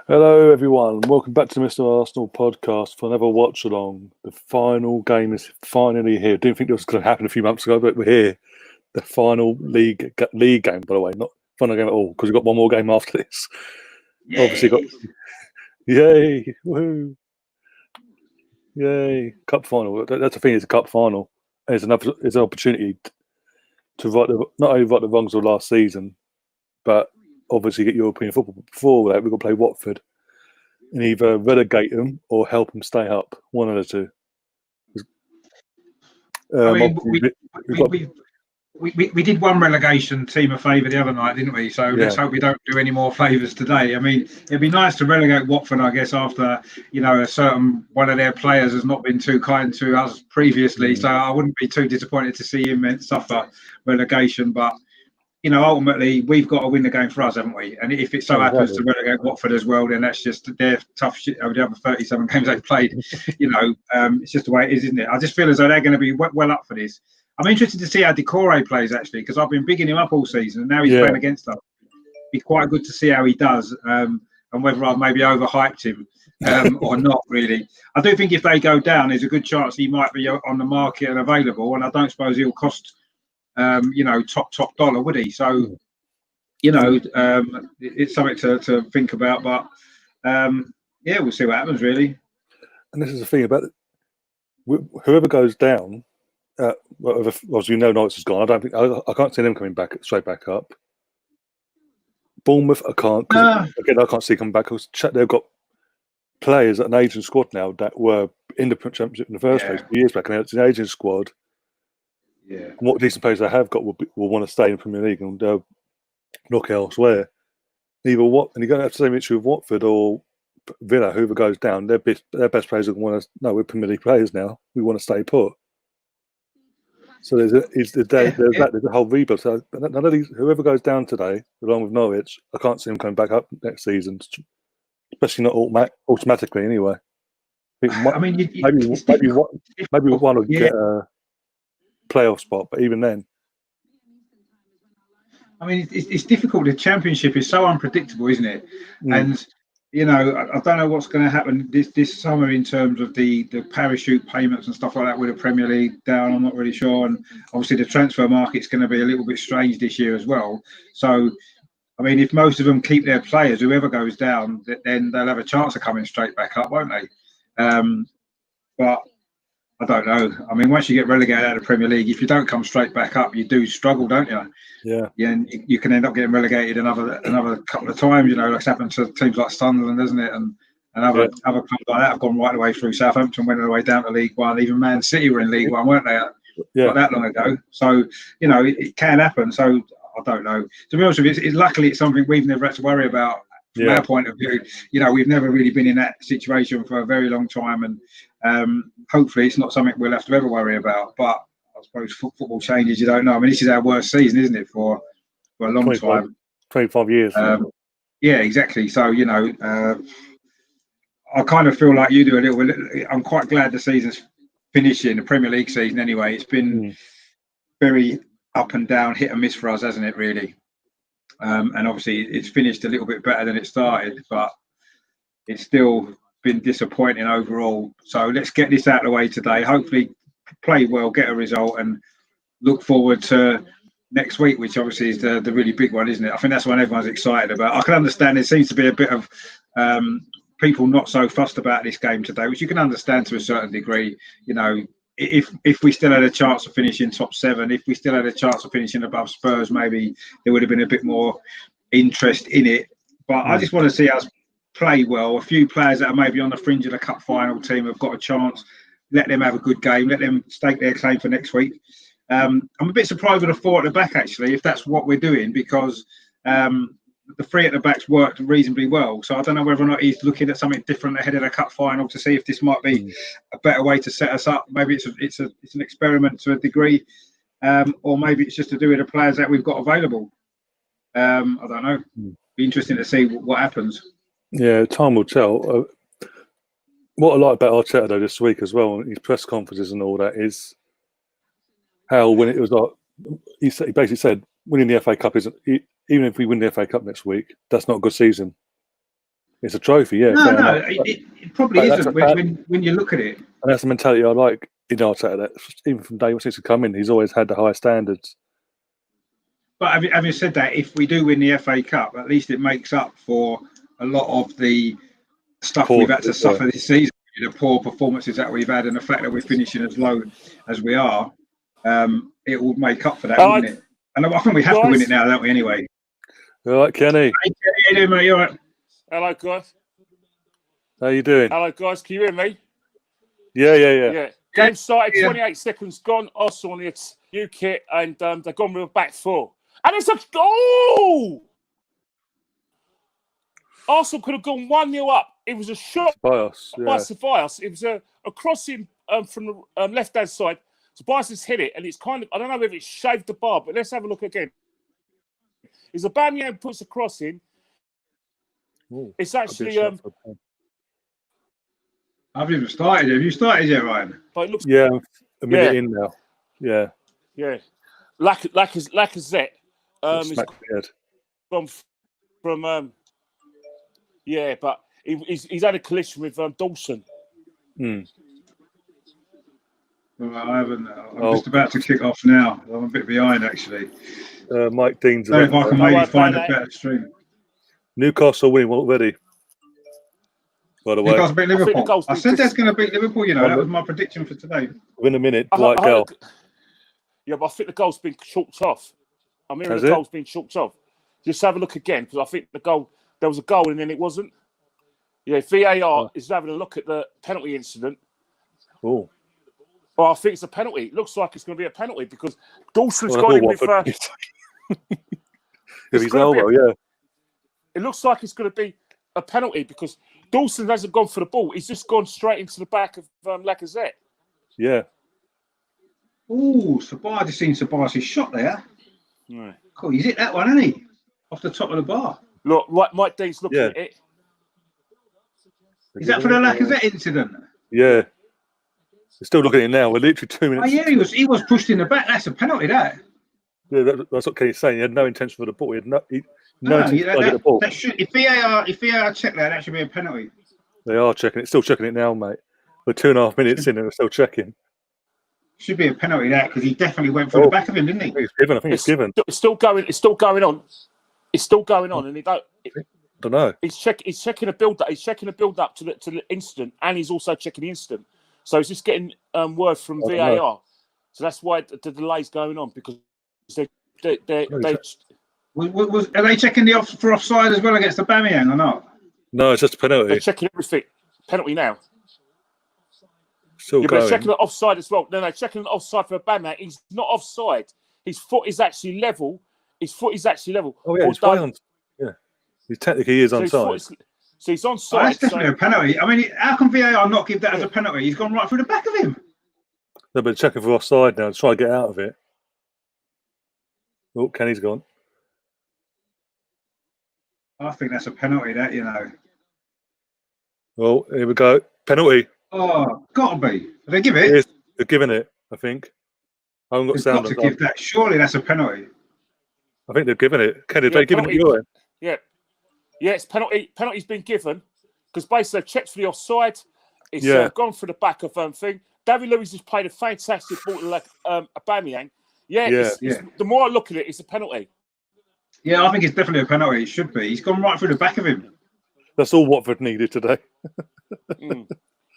Hello, everyone. Welcome back to the Mr. Arsenal podcast for another Watchalong. The final game is finally here. Didn't think it was going to happen a few months ago, but we're here. The final league game, by the way, not final game at all, because we've got one more game after this. Yay. Obviously, got yay, woohoo, yay, cup final. That's the thing. It's a cup final. And it's an opportunity to not only right the wrongs of last season, but obviously get European football. Before that, we've got to play Watford and either relegate them or help them stay up. One of the two. I mean, we did one relegation team a favour the other night, didn't we? So let's hope we don't do any more favours today. I mean, it'd be nice to relegate Watford, I guess, after a certain one of their players has not been too kind to us previously. So I wouldn't be too disappointed to see him suffer relegation, but. Ultimately, we've got to win the game for us, haven't we? And if it so happens to relegate Watford as well, then that's just their tough shit over the other 37 games they've played. It's just the way it is, isn't it? I just feel as though they're going to be well up for this. I'm interested to see how Decore plays, actually, because I've been bigging him up all season, and now he's playing against us. It'd be quite good to see how he does, and whether I've maybe overhyped him or not, really. I do think if they go down, there's a good chance he might be on the market and available, and I don't suppose he'll cost... top dollar, would he? So, it's something to think about. But we'll see what happens, really. And this is the thing about it. Whoever goes down, obviously Norwich is gone. I can't see them coming back straight back up. Bournemouth, I can't. Again, I can't see coming back because they've got players at an Asian squad now that were in the Championship in the first place years back, and it's an Asian squad. Yeah. And what decent players they have got will want to stay in the Premier League and they'll look elsewhere. Either what, and you're going to have the same issue with Watford or Villa, whoever goes down, their best players will want to. No, we're Premier League players now. We want to stay put. So there's a whole rebuild. So none of these, whoever goes down today, along with Norwich, I can't see them coming back up next season, especially not automatically anyway. Maybe one will get a playoff spot, but even then, I mean, it's difficult. The Championship is so unpredictable, isn't it? And I don't know what's going to happen this summer in terms of the parachute payments and stuff like that with the Premier League down. I'm not really sure, and obviously the transfer market's going to be a little bit strange this year as well. So, I mean, if most of them keep their players, whoever goes down, then they'll have a chance of coming straight back up, won't they? But I don't know. I mean, once you get relegated out of the Premier League, if you don't come straight back up, you do struggle, don't you? Yeah. And you can end up getting relegated another couple of times. It's happened to teams like Sunderland, isn't it? And other clubs like that have gone right the way through. Southampton went all the way down to League One. Even Man City were in League One, weren't they? Not that long ago. So it can happen. So I don't know. To be honest with you, luckily it's something we've never had to worry about. From our point of view, we've never really been in that situation for a very long time, and hopefully it's not something we'll have to ever worry about. But I suppose football changes, you don't know. I mean, this is our worst season, isn't it, for a long time? 25 years. Yeah, exactly. So, I kind of feel like you do a little bit. I'm quite glad the season's finishing, the Premier League season anyway. It's been very up and down, hit and miss for us, hasn't it, really? And obviously it's finished a little bit better than it started, but it's still been disappointing overall. So let's get this out of the way today. Hopefully play well, get a result, and look forward to next week, which obviously is the really big one, isn't it? I think that's what everyone's excited about. I can understand there seems to be a bit of people not so fussed about this game today, which you can understand to a certain degree. If we still had a chance of finishing top 7, if we still had a chance of finishing above Spurs, maybe there would have been a bit more interest in it. But I just want to see us play well. A few players that are maybe on the fringe of the cup final team have got a chance. Let them have a good game. Let them stake their claim for next week. I'm a bit surprised with the 4 at the back, actually, if that's what we're doing, because the 3 at the back's worked reasonably well. So I don't know whether or not he's looking at something different ahead of the cup final to see if this might be a better way to set us up. Maybe it's an experiment to a degree, or maybe it's just to do with the players that we've got available. I don't know. Be interesting to see what happens. Yeah, time will tell. What I like about Arteta though this week as well, his press conferences and all that, is how when it was like he basically said winning the FA Cup isn't, even if we win the FA Cup next week, that's not a good season. It's a trophy, yeah. No, it probably isn't when you look at it. And that's the mentality I like in Arteta. That even from day one since he come in, he's always had the high standards. But having said that, if we do win the FA Cup, at least it makes up for a lot of the stuff we've had to suffer this season, the poor performances that we've had, and the fact that we're finishing as low as we are. It will make up for that, wouldn't it? And I think we have to win it now, don't we? Anyway. All right, Kenny. Hey, Kenny, how you doing, mate? You all right? Hello, guys. How you doing? Hello, guys. Can you hear me? Yeah. Game started, 28 seconds gone. Arsenal on the new kit, and they've gone with a back four. And it's a goal! Arsenal could have gone 1-0 up. It was a shot by Ceballos. It was a crossing from the left-hand side. Ceballos has hit it, and it's kind of, I don't know if it's shaved the bar, but let's have a look again. As Aubameyang puts a cross in, it's actually... I haven't even started. Have you started yet, Ryan? But it looks, a minute in now. Yeah. Lacazette. Gone from but he's had a collision with Dawson. Well, I haven't. I'm just about to kick off now. I'm a bit behind, actually. Mike Dean's. So if I can maybe find a better stream. Newcastle winning already. By the way, Newcastle beat Liverpool. I said that's going to beat Liverpool. You know, that was my prediction for today. Win a minute, White Girl. Yeah, but I think the goal's been chalked off. I'm hearing the goal's been chalked off. Just have a look again, because I think there was a goal and then it wasn't. Yeah, VAR is having a look at the penalty incident. Oh. Well, I think it's a penalty. It looks like it's going to be a penalty because Dawson's got him with... his elbow, yeah. It looks like it's going to be a penalty because Dawson hasn't gone for the ball. He's just gone straight into the back of Lacazette. Yeah. Oh, I just seen Ceballos' shot there. Right. Cool, he's hit that one, hasn't he? Off the top of the bar. Look, Mike Dean's looking at it. Is that for the Lacazette incident? Yeah. We're still looking at it now. We're literally 2 minutes. Oh, yeah, he was pushed in the back. That's a penalty, that. Yeah, that's what Kenny's saying. He had no intention for the ball. He had no intention to get the ball. If VAR check that should be a penalty. They are checking it. Still checking it now, mate. We're 2.5 minutes in and we're still checking. Should be a penalty, that, because he definitely went through the back of him, didn't he? I think it's given. It's still going on. It's still going on, and I don't know. He's checking a build up. He's checking a build up to the incident, and he's also checking the incident. So he's just getting word from VAR. So that's why the delay's going on, because are they checking the offside as well against the Aubameyang or not? No, it's just a penalty. They're checking everything. Penalty now. Still going. But checking the offside as well. No, checking the offside for Aubameyang. He's not offside. His foot is actually level. Oh yeah, he's way on. Yeah, he technically is onside. So he's onside. That's definitely a penalty. I mean, how can VAR not give that as a penalty? He's gone right through the back of him. They've been checking for offside now to try to get out of it. Oh, Kenny's gone. I think that's a penalty, that, you know. Well, here we go. Penalty. Oh, gotta be. Did they give it? They're giving it, I think. I haven't got sound. Got to give that. Surely that's a penalty. I think they've given it. Kenny, have they given it your end? Yeah. Yeah, it's penalty. Penalty's been given because basically they've checked for the offside. It's gone for the back of thing. David Luiz has played a fantastic ball to Aubameyang. The more I look at it, it's a penalty. Yeah, I think it's definitely a penalty. It should be. He's gone right through the back of him. That's all Watford needed today. You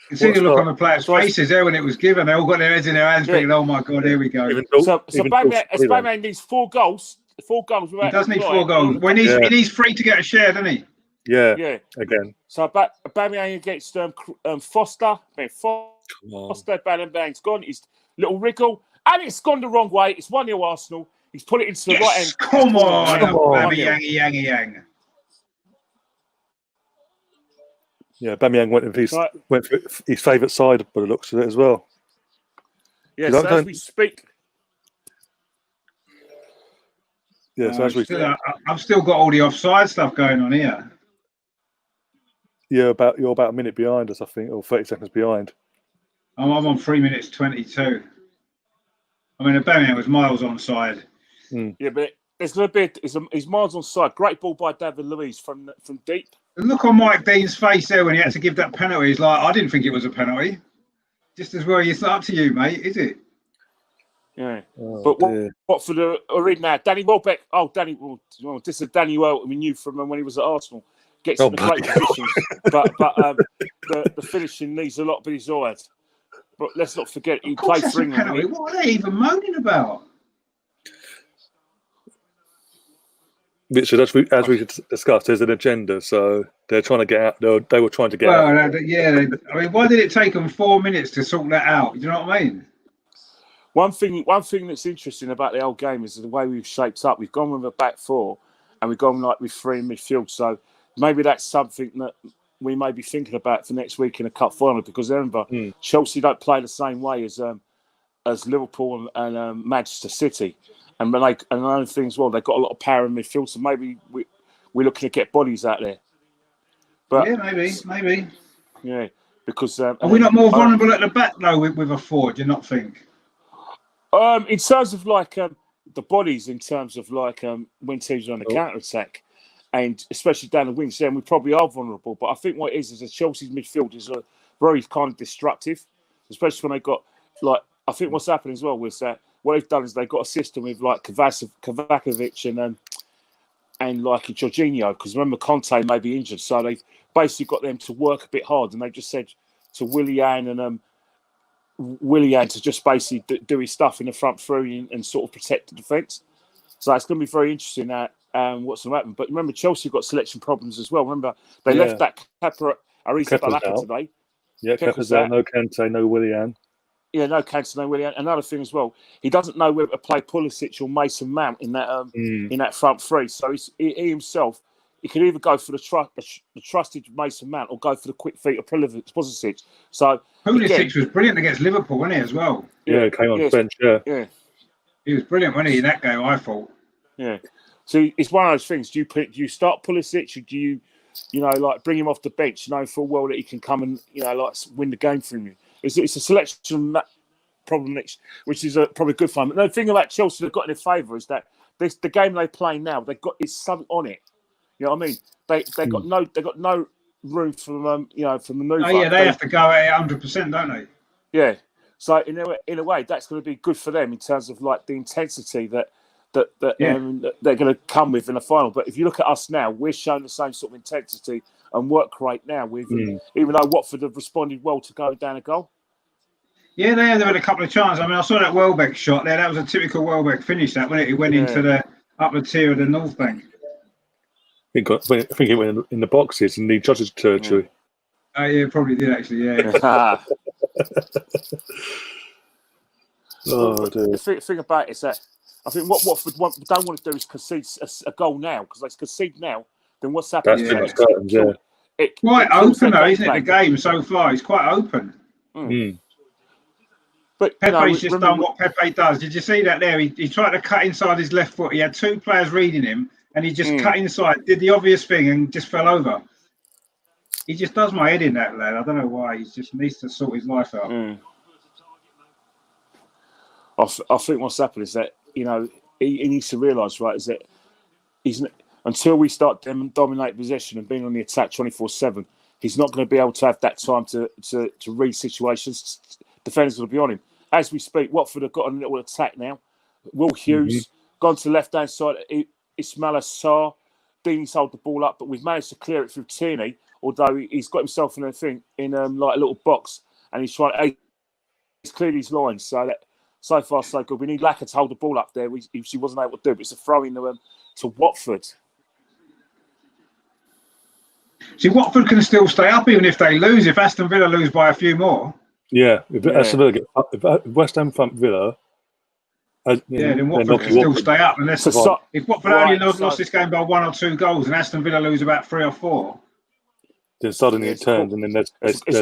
can see the look on the players' faces there when it was given. They all got their heads in their hands thinking, oh my God, here we go. So Aubameyang needs 4 goals. 4 goals. He does need 4 goals. Well, he needs 3 to get a share, doesn't he? Yeah. Again. So Aubameyang against Foster. Foster, Aubameyang's gone. He's little wriggle. And it's gone the wrong way. It's 1-0 Arsenal. He's put it into the right hand. Come on, Aubameyang. Yeah, Aubameyang went for his favourite side by the looks of it as well. Yes, as we speak. Yes, I've still got all the offside stuff going on here. Yeah, you're about a minute behind us, I think, or 30 seconds behind. I'm on 3 minutes 22. I mean, Aubameyang was miles onside. Yeah, but There's going to be he's miles on side. Great ball by David Luiz from deep. The look on Mike Dean's face there when he had to give that penalty is like, I didn't think it was a penalty. Just as well, it's up to you, mate, is it? Yeah. But Watford are in now. Danny Welbeck. Oh, this is Danny Welbeck we knew from when he was at Arsenal. Gets in the great positions. But the finishing needs a lot of his eyes. But let's not forget, he played for England. What are they even moaning about? Richard, as we discussed, there's an agenda, so they're trying to get out. They were trying to get out. I mean, why did it take them 4 minutes to sort that out? Do you know what I mean? One thing that's interesting about the whole game is the way we've shaped up. We've gone with a back four, and we've gone with 3 in midfield. So maybe that's something that we may be thinking about for next week in a cup final. Because remember, Chelsea don't play the same way as Liverpool and Manchester City. And another thing as well, they've got a lot of power in midfield, so maybe we're looking to get bodies out there. But yeah, maybe. Yeah, because are we not more vulnerable at the back though with a four? Do you not think? In terms of the bodies, in terms of when teams are on the counter attack, and especially down the wings, then we probably are vulnerable. But I think what it is that Chelsea's midfield is very kind of destructive, especially when they got I think what's happened as well was that. What they've done is they've got a system with Kovacevic and Jorginho, because remember Conte may be injured, so they've basically got them to work a bit hard, and they just said to Willian to just basically do his stuff in the front three and sort of protect the defence. So it's going to be very interesting what's going to happen. But remember, Chelsea got selection problems as well. Remember they left that Kepa Arrizabalaga today. Yeah, Kepa's out. No Kante, no Willian. Yeah, no Kante, no Willian. Another thing as well, he doesn't know whether to play Pulisic or Mason Mount in that front three. So he himself, he could either go for the trusted Mason Mount or go for the quick feet of Pulisic. So Pulisic was brilliant against Liverpool, wasn't he, as well? Yeah, came on the bench. Yeah, he was brilliant, wasn't he, in that game? I thought. Yeah. So it's one of those things. Do you start Pulisic, or do you bring him off the bench, knowing full well that he can come and win the game from you? It's a selection problem, which is probably good fun. But the thing about Chelsea they've got in their favour is that the game they play now, it's something on it. You know what I mean? They got no room for for manoeuvre. Oh yeah, they have to go at 100%, don't they? Yeah. So in a way, that's going to be good for them in terms of the intensity that they're going to come with in the final. But if you look at us now, we're showing the same sort of intensity and work rate now. Even though Watford have responded well to going down a goal. Yeah, they had a couple of chances. I mean, I saw that Welbeck shot there. That was a typical Welbeck finish. That when it went into the upper tier of the North Bank. I think it went in the boxes in the judges' territory. Oh yeah, probably did actually. Yeah. The thing about it is that I think what Watford don't want to do is concede a goal now, because they concede now, then what's happening? That's quite open though, isn't it? The game so far is quite open. But Pepe's just done what Pepe does. Did you see that there? He tried to cut inside his left foot. He had two players reading him, and he just cut inside, did the obvious thing, and just fell over. He just does my head in, that lad. I don't know why. He just needs to sort his life out. I think what's happened is that he needs to realise, right, is that until we start dominate possession and being on the attack 24/7, he's not going to be able to have that time to read situations. Defenders will be on him. As we speak, Watford have got a little attack now. Will Hughes gone to the left-hand side. Ismaila Sarr. Deeney's hold the ball up, but we've managed to clear it through Tierney, although he's got himself in a little box, and he's cleared his lines. So far, so good. We need Laka to hold the ball up there, which he wasn't able to do, but it's a throw-in to Watford. See, Watford can still stay up even if they lose. If Aston Villa lose by a few more. Yeah, if West Ham front Villa, then Watford can still stay up. Unless if Watford only lost this game by 1 or 2 goals and Aston Villa lose about 3 or 4, then suddenly it turns, and then there's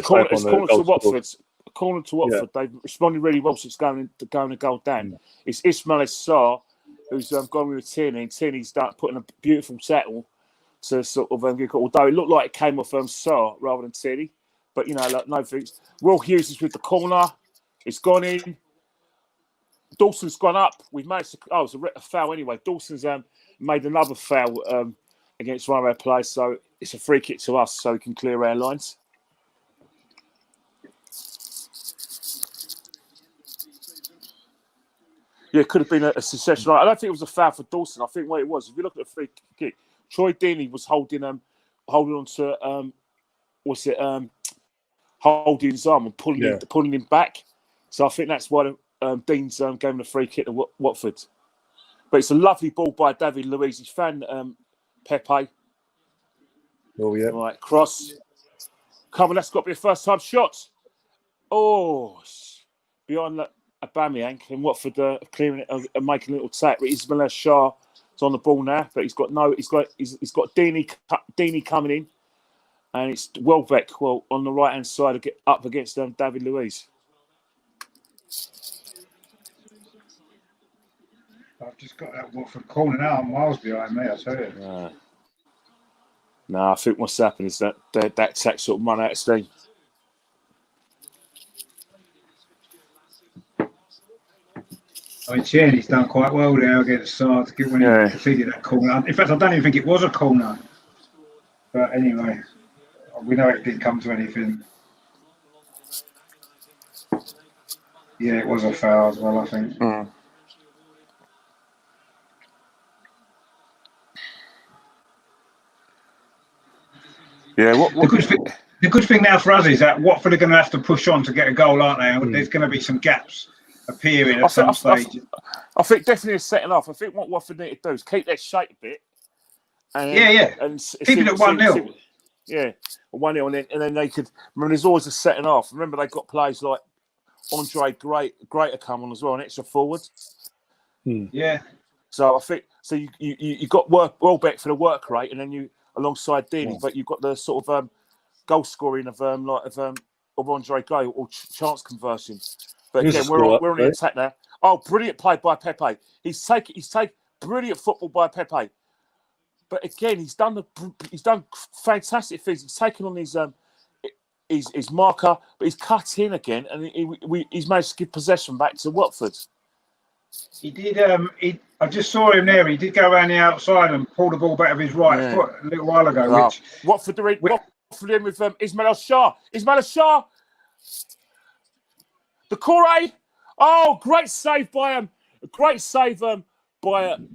corner to Watford. According to Watford, they've responded really well since going a goal down. It's Ismaila Sarr who's gone with Tierney, and Tierney's putting a beautiful tackle to sort of although it looked like it came off Sarr rather than Tierney. But, no thanks. Will Hughes is with the corner. It's gone in. Dawson's gone up. We've managed to. Oh, it's a foul anyway. Dawson's made another foul against one of our players, so it's a free kick to us, so we can clear our lines. Yeah, it could have been a succession. I don't think it was a foul for Dawson. I think what it was, if you look at the free kick, Troy Deeney was holding on to holding his arm and pulling him back. So I think that's why Dean's gave him a free kick to Watford. But it's a lovely ball by David Luiz. He's found Pepe. Oh yeah. Right, cross. Come on, that's got to be a first time shot. Oh, beyond that. Aubameyang and Watford clearing it and making a little tap. Ismail Shah is on the ball now, but he's got Deeney coming in, and it's Welbeck on the right hand side up against David Luiz. I've just got that Watford corner now. I'm miles behind me, I tell you. No, I think what's happened is that attack sort of run out of steam. I mean, Tierney's done quite well there against Sards when he conceded that corner. In fact, I don't even think it was a corner. But anyway, we know it didn't come to anything. Yeah, it was a foul as well, I think. Yeah, the good thing now for us is that Watford are going to have to push on to get a goal, aren't they? There's going to be some gaps appearing at some stage. I think definitely it's setting off. I think what Watford need to do is keep their shape a bit. And keep it at 1-0. Yeah, 1-0, and then they could. Remember, there's always a setting off. Remember, they've got players like Andre Greater come on as well, an extra forward. Yeah. So I think you got Welbeck for the work rate, and then you alongside Deeney, but you've got the sort of goal scoring of Andre Gray or chance conversion. But again, we're on the attack now. Oh, brilliant play by Pepe. He's taken brilliant football by Pepe. But again, he's done fantastic things. He's taken on his marker, but he's cut in again, and he's managed to give possession back to Watford. He did. I just saw him there. He did go around the outside and pull the ball back of his right foot a little while ago. Watford in with Ismail Shah. Ismail Shah. The Corey. Oh, great save by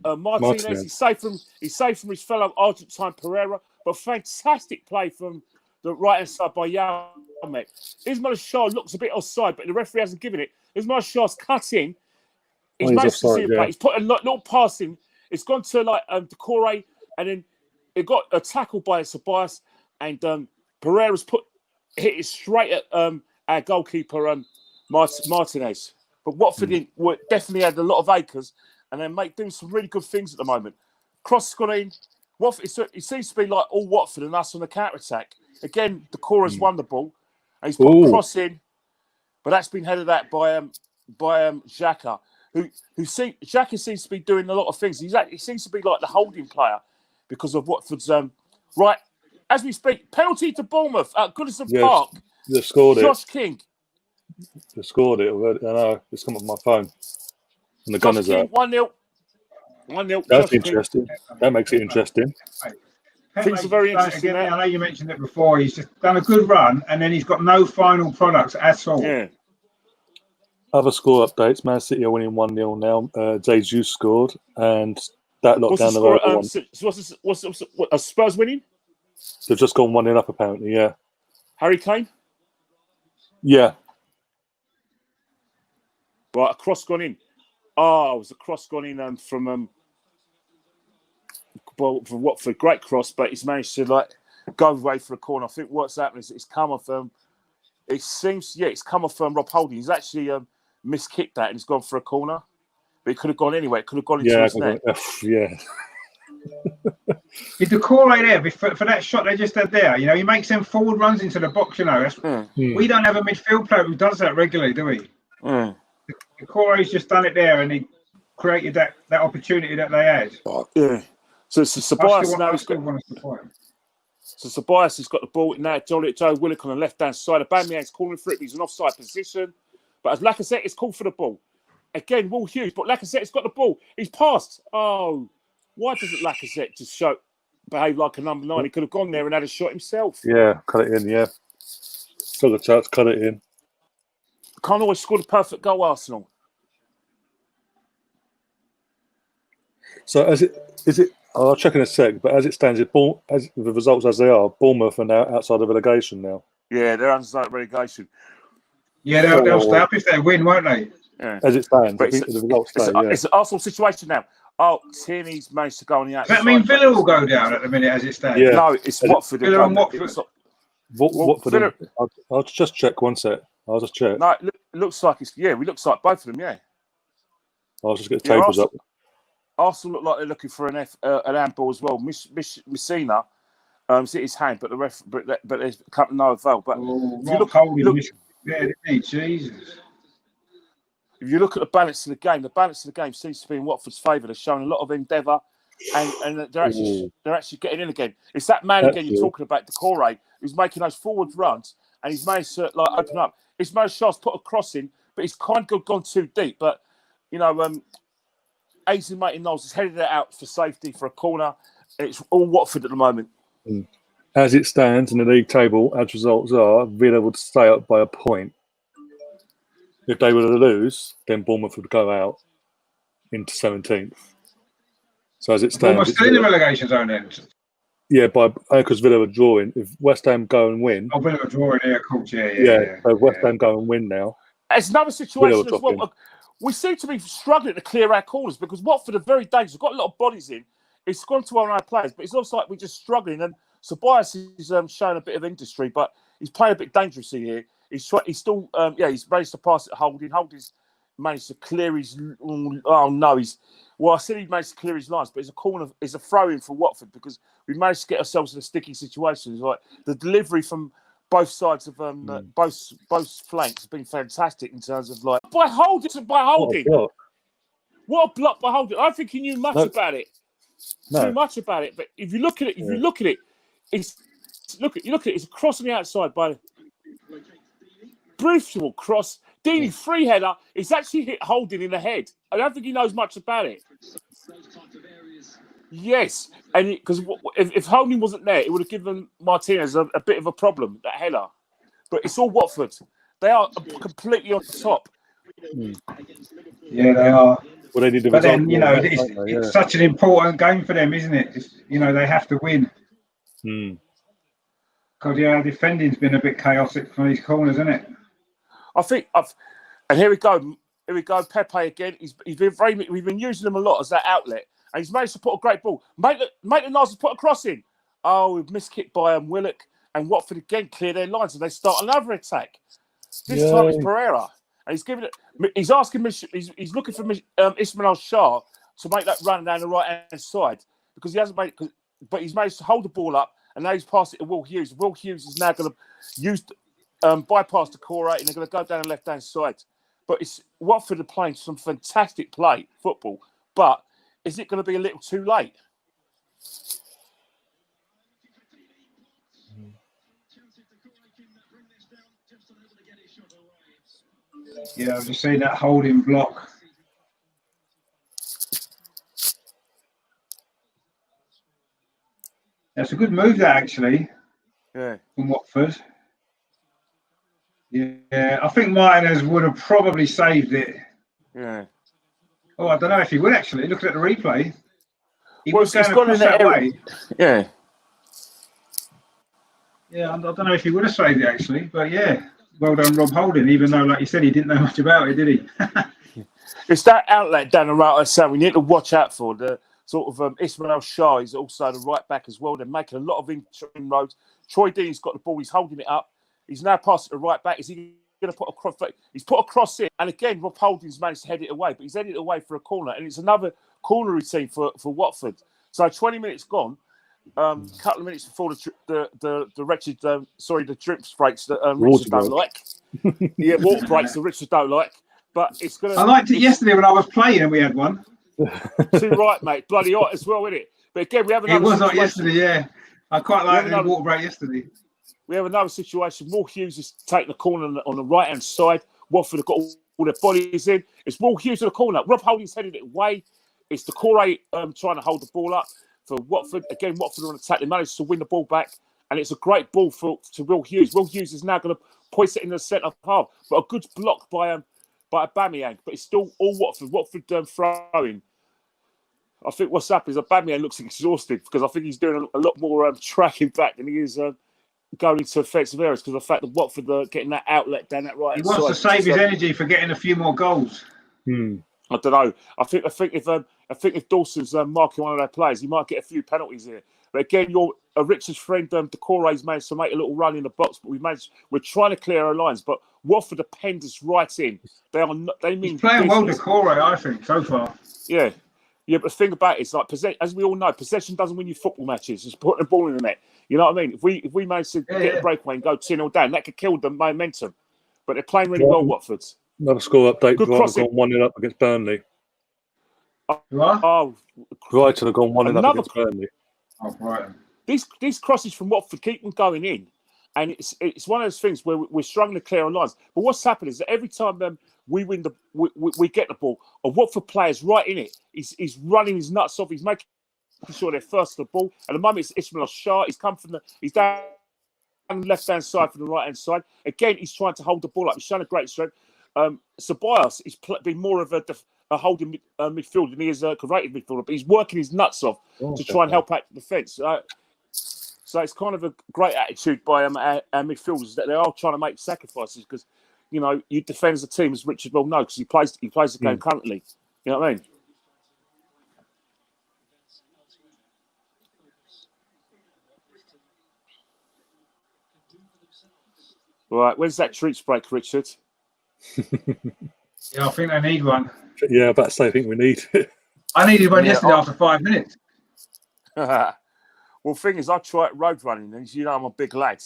Martinez. He's safe from his fellow Argentine Pereira, but fantastic play from the right hand side by Yamek. Ismail Shah looks a bit offside, but the referee hasn't given it. Ismail Shah's cut in. He's managed to see it. He's put a little pass in. It's gone to Decore, and then it got a tackle by Tobias, and Pereira's hit it straight at our goalkeeper Martinez. But Watford definitely had a lot of acres, and they're doing some really good things at the moment. Cross gone in. Watford. It seems to be like all Watford and us on the counter attack. Again, Decore's won the ball, and he's put a cross in, but that's been headed out by Xhaka. Xhaka seems to be doing a lot of things. He seems to be like the holding player because of Watford's right as we speak. Penalty to Bournemouth at Goodison Park. They scored Josh King. They scored it already. I know. It's come up on my phone. And the Gunners are 1-0. 1-0. That's interesting. That makes it interesting. Things are very interesting. Again, I know you mentioned it before. He's just done a good run, and then he's got no final products at all. Yeah. Other score updates. Man City are winning 1-0 now. Jesus scored, and that locked down the road. What's Spurs winning? They've just gone 1-0 up, apparently. Yeah. Harry Kane. Yeah. Right, a cross gone in. Oh, it was a cross gone in from Watford. Great cross, but he's managed to go away for a corner. I think what's happened is it's come off. It's come off Rob Holding. He's actually miskicked that and he's gone for a corner. But it could have gone anywhere. It could have gone into his net. Yeah. Is the call right there for that shot they just had there? You know, he makes them forward runs into the box. You know, we don't have a midfield player who does that regularly, do we? The Corey's just done it there, and he created that opportunity that they had. Yeah. So Tobias now has got. So Tobias has got the ball now. Joe Willock on the left hand side. Aubameyang's calling for it. He's in offside position, but as like I said, it's called for the ball. again, Will Hughes, but Lacazette's got the ball. He's passed. Oh, why doesn't Lacazette just behave like a number 9? He could have gone there and had a shot himself. Yeah, cut it in, yeah. Still a chance, cut it in. Can't always score the perfect goal, Arsenal. So I'll check in a sec, but as it stands, as the results as they are, Bournemouth are now outside of relegation now. Yeah, they're outside relegation. Yeah, they'll stay up if they win, won't they? Yeah. As it stands, I think the results stay. It's an Arsenal situation now. Oh, Tierney's managed to go on the outside. Does that mean Villa will go down at the minute as it stands? Yeah. No, it's Watford. Villa and Watford. Watford. I'll just check one sec. I'll just check. No, it looks like it's it looks like both of them. Yeah. I'll just get the tables up. Arsenal look like they're looking for an handball as well. Messina hit his hand, but there's come to no avail. But Jesus. If you look at the balance of the game seems to be in Watford's favour. They're showing a lot of endeavour, and they're actually getting in again. It's that man again you're talking about, Decore, who's making those forward runs, and he's managed to open up. Ismail Shah's put a cross in, but he's kind of gone too deep. But Ainsley Maitland-Niles has headed it out for safety for a corner. It's all Watford at the moment. As it stands in the league table, as results are, Villa would stay up by a point. If they were to lose, then Bournemouth would go out into 17th. So as it stands, Bournemouth still in the relegation zone then. Yeah, because Villa are drawing. If West Ham go and win, Villa are drawing here, of course. Yeah. So West Ham go and win now. It's another situation as well. We seem to be struggling to clear our corners because Watford are very dangerous. We've got a lot of bodies in. It's gone to our own players, but it's also like we're just struggling. And Tobias is showing a bit of industry, but he's playing a bit dangerously here. He's still, he's managed to pass it Holding. Holding's managed to clear his. I said he managed to clear his lines, but it's a throw in for Watford because we managed to get ourselves in a sticky situation. It's like the delivery from both sides of both flanks has been fantastic in terms of by Holding. What a block by Holding! I don't think he knew much about it. Too much about it, but if you look at it, it's a cross on the outside by brutal cross. Deeney free header. It's actually hit Holding in the head. I don't think he knows much about it. Yes, and because if Holding wasn't there, it would have given Martinez a bit of a problem, that header. But it's all Watford. They are completely on top. Yeah, they are. Well, they need the but result. Then it's such an important game for them, isn't it? They have to win. Because our defending's been a bit chaotic from these corners, isn't it? I think, and here we go. Pepe again. We've been using him a lot as that outlet, and he's managed to put a great ball. Maitland-Niles has put a cross in. Oh, we've missed kick by Willock, and Watford again clear their lines, and they start another attack. This time it's Pereira, and he's giving it. He's asking. He's looking for Ismail Shah to make that run down the right hand side because he hasn't made it. But he's managed to hold the ball up, and now he's passed it to Will Hughes. Will Hughes is now going to bypass the core 8 and they're going to go down the left-hand side. But it's Watford are playing some fantastic football. But is it going to be a little too late? Yeah, I've just seen that Holding block. That's a good move, that actually. Yeah. From Watford. Yeah, I think Martinez would have probably saved it. Yeah. Oh, I don't know if he would actually. Looking at the replay, he was going across that way. Yeah. Yeah, I don't know if he would have saved it actually, but yeah, well done, Rob Holding. Even though, like you said, he didn't know much about it, did he? It's that outlet down the right side we need to watch out for. The sort of Ismail Shah is also the right back as well. They're making a lot of inroads. Troy Deeney's got the ball. He's holding it up. He's now passed it to right back. Is he going to put a cross? He's put a cross in. And again, Rob Holding's managed to head it away. But he's headed it away for a corner. And it's another corner routine for Watford. So 20 minutes gone. Couple of minutes before the wretched, the drip breaks that Richard don't like. Yeah, water breaks that Richard don't like. But it's going to... I liked it yesterday when I was playing and we had one. Too right, mate. Bloody hot as well, isn't it? But again, we have another... It was hot yesterday, yeah. I quite liked the water break yesterday. We have another situation. Will Hughes is taking the corner on the right-hand side. Watford have got all their bodies in. It's Will Hughes in the corner. Rob Holding's headed it away. It's Decore trying to hold the ball up for Watford. Again, Watford on attack. They managed to win the ball back. And it's a great ball to Will Hughes. Will Hughes is now going to point it in the centre half. But a good block by Aubameyang. But it's still all Watford. Watford throwing. I think what's happened is Aubameyang looks exhausted because I think he's doing a lot more tracking back than he is going into offensive areas because of the fact that Watford are getting that outlet down that right He side. wants to save his energy for getting a few more goals. I don't know. I think if Dawson's marking one of their players, he might get a few penalties here. But again, Richard's friend Decore's managed to make a little run in the box, but we're trying to clear our lines. But Watford have penned us right in. They mean he's playing well, business. Decore, I think, so far. Yeah. But the thing about it is, like, as we all know, possession doesn't win you football matches. It's putting the ball in the net. You know what I mean? If we manage to get a breakaway and go 2-0 down, that could kill the momentum. But they're playing really well, Watford. Another score update. Good Brighton have gone 1-0 up against Burnley. Brighton have gone 1-0 up against Burnley. Oh, Brighton. These crosses from Watford keep them going in. And it's one of those things where we're struggling to clear our lines. But what's happened is that every time we win we get the ball, a Watford player's right in it. He's running his nuts off. He's making sure they're first to the ball. At the moment, it's Ismail Shah. He's down the left-hand side from the right-hand side. Again, he's trying to hold the ball up. He's showing a great strength. Ceballos has been more of a holding midfielder than he is a creative midfielder, but he's working his nuts off to try and help out the defence. So it's kind of a great attitude by our midfielders that they are trying to make sacrifices because, you know, you defend as a team, as Richard well knows, because he plays the game currently. You know what I mean? Right, when's that treats break, Richard? Yeah, I think they need one. Yeah, I'm about to say I think we need it. I needed one yesterday after 5 minutes. Well, the thing is, I try road running, and you know I'm a big lad.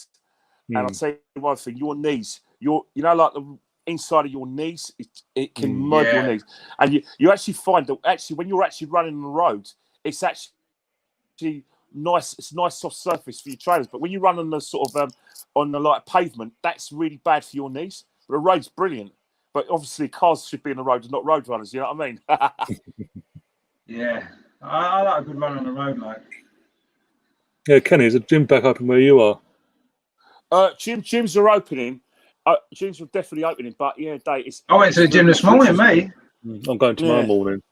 And I'll tell you one thing: your knees, like the inside of your knees, it can mud your knees, and you actually find that when you're actually running on the road, it's actually nice. It's a nice soft surface for your trainers. But when you run on the sort of on the like pavement, that's really bad for your knees. But the road's brilliant. But obviously, cars should be in the road, not road runners. You know what I mean? Yeah, I like a good run on the road, like. Yeah, Kenny, is the gym back open where you are? Gyms are opening. Gyms are definitely opening, but I went to the gym this morning, mate. I'm going tomorrow morning.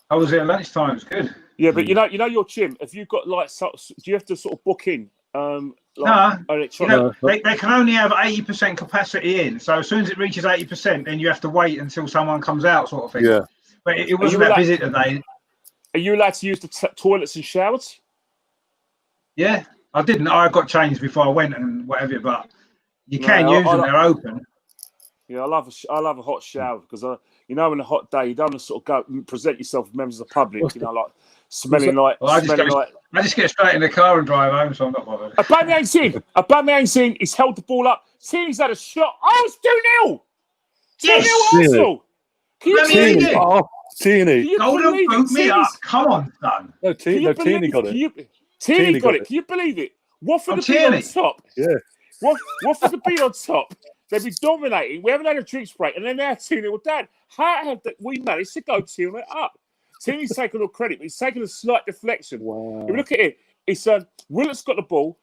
I was there at lunchtime. It's good. Yeah, but you know your gym. Have you got like? Do you have to sort of book in? No, they can only have 80% capacity in. So as soon as it reaches 80%, then you have to wait until someone comes out, sort of thing. Yeah. But it wasn't that busy today. Are you allowed to use the toilets and showers? Yeah, I didn't. I got changed before I went and whatever, but you can use them. They're open. Yeah, I love a hot shower because on a hot day you don't want to sort of go and present yourself to members of the public. Like smelling like. Well, I just get straight in the car and drive home, so I'm not bothered. Aubameyang's in. He's held the ball up. Tierney's had a shot. Oh, it's 2-0. 2-0 Arsenal. Tierney. Golden boot me up. Come on, son. No, Tierney got it. Tierney got it. Can you believe it? Watford have been on top. Yeah. Watford have been on top. They've been dominating. We haven't had a drinks break, and then they're 2-0 down. How have we managed to go 2-0 up? Tierney's taken all credit, but he's taken a slight deflection. Wow. If you look at it, it's Willock's got the ball.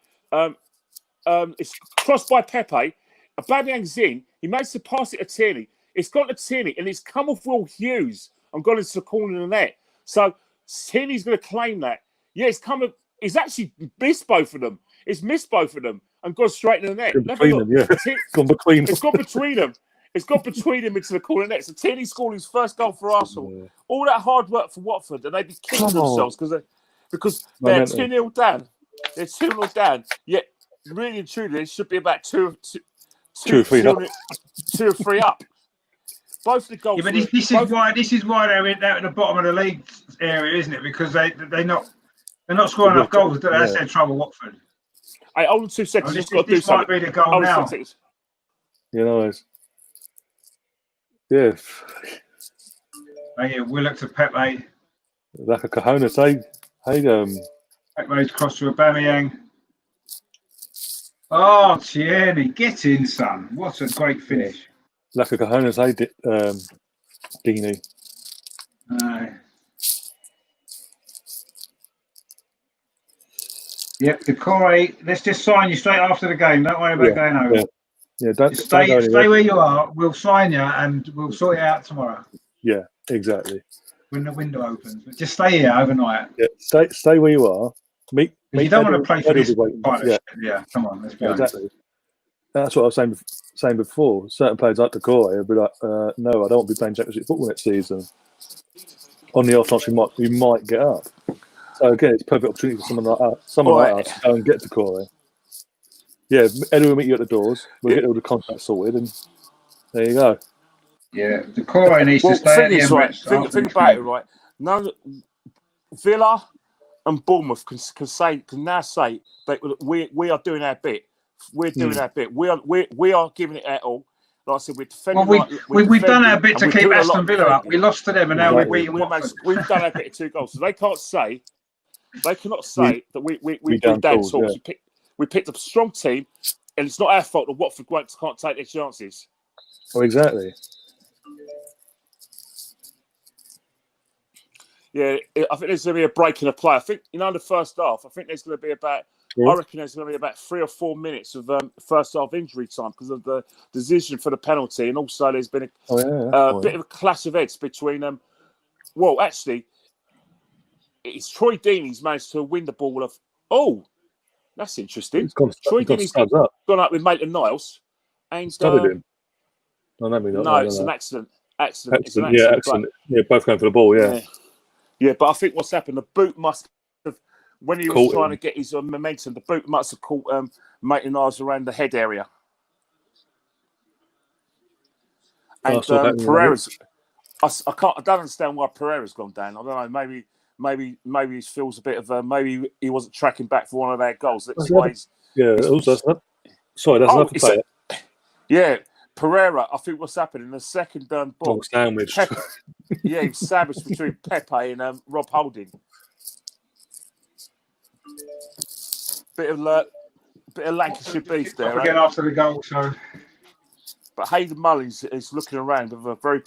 It's crossed by Pepe. Aubameyang's in. He makes the pass it to Tierney. It's gone to Tierney, and it's come off Will Hughes and gone into the corner of the net. So Tierney's going to claim that. Yeah, He's actually missed both of them. It's missed both of them and gone straight into the net. Gone between them. It's gone between them. It's gone between them into the corner net. So Tierney scored his first goal for Arsenal. Yeah. All that hard work for Watford, and they'd be kicking themselves because they're 2-0 down. They're 2-0 down. Yet, really and truly, it should be about 2 or 3 up. Both the goals. Yeah, but this is why they're in the bottom of the league area, isn't it? Because they're not scoring enough goals. That's their trouble, Watford. Hey, hold on 2 seconds. This might be the goal now. You know, yeah. Willock to Pepe. Like a cojones, Pepe's cross to Aubameyang. Oh, Tierney, get in, son. What a great finish. Lack of cojones, Dini. Yep, Decore, let's just sign you straight after the game. Don't worry about going home. Yeah, don't stay go where you are. We'll sign you and we'll sort it out tomorrow. Yeah, exactly. When the window opens. But just stay here overnight. Yeah, stay where you are. Meet you don't want to play for this pilot. Yeah, come on, let's be honest. Exactly. That's what I was saying before. Certain players like Decore will be like, no, I don't want to be playing Championship football next season. On the off chance we might get up. So again, it's a perfect opportunity for someone like us to go and get Decore. Yeah, Eddie will meet you at the doors. We'll get all the contracts sorted, and there you go. Yeah, Decore needs to stay at the Emirates. Think about it, right? None Villa and Bournemouth can now say that we are doing our bit. We're doing our bit. We are giving it our all. Like I said, we're defending. Well, we've done our bit to keep Aston Villa up. We lost to them, and now we've beaten Watford. We've done our bit of 2 goals, so they cannot say that we down tools. Yeah. We picked a strong team, and it's not our fault that Watford can't take their chances. Oh, exactly. Yeah, I think there's going to be a break in the play. I think, the first half, I think there's going to be about, I reckon there's going to be about 3 or 4 minutes of first half injury time because of the decision for the penalty. And also there's been a bit of a clash of heads between well, actually, it's Troy Deeney's managed to win the ball of, that's interesting. Troy Deeney's gone up with Maitland-Niles. And him. No, it's an accident. Accident. Yeah, both going for the ball, Yeah, but I think what's happened, the boot must have, when he was trying to get his momentum, the boot must have caught Maitland-Niles around the head area. And Pereira's, I don't understand why Pereira's gone down. I don't know. Maybe he feels a bit of maybe he wasn't tracking back for one of their goals. That's why he's. Yeah, that's another player. Yeah, Pereira. I think what's happened in the second ball. Sandwich. Yeah, he was sandwiched between Pepe and Rob Holding. Bit of Lancashire beef there. Again after the goal, so. But Hayden Mullins is looking around with a very,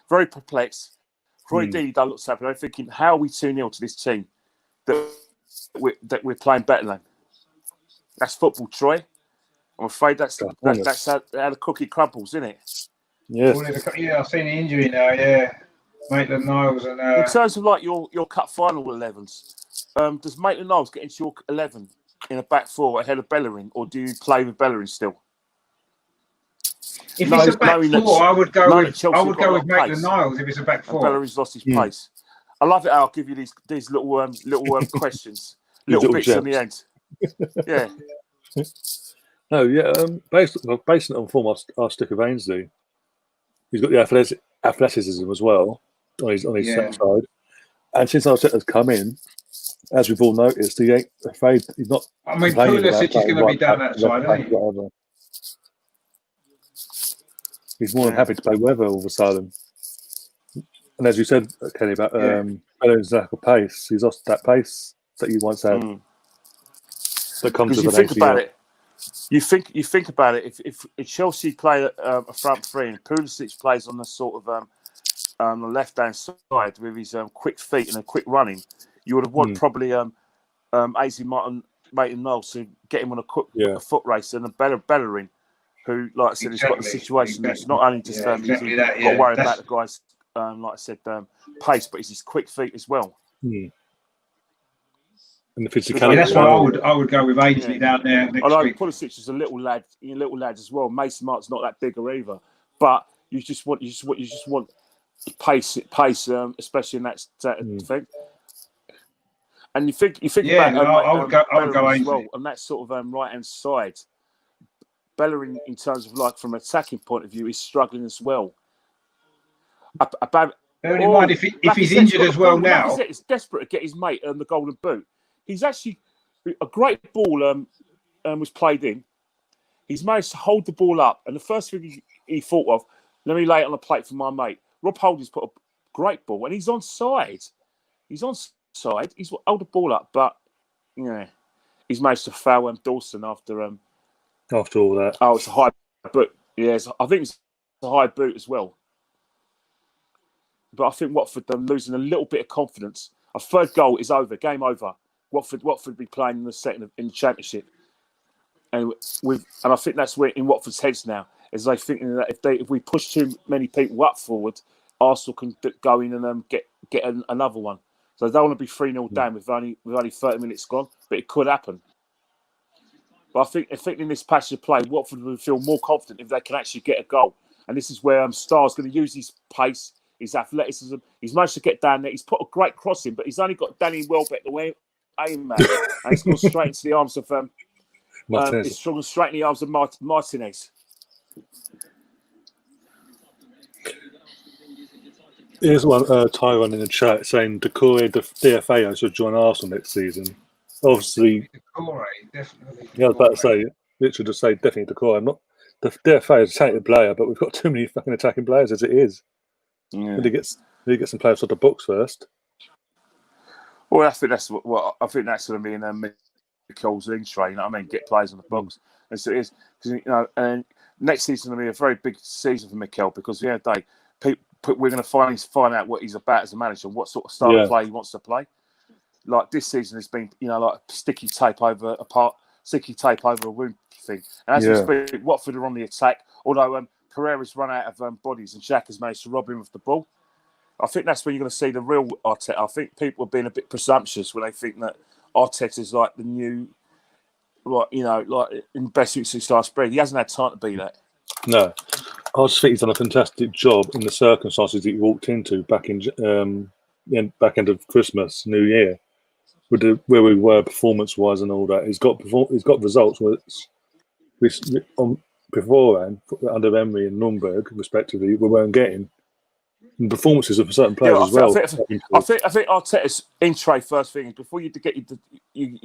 very perplexed. Troy Deeney don't look happy. I'm thinking, how are we 2-0 to this team that we're playing better than? That's football, Troy. I'm afraid that's how the cookie crumbles, isn't it? Yes. Yeah, I've seen the injury now. Yeah, Maitland-Niles and. In terms of like your cup final 11s, does Maitland-Niles get into your 11 in a back 4 ahead of Bellerin, or do you play with Bellerin still? If it's a back 4, I would go with Maitland-Niles. If it's a back 4, Bellerin's lost his place. I love it how I'll give you these little questions, little bits in the end. Yeah. No, yeah. Based it on form, I'll stick with Ainsley. He's got the athleticism as well on his side. And since Arteta's come in, as we've all noticed, he ain't afraid. He's not. I mean, Pulisic is going to be down that side, isn't he? Whatever. He's more than happy to play wherever all of a sudden. And as you said, Kenny, about Bellerin's lack of pace, he's lost that pace that you once had. That comes with think about it. You think about it. If Chelsea play a front 3 and Pulisic plays on the sort of the left hand side with his quick feet and a quick running, you would have wanted probably AC Maitland-Niles to get him on a foot race and a Bellerin, who, like I said, has got the situation. It's not only just he's got to worry about the guy's like I said pace, but it's his quick feet as well. And the physicality. That's why I would go with Ainsley down there next week. Pulisic is a little lad as well. Mason Mart's not that bigger either, but you just want pace, especially in that thing. And you think about I would go Ainsley as well on that sort of right hand side. Bellerin, in terms of like from an attacking point of view, is struggling as well. Bearing in mind if he's injured as well now, he's desperate to get his mate the golden boot. He's actually a great ball was played in. He's managed to hold the ball up, and the first thing he thought of, let me lay it on a plate for my mate. Rob Holding's put a great ball, and he's on side. He's held the ball up, but he's managed to foul Dawson after all that. Oh, it's a high, but yes, I think it's a high boot as well. But I think Watford are losing a little bit of confidence. A third goal is over, game over. Watford be playing in the second in the Championship, and I think that's where in Watford's heads now is they thinking that if we push too many people up forward, Arsenal can go in and get another one. So they don't want to be 3-0 down with only 30 minutes gone, but it could happen. But I think in this passage of play, Watford will feel more confident if they can actually get a goal. And this is where Starr's going to use his pace, his athleticism. He's managed to get down there. He's put a great cross in, but he's only got Danny Welbeck the way aim at, and it's gone straight into the arms of it's gone straight in the arms of Martinez. Here's one Tyrone in the chat saying Decore DFA should join Arsenal next season. Obviously, Decore, definitely. Yeah, I was about to say, literally just say definitely Decore. I'm not the DFA is a talented player, but we've got too many fucking attacking players as it is. Yeah. Did he get some players off the books first? Well, I think that's what I think that's going to be in Mikel's in train. You know what I mean, get players on the books, and so it is because and next season will be a very big season for Mikel because the end of the day, we're going to find out what he's about as a manager, what sort of style of play he wants to play. Like this season has been, like sticky tape over a wound thing. And as we speak, Watford are on the attack. Although Pereira's run out of bodies and Jack has managed to rob him of the ball. I think that's when you're going to see the real Arteta. I think people are being a bit presumptuous when they think that Arteta's like the new, like in best success spread. He hasn't had time to be that. No, I just think he's done a fantastic job in the circumstances that he walked into back in back end of Christmas, New Year, where we were performance-wise and all that. He's got results beforehand under Emery and Nürnberg, respectively, we weren't getting. And performances of certain players as well. I think Arteta's in tray first thing is before you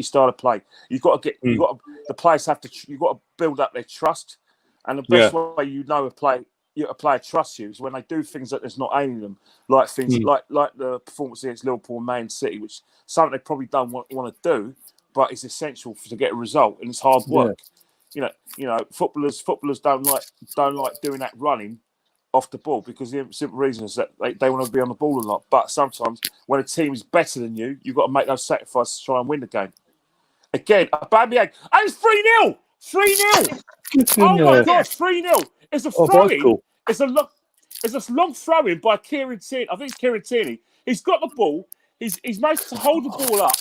start a play, the players have to build up their trust, and the best way a player trusts you is when they do things that there's not aiming them, like things like the performance against Liverpool and Man City, which something they probably don't want to do, but it's essential to get a result and it's hard work. Yeah. Footballers don't like doing that running off the ball because the simple reason is that they want to be on the ball a lot. But sometimes when a team is better than you, you've got to make those sacrifices to try and win the game. Again, Aubameyang, and it's 3-0! 3-0! Oh my God, 3-0! It's a throw-in. Cool. It's a long throw-in by Kieran Tierney. I think it's Kieran Tierney. He's got the ball. He's managed to hold the ball up.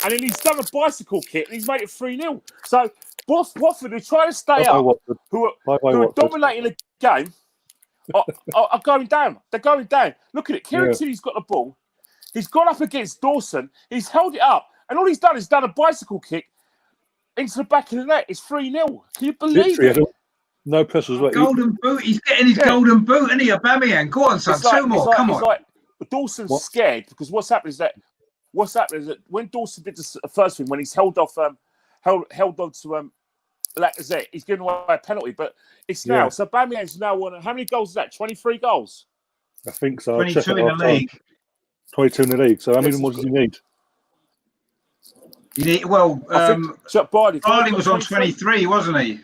And then he's done a bicycle kick and he's made it 3-0. So Watford, who try to stay up, who are dominating the game, are going down. They're going down. Look at it. Kieran Tierney's got the ball. He's gone up against Dawson. He's held it up. And all he's done is done a bicycle kick into the back of the net. It's 3-0. Can you believe it? No pressure as well. Golden boot. He's getting his golden boot, isn't he? Aubameyang. Go on, son. Two more. Come on. Dawson's scared because what's happened is that when Dawson did the first thing, when he's held on to Lacazette, he's given away a penalty, but it's now. So Aubameyang's now won. How many goals is that? 23 goals? I think so. 22 in the league. 22 in the league. So how many more does he need? You need Vardy was on 23, wasn't he?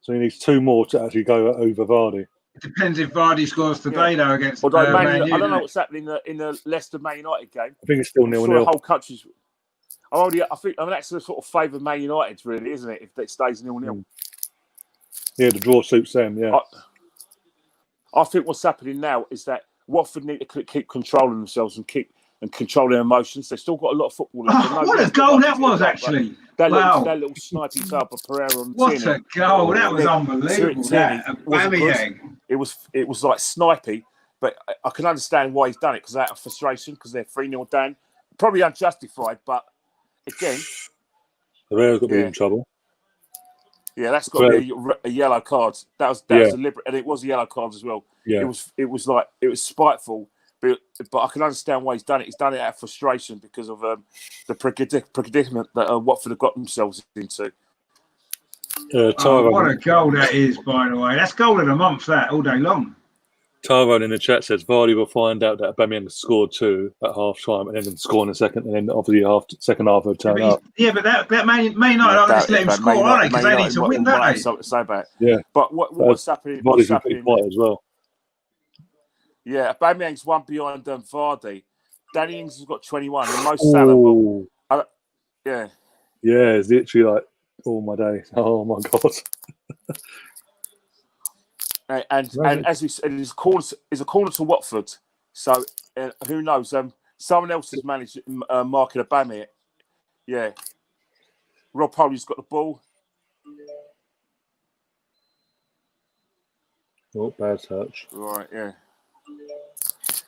So he needs 2 more to actually go over Vardy. It depends if Vardy scores today, though, against Man U. I don't know what's happening in the Leicester Man United game. I think it's still 0-0. The whole country's. I think that's the sort of favour Man United, really, isn't it? If it stays 0-0. Yeah, the draw suits them. Yeah. I think what's happening now is that Watford need to keep controlling themselves and control their emotions. They've still got a lot of football. What a goal that was, actually. That little sniping tail by Pereira on What a goal. That was unbelievable. It was like snipey, but I can understand why he's done it because out of frustration, because they're 3-0 down. Probably unjustified, but again... Pereira's got to be in trouble. Yeah, that's got to be a yellow card. That was deliberate, and it was a yellow card as well. Yeah. It was spiteful. But I can understand why he's done it. He's done it out of frustration because of the predicament that Watford have got themselves into. What a goal that is, by the way. That's goal of the month, that, all day long. Tyrone in the chat says Vardy will find out that Aubameyang scored 2 at half time and then score in the second, and then obviously second half will turn up. But that may not just let him score, are they? Because they need to win, don't they? Something to say about it. Yeah. But what's happening? Vardy's been pretty quiet as well. Yeah, Aubameyang's one behind Vardy. Danny Ings has got 21, and Mo Salah. Yeah. Yeah, it's literally like all my days. Oh my god. And as we said, it's a corner to Watford. So who knows? Someone else is managed marking Aubameyang. Yeah. Rob Holley's got the ball. Oh, bad touch. Right, yeah.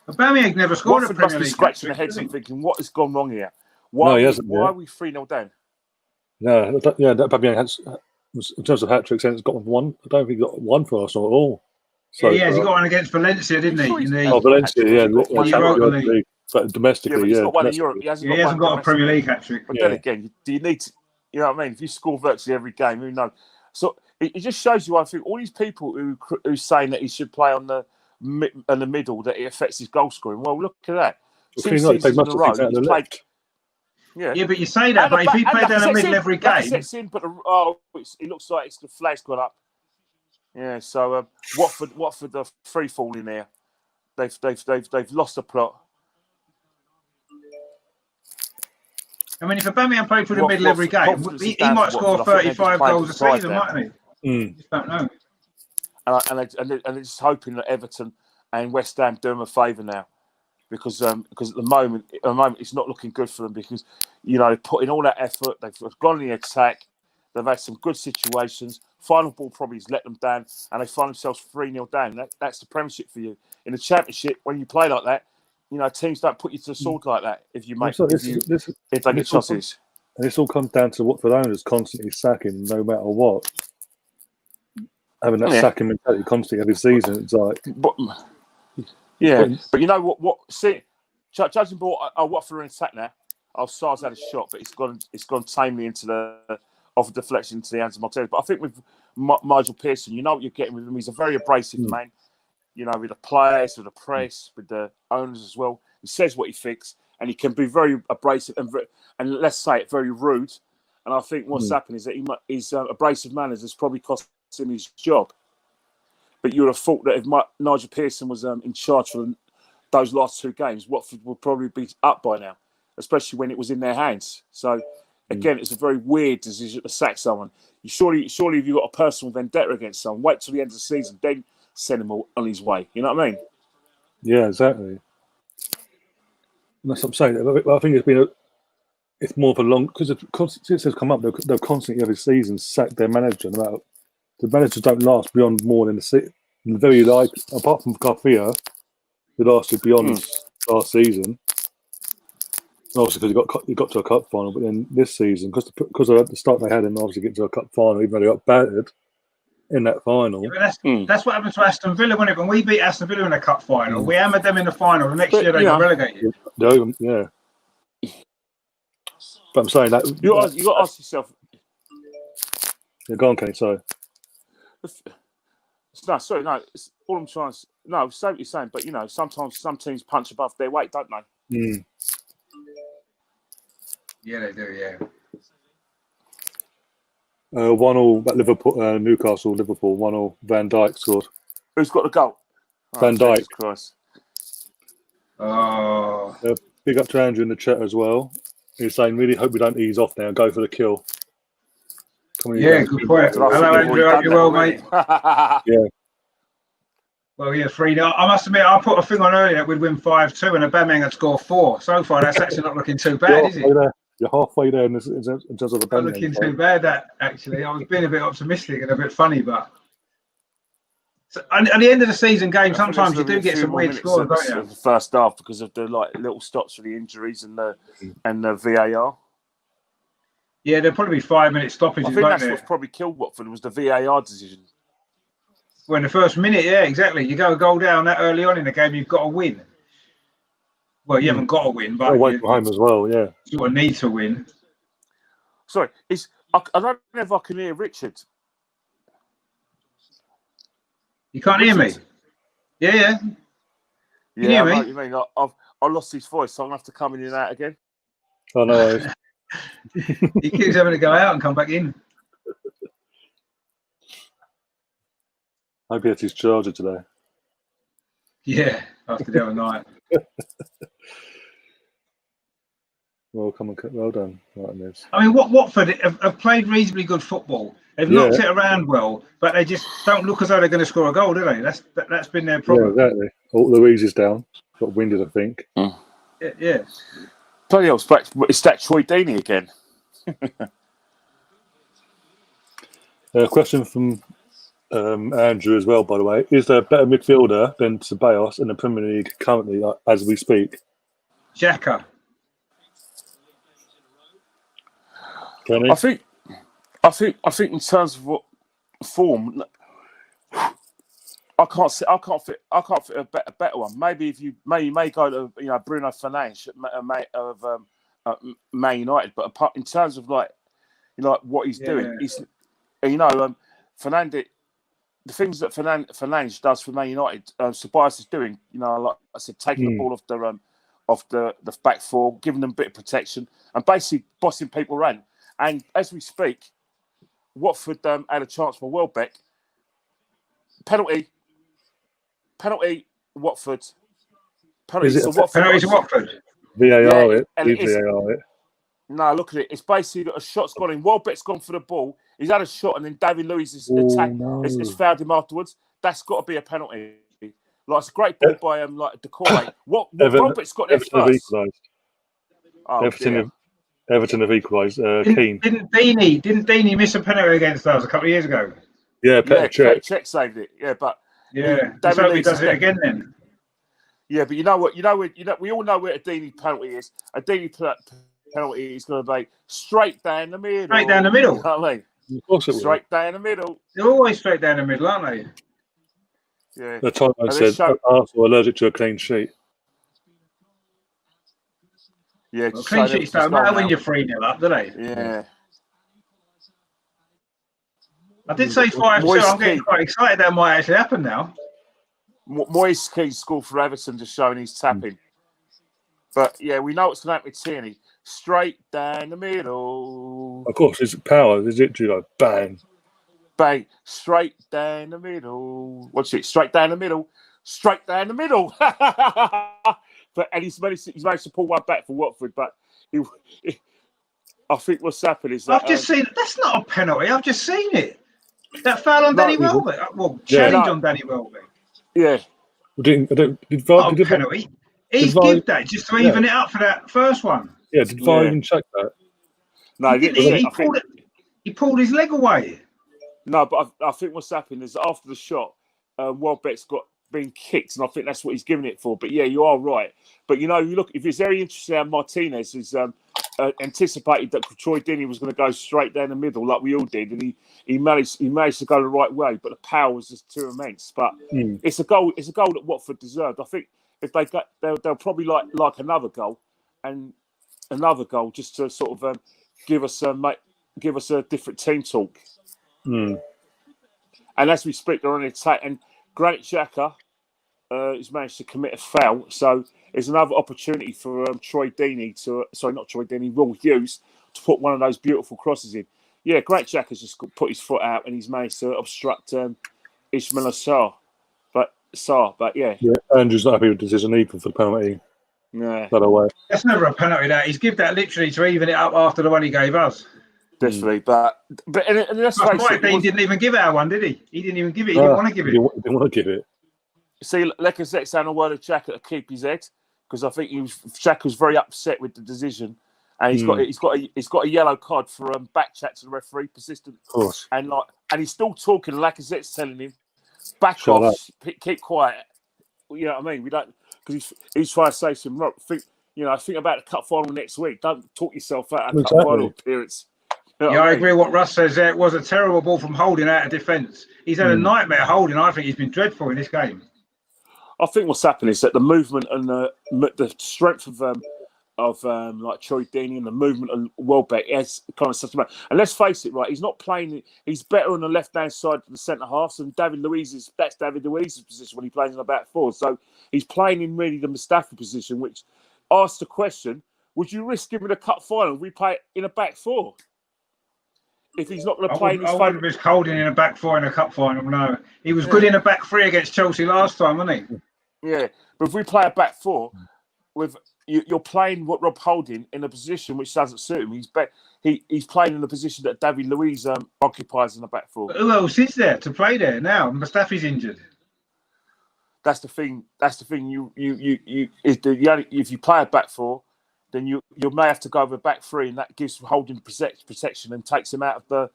Aubameyang never scored Watford a Premier must be League. scratching their heads and thinking, what has gone wrong here? Why are we 3-0 down? No, that Aubameyang has, in terms of hat-tricks, it's got one. I don't think he got one for Arsenal at all. So, he got one against Valencia, didn't he? Valencia, yeah. But domestically, he's got one in Europe. He hasn't got a Premier League hat-trick. But then again, do you need to, you know what I mean? If you score virtually every game, who knows? So it just shows you, I think, all these people who's saying that he should play on the middle, that it affects his goal scoring. Well, look at that. 6 seasons in a row, he's played. Yeah, but you say that, but if he played down the middle every game, but it looks like the flag's gone up. Yeah, so Watford are free falling there. They've lost the plot. I mean, if Aubameyang played for the middle every game, he might score 35 goals a season, mightn't he? You just don't know. And they're just hoping that Everton and West Ham do them a favour now, because at the moment it's not looking good for them, because put in all that effort, they've gone in the attack, they've had some good situations. Final ball probably has let them down, and they find themselves 3-0 down. That's the Premiership for you. In the Championship, when you play like that, teams don't put you to the sword like that if they get chances. And this all comes down to Watford owners constantly sacking, no matter what. Having that sacking mentality constantly every season, it's like. But you know what? See, judging by Watford are in attack now. Sarr's had a shot, but it's gone tamely into the off a deflection into the hands of Martinez. But I think with Nigel Pearson, you know what you're getting with him. He's a very abrasive man. With the players, with the press, with the owners as well. He says what he thinks, and he can be very abrasive and let's say it, very rude. And I think what's happened is that his abrasive manners has probably cost him his job. But you would have thought that if Nigel Pearson was in charge for those last 2 games, Watford would probably be up by now, especially when it was in their hands. So, again, it's a very weird decision to sack someone. You surely if you've got a personal vendetta against someone, wait till the end of the season, then send him on his way. You know what I mean? Yeah, exactly. And that's what I'm saying. I think it's more of a long, because since they've come up, they've constantly every season sacked their manager. The managers don't last beyond more than the season. Apart from Garcia, they lasted beyond last season. Obviously, because he got to a cup final, but then this season, because of the start they had, and obviously get to a cup final, even though they got battered in that final. Yeah, that's what happened to Aston Villa, wasn't it? When we beat Aston Villa in a cup final, we hammered them in the final. The next year they got relegated. Yeah. But I'm saying that you got to ask yourself. Yeah, go on, Kenny. Sorry. No. It's all I'm trying to. No, say what you're saying, but sometimes some teams punch above their weight, don't they? Yeah, they do. Yeah. 1-1 at Liverpool, Newcastle, Liverpool. 1-1. Van Dijk scored. Who's got the goal? Van Dijk. Christ. Oh. Big up to Andrew in the chat as well. He's saying, really hope we don't ease off now and go for the kill. Good point. Hello, Andrew. Hope you're well, mate. Yeah. Well, 3-0. I must admit, I put a thing on earlier that we'd win 5-2 and Aubameyang had scored 4. So far, that's actually not looking too bad, is it? You're halfway there in terms of the Not looking too bad, that, actually. I was being a bit optimistic and a bit funny, but... So, at the end of the season game, sometimes you do get some weird scores, don't you? The first half, because of the little stops for the injuries and the VAR. Yeah, there'll probably be 5-minute stoppages. I think that's what probably killed Watford was the VAR decision. Well, in the first minute, yeah, exactly. You go a goal down that early on in the game, you've got to win. Well, you haven't got to win, but away from home as well, yeah. You sort of need to win. Sorry, I don't know if I can hear Richard. You can't hear me? Yeah. Yeah, hear I know me? what you mean. I lost his voice, so I'm gonna have to come in and out again. Oh no. He keeps having to go out and come back in. I hope he had his charger today. Yeah, after the other night. Well done, Martinez. I mean, Watford have played reasonably good football. They've knocked it around well, but they just don't look as though they're going to score a goal, do they? That's been their problem. Yeah, exactly. All Louise is down. Got winded, I think. Yeah. Bloody hell, it's that Troy Deeney again. Question from Andrew as well, by the way. Is there a better midfielder than Ceballos in the Premier League currently, as we speak? Xhaka. Kenny? I think in terms of what form, I can't fit a better one. Maybe if you may go to Bruno Fernandes of Man United, but apart in terms of like what he's doing, he's Fernandes. The things that Fernandes does for Man United, Ceballos is doing. Like I said, taking the ball off the back four, giving them a bit of protection, and basically bossing people around. And as we speak, Watford had a chance for Welbeck. Penalty, Watford. Penalty. So Watford. Penalty to Watford. VAR yeah, it. VAR it. No, look at it. It's basically a shot's gone in. Welbeck's gone for the ball. He's had a shot, and then David Luiz has fouled him afterwards. That's got to be a penalty. Like it's a great ball by Decore. What Robert's got there first? Everton have equalised. Keane. Didn't Deeney miss a penalty against us a couple of years ago? Yeah, Petr Cech saved it. Yeah, but David Luiz does it again then. Yeah, but we all know where a Deeney penalty is. A Deeney penalty is going to be straight down the middle. Straight down the middle. You know what I mean? Of course it will. Straight down the middle. They're always straight down the middle, aren't they? Yeah. The time I said Arsenal allergic to a clean sheet. Yeah, well, clean sheets don't matter when you're 3-0 up, do they? Yeah. I did say 5-2. I'm getting quite excited that might actually happen now. Moise Keane scored for Everton, just showing he's tapping. But yeah, we know what's going to happen with Tierney. Straight down the middle. Of course, it's power. Is it? Like bang, bang, straight down the middle. What's it? Straight down the middle. Straight down the middle. And he's managed to pull one back for Watford. But I think what's happened is that I've just seen. That's not a penalty. I've just seen it. That foul on Danny Welbeck. Well, challenge on Danny Welbeck. Yeah. Did penalty. He's give that just to even it up for that first one. Yeah, did VAR even check that? No, he pulled his leg away. No, but I think what's happened is that after the shot, Welbeck's been kicked, and I think that's what he's giving it for. But yeah, you are right. But you look, if it's very interesting, Martinez has anticipated that Troy Deeney was going to go straight down the middle, like we all did, and he managed to go the right way. But the power was just too immense. But it's a goal. It's a goal that Watford deserved. I think if they got, they'll probably like another goal and another goal just to sort of give us a different team talk. And as we speak, they're on attack. And Granit Xhaka has managed to commit a foul. So there's another opportunity for Will Hughes to put one of those beautiful crosses in. Yeah, Granit Xhaka's just put his foot out and he's managed to obstruct Ismail Sarr. But yeah. Andrew's not happy with the decision either for the penalty. Yeah. By the way. That's never a penalty, that. He's give that literally to even it up after the one he gave us. Definitely, but and let's face it, he didn't even give our one, did he? He didn't even give it. He didn't want to give it. He didn't want to give it. See, Lacazette's saying a word of Xhaka to keep his head because I think Xhaka was very upset with the decision, and he's got a yellow card for back chat to the referee, persistent. Of course. And he's still talking. Lacazette's telling him, "Back off, keep quiet." You know what I mean? We don't because he's trying to say to him, think about the cup final next week. Don't talk yourself out of cup final appearance. You know I agree with what Russ says there. It was a terrible ball from Holding out of defence. He's had a nightmare Holding. I think he's been dreadful in this game. I think what's happened is that the movement and the strength of like Troy Deeney and the movement of Welbeck. Yes, kind of such a man. And let's face it, right? He's not playing. He's better on the left-hand side of the centre half than David Luiz's. That's David Luiz's position when he plays in the back four. So he's playing in really the Mustafi position, which asks the question: would you risk him in a cup final if we play it in a back four? If he's not going to play in his I wouldn't risk Holding in a back four in a cup final. No, he was good in a back three against Chelsea last time, wasn't he? Yeah, but if we play a back four with you're playing what Rob Holding in a position which doesn't suit him. He's playing in the position that David Luiz occupies in the back four. But who else is there to play there now? Mustafi's injured. That's the thing. If you play a back four, then you may have to go with a back three, and that gives Holding protection and takes him out of the.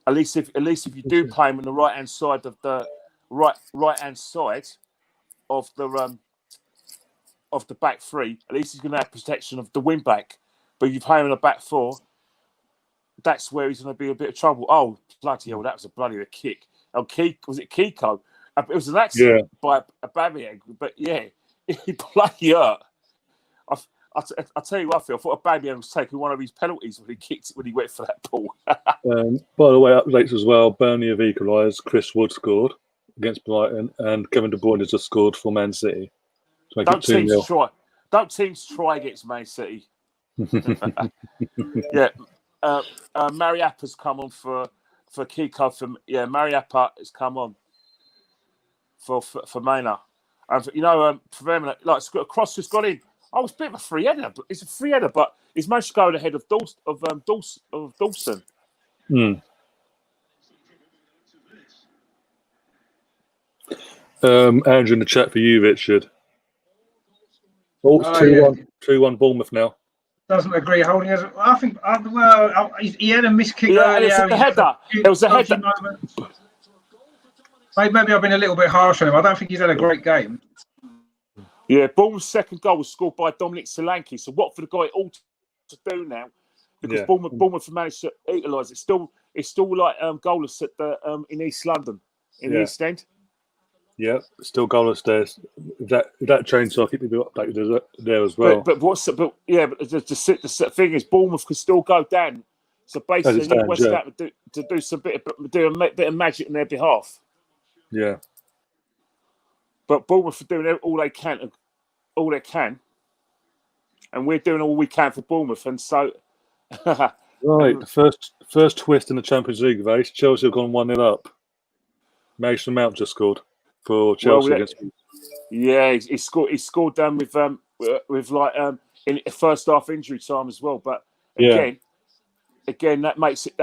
At least if you do play him on the right hand side of the right hand side of the back three, at least he's going to have protection of the wing back. But if you play him in a back four, that's where he's going to be a bit of trouble. Oh, bloody hell, that was a bloody kick. Oh, was it Kiko? It was an accident by a Aubameyang, but yeah, he bloody hurt. I'll tell you what I feel. I thought Aubameyang was taking one of his penalties when he kicked it when he went for that ball. By the way, updates as well. Burnley have equalised. Chris Wood scored against Brighton, and Kevin De Bruyne has just scored for Man City. Don't teams try against Man City. Yeah, Mariappa's come on for Kiko. Mariappa has come on for Maina. And for them, like a cross just got in. Oh, it's a bit of a free header. It's a free header, but he's managed to go ahead of Dawson. Andrew in the chat for you, Richard. Oh, it's 2-1 Bournemouth now. Doesn't agree. Holding has. I think. He had a missed kick earlier. It was a header. It was a header. Maybe I've been a little bit harsh on him. I don't think he's had a great game. Yeah, Bournemouth's second goal was scored by Dominic Solanke. So Watford have got it all to do now because Bournemouth have managed to equalise. It's still like goalless at the in East London the East End. Yeah, still goalless there. If that changes, I'll keep you updated there as well. But the thing is, Bournemouth could still go down. So basically, they need West Ham to do some bit of magic on their behalf. Yeah. But Bournemouth are doing all they can, and we're doing all we can for Bournemouth. And so, right, the first twist in the Champions League race. Chelsea have gone 1-0 up. Mason Mount just scored for Chelsea. He scored. He scored with like in first half injury time as well. But again, that makes it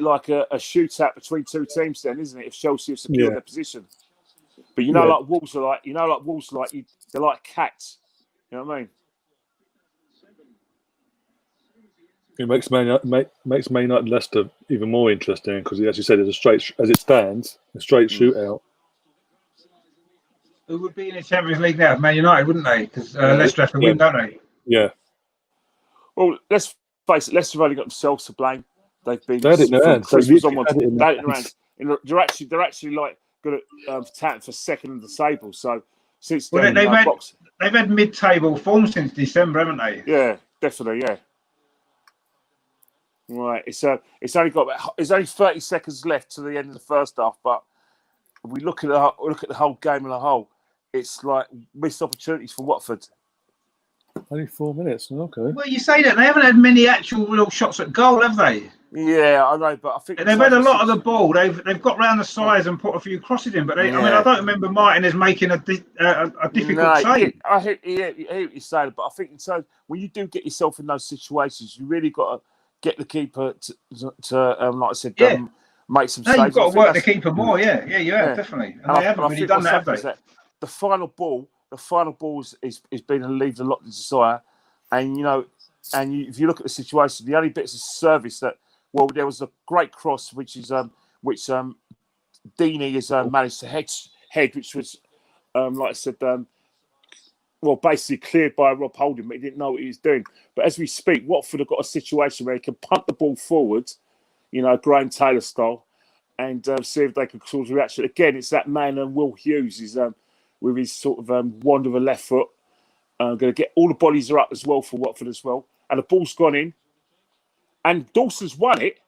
like a shootout between two teams, then, isn't it? If Chelsea have secured their position, but like Wolves are they're like cats. You know what I mean? It makes Man United Leicester even more interesting because, as you said, it's a straight shootout. Who would be in the Champions League now? Man United, wouldn't they? Because Leicester have to win, don't they? Yeah. Well, let's face it. Leicester have only got themselves to blame. They've been. They had it in their hands. They're actually like good at touting for second in the table. So since they've had mid-table form since December, haven't they? Yeah, definitely. Yeah. Right. It's only 30 seconds left to the end of the first half, but if we look at the whole game as a whole, it's like missed opportunities for Watford. Only 4 minutes. Okay. Well, you say that they haven't had many actual real shots at goal, have they? Yeah, I know, but I think they've had a lot of the ball. They've got round the sides and put a few crosses in, but I don't remember Martinez making a difficult save. I hear what you're saying, but I think so. When you do get yourself in those situations, you really got to get the keeper to like I said, make some saves. You've got to work the keeper more. Yeah, you have definitely, and they haven't really done that, have they? The final ball is been leaving a lot to desire, and if you look at the situation, the only bits of service that there was a great cross which Deeney has managed to head, which was like I said, basically cleared by Rob Holding, but he didn't know what he was doing. But as we speak, Watford have got a situation where he can punt the ball forward, Graham Taylor style, and see if they can cause a reaction. Again, it's that man and Will Hughes is with his sort of wander of a left foot, Going to get all the bodies are up as well for Watford as well. And the ball's gone in. And Dawson's won it,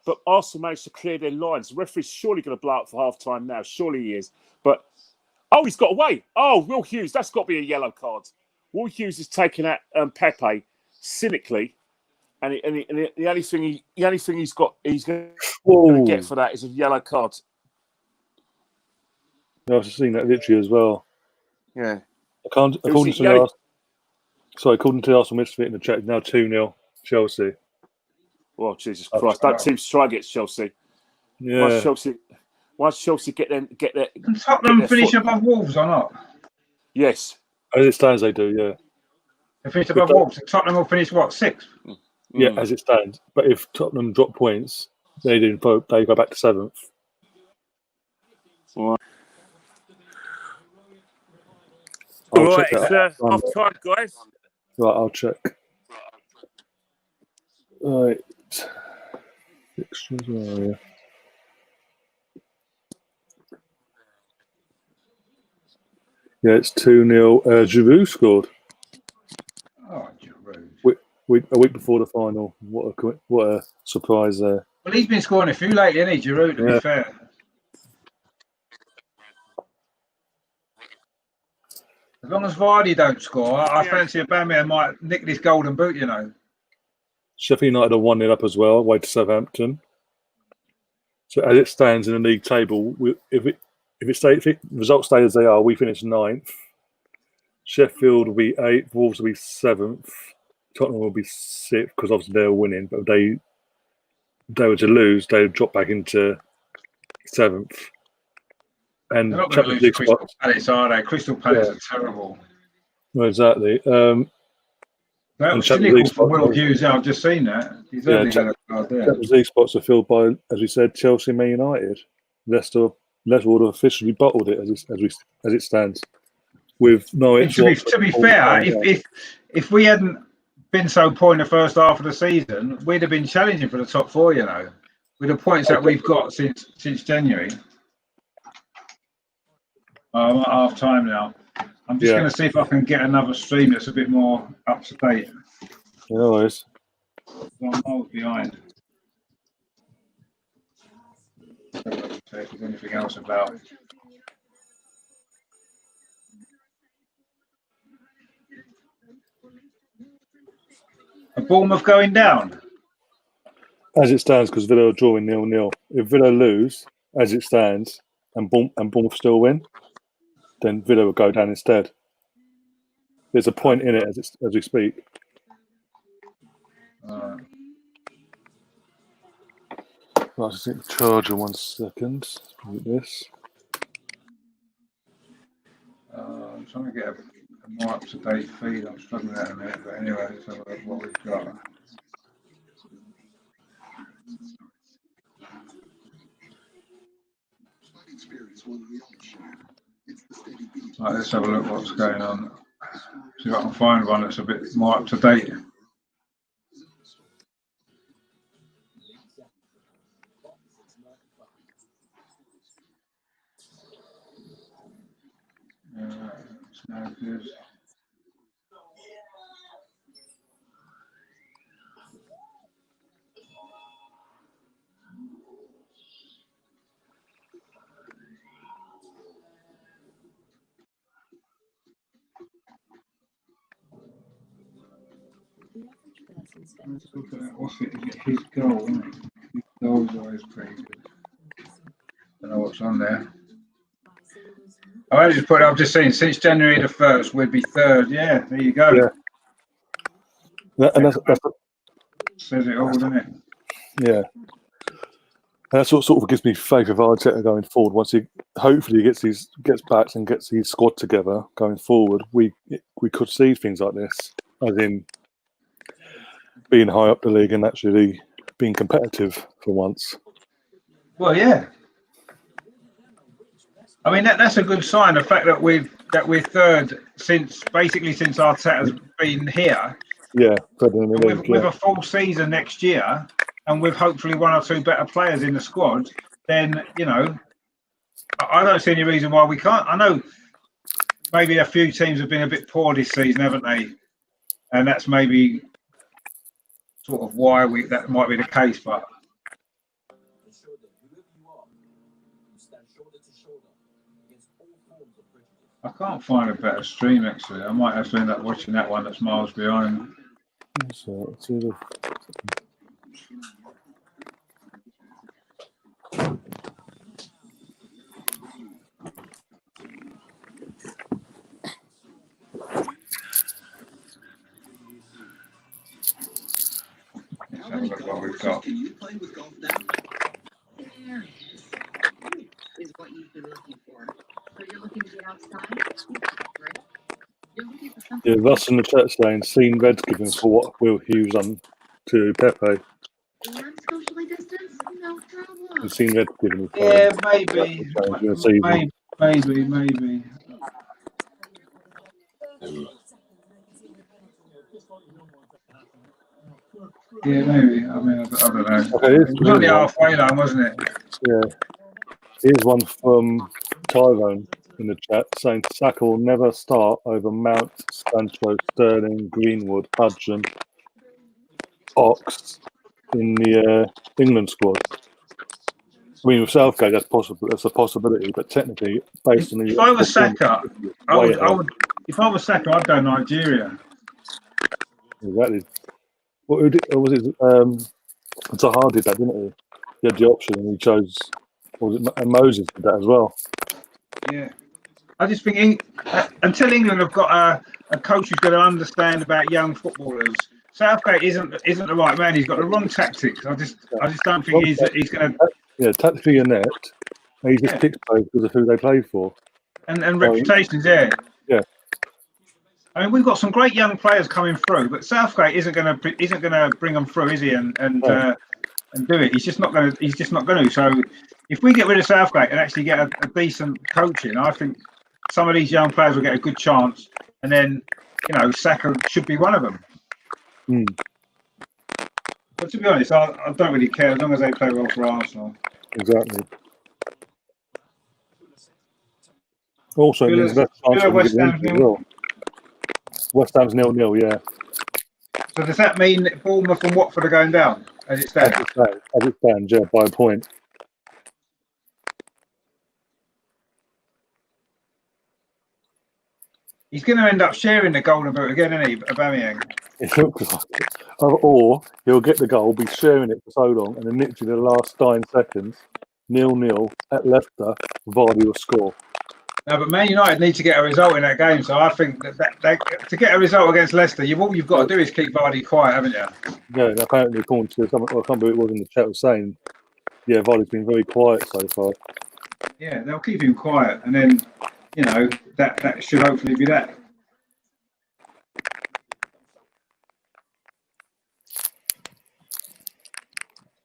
but Arsenal managed to clear their lines. The referee's surely going to blow up for half-time now. Surely he is. But, he's got away. Oh, Will Hughes, that's got to be a yellow card. Will Hughes is taking out Pepe cynically. And the only thing he's going to get for that is a yellow card. I've just seen that literally as well. Yeah. According to the Arsenal Misfit in the chat, now 2-0 Chelsea. Oh, Jesus Christ. Don't seem to try against Chelsea. Yeah. Once Chelsea get their Can Tottenham finish above Wolves or not? Yes. As it stands, they do, yeah. They finish above Wolves. Tottenham will finish, what, 6th? Yeah, as it stands. But if Tottenham drop points, they go back to 7th. Right. All right, it's half time, guys. Right, I'll check. Right. Fixtures are here. Yeah, it's 2-0. Giroud scored. Oh, Giroud. A week before the final. What a surprise there. Well, he's been scoring a few lately, hasn't he, Giroud, to be fair? As long as Vardy don't score, I fancy Aubameyang might nick this golden boot, you know. Sheffield United are 1-0 up as well, away to Southampton. So as it stands in the league table, if results stay as they are, we finish 9th. Sheffield will be 8th, Wolves will be 7th, Tottenham will be 6th because obviously they're winning. But if they were to lose, they would drop back into 7th. And they're not going to lose to Crystal Palace, are they? Crystal Palace are terrible. Well, exactly. That was cynical for Will Hughes. I've just seen that. He's only Champions League spots are filled by, as we said, Chelsea, Man United. Leicester would have officially bottled it as it stands. With Norwich. To be fair, if we hadn't been so poor in the first half of the season, we'd have been challenging for the top 4. You know, with the points that we've got since January. I'm at half time now. I'm just going to see if I can get another stream that's a bit more up to date. Yeah, always. I'm miles behind. See if there's anything else about. A Bournemouth going down? As it stands, because Villa are drawing 0-0. If Villa lose, as it stands, and Bournemouth still win, then Villa will go down instead. There's a point in it as we speak. Right, I just think the charger 1 second. This. I'm trying to get a more up-to-date feed. I'm struggling at a minute, but anyway, let's have a look what we've got. Right, let's have a look what's going on. See if I can find one that's a bit more up to date. It's no good. What's it? Is it his goal? Isn't it? His goal's always pretty good. Don't know what's on there. I've just seen since January the 1st, we'd be 3rd. Yeah, there you go. Yeah. And that's says it all, doesn't it? Yeah. And that's what sort of gives me faith of Arteta going forward. Once he hopefully gets back and gets his squad together going forward, we could see things like this, as in being high up the league and actually being competitive for once. Well, yeah. I mean that's a good sign. The fact that we're 3rd since Arteta's been here. Yeah, with a full season next year, and with hopefully 1 or 2 better players in the squad, then I don't see any reason why we can't. I know maybe a few teams have been a bit poor this season, haven't they? And that's maybe sort of why that might be the case. But I can't find a better stream, actually. I might have to end up watching that one that's miles behind. So it's either... Let's have a look what we've got. Is what you've been looking for. So you're looking to get outside, right? You're looking for something. Yeah, Russ in the chat saying, seen Reds giving for what Will Hughes done to Pepe. And socially distanced, no problem. You've seen Reds giving for Yeah, maybe. Maybe. Yeah, maybe. I mean, I don't know. Okay, It was on the halfway line, wasn't it? Yeah. Here's one from Tyrone in the chat saying Saka will never start over Mount, Sancho, Sterling, Greenwood, Hudson, Ox in the England squad. I mean, with Southgate, that's possible. That's a possibility, but technically, based on the if I was Saka, If I was Saka, I'd go Nigeria. Exactly. What was it? Zaha did that, didn't he? He had the option, and he chose. Was it and Moses did that as well? Yeah, I just think until England have got a coach who's going to understand about young footballers, Southgate isn't the right man. He's got the wrong tactics. I just don't think he's going to. Yeah, tactically inept. He just picks players because of who they play for. And reputations, yeah. Yeah. I mean, we've got some great young players coming through, but Southgate isn't going to bring them through, is he? And do it. He's just not going to. So, if we get rid of Southgate and actually get a decent coaching, I think some of these young players will get a good chance. And then, Saka should be one of them. But to be honest, I don't really care as long as they play well for Arsenal. Exactly. Also, it means West Ham's 0-0, yeah. So does that mean that Bournemouth and Watford are going down as it stands? As it stands, yeah, by a point. He's going to end up sharing the golden boot again, isn't he, Aubameyang? It looks like it. Or he'll get the goal, be sharing it for so long, and then literally the last 9 seconds, 0-0 at Leicester, Vardy will score. No, but Man United need to get a result in that game. So I think that to get a result against Leicester, all you've got to do is keep Vardy quiet, haven't you? Yeah, and apparently, according to someone, I can't believe it was in the chat, was saying, yeah, Vardy's been very quiet so far. Yeah, they'll keep him quiet, and then that should hopefully be that.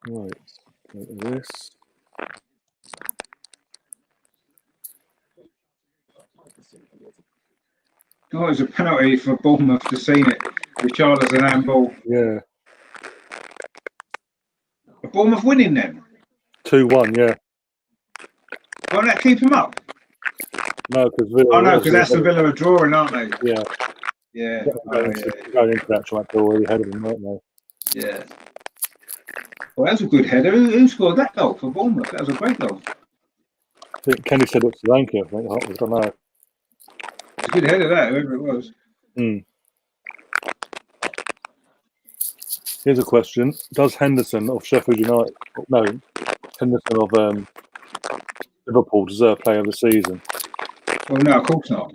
Right, this. Oh, it was a penalty for Bournemouth to see it. Richarlison handball. Yeah. Are Bournemouth winning then? 2-1, yeah. Won't that keep him up? No, because Villa. Oh no, because Aston Villa are drawing, aren't they? Yeah. Yeah. Going into that track, they're already ahead of them, aren't they? Yeah. Well, that was a good header. Who scored that goal for Bournemouth? That was a great goal. I think Kenny said it to Lanka, I think. I don't know. It's a good header, that, whoever it was. Here's a question. Does Henderson of Sheffield United, no, Henderson of Liverpool deserve player of the season? Well, no, of course not.